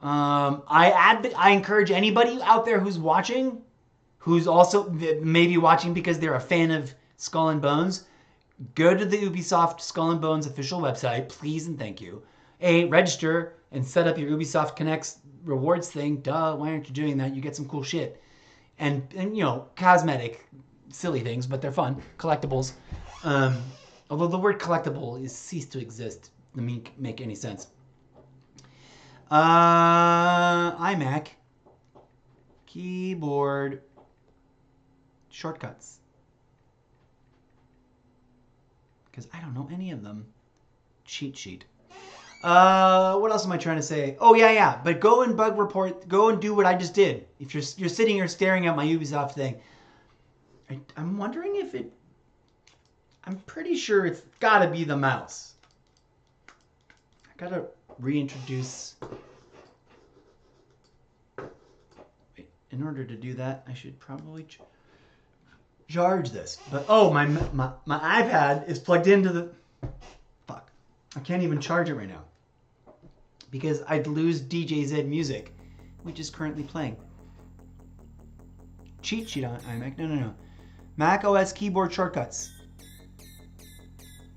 I encourage anybody out there who's watching, who's also maybe watching because they're a fan of Skull and Bones, go to the Ubisoft Skull and Bones official website, please and thank you. Register and set up your Ubisoft Connects rewards thing. Duh, why aren't you doing that? You get some cool shit. And you know, cosmetic, silly things, but they're fun. Collectibles. Although the word collectible is ceased to exist. Doesn't make any sense. iMac. Keyboard. Shortcuts. Because I don't know any of them. Cheat sheet. What else am I trying to say? Oh, yeah. But go and bug report. Go and do what I just did. If you're sitting here staring at my Ubisoft thing. I'm wondering if it... I'm pretty sure it's got to be the mouse. I got to reintroduce... Wait, in order to do that, I should probably charge this. But, oh, my iPad is plugged into the... Fuck. I can't even charge it right now. Because I'd lose DJZ music, which is currently playing. Cheat sheet on iMac? No. Mac OS keyboard shortcuts.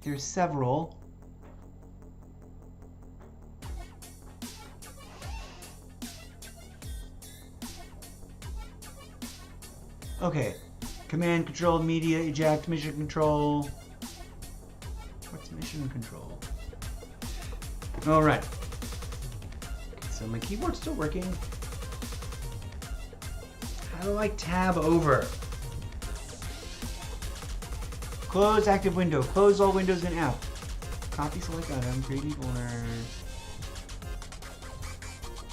There's several. Okay. Command, control, media, eject, mission control. What's mission control? All right. So my keyboard's still working. How do I tab over? Close active window. Close all windows and app. Copy select item. Create new folder.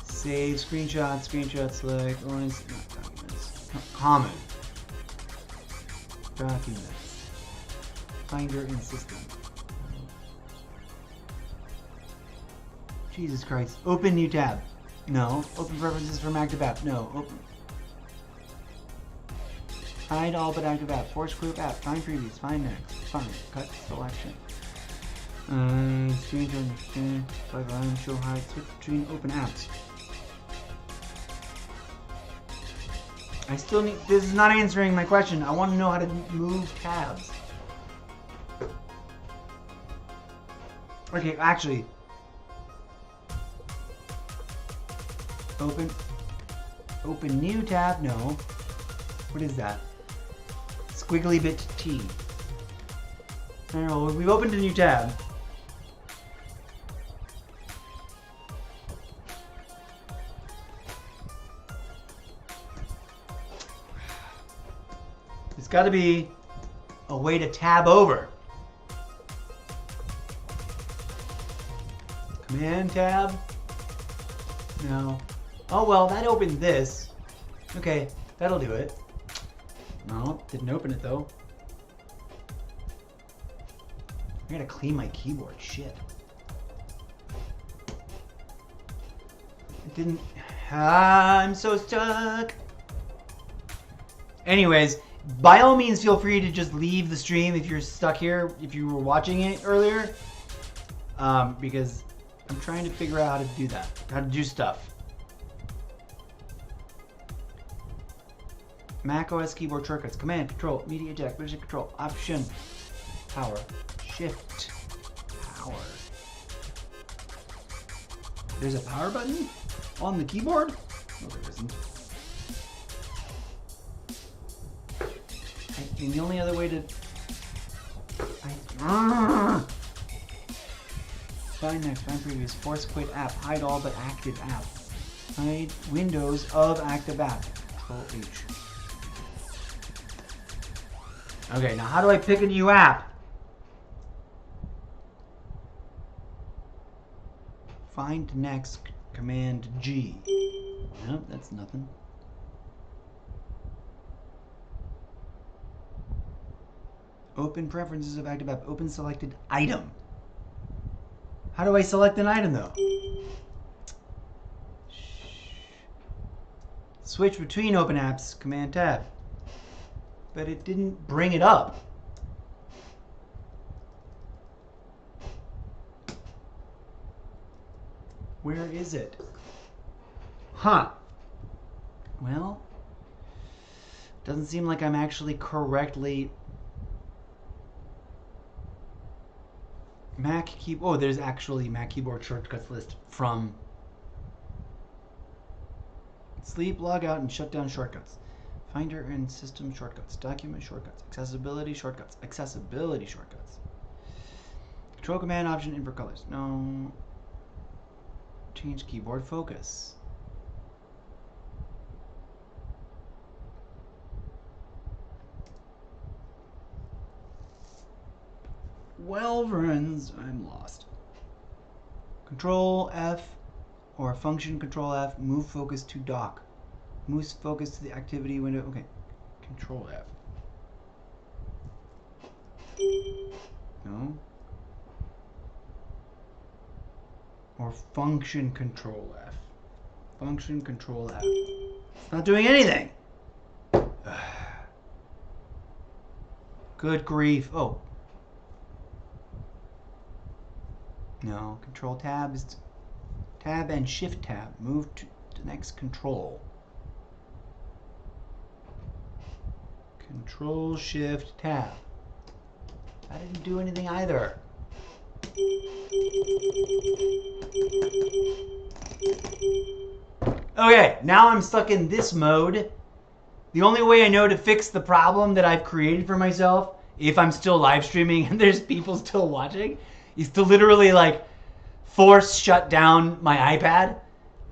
Save screenshot. Screenshot select. Orange. Not documents. Common. Documents. Finder in system. Jesus Christ. Open new tab. No. Open preferences from active app. No. Open. Hide all but active app. Force group app. Find previews. Find next. Find. Cut selection. Screen to understand. Five items. Show hide. Switch between open apps. I still need. This is not answering my question. I want to know how to move tabs. Okay, actually. Open new tab. No. What is that? Squiggly bit T. No, we've opened a new tab. There's got to be a way to tab over. Command tab. No. Oh well, that opened this. Okay, that'll do it. No, didn't open it though. I gotta clean my keyboard. Shit. It didn't. I'm so stuck. Anyways, by all means, feel free to just leave the stream if you're stuck here. If you were watching it earlier, because I'm trying to figure out how to do that. How to do stuff. Mac OS keyboard shortcuts. Command, Control, Media Eject, Version Control, Option, Power, Shift, Power. There's a power button on the keyboard? No, there isn't. I mean, the only other way to... Find next, find previous, force quit app, hide all but active app. Hide windows of active app. Control H. Okay, now how do I pick a new app? Find next, Command G. Nope, that's nothing. Open preferences of active app. Open selected item. How do I select an item though? Switch between open apps, Command Tab. But it didn't bring it up. Where is it? Huh. Well, doesn't seem like I'm actually correctly... Mac keyboard. Oh, there's actually Mac keyboard shortcuts list from sleep, log out, and shut down shortcuts. Finder and system shortcuts. Document shortcuts. Accessibility shortcuts. Accessibility shortcuts. Control command option invert colors. No. Change keyboard focus. Well, friends, I'm lost. Control F or function Control F, move focus to dock. Moves focus to the activity window. Okay. Control F. No. Or function Control F. Function Control F. It's not doing anything. Good grief. Oh. No, Control Tab is Tab and Shift Tab. Move to the next Control. Control Shift Tab. I didn't do anything either. Okay, now I'm stuck in this mode. The only way I know to fix the problem that I've created for myself, if I'm still live streaming and there's people still watching, is to literally like force shut down my iPad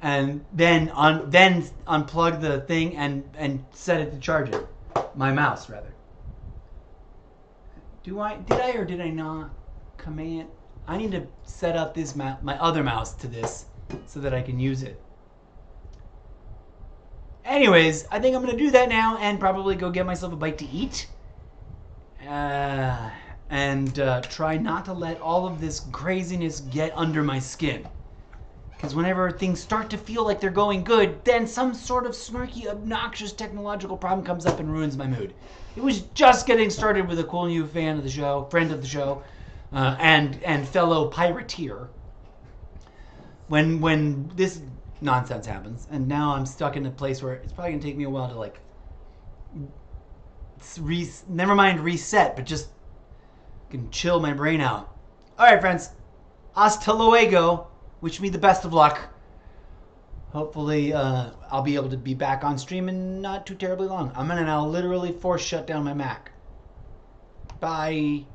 and then unplug the thing and set it to charge it. My mouse rather. Did I or did I not? Command. I need to set up this my other mouse to this so that I can use it. Anyways, I think I'm gonna do that now and probably go get myself a bite to eat. And try not to let all of this craziness get under my skin. Because whenever things start to feel like they're going good, then some sort of snarky, obnoxious technological problem comes up and ruins my mood. It was just getting started with a cool new fan of the show, friend of the show, and fellow pirateer. When this nonsense happens, and now I'm stuck in a place where it's probably gonna take me a while to like, never mind reset, but just can chill my brain out. All right, friends. Hasta luego. Wish me the best of luck. Hopefully, I'll be able to be back on stream in not too terribly long. I'm gonna now literally force shut down my Mac. Bye.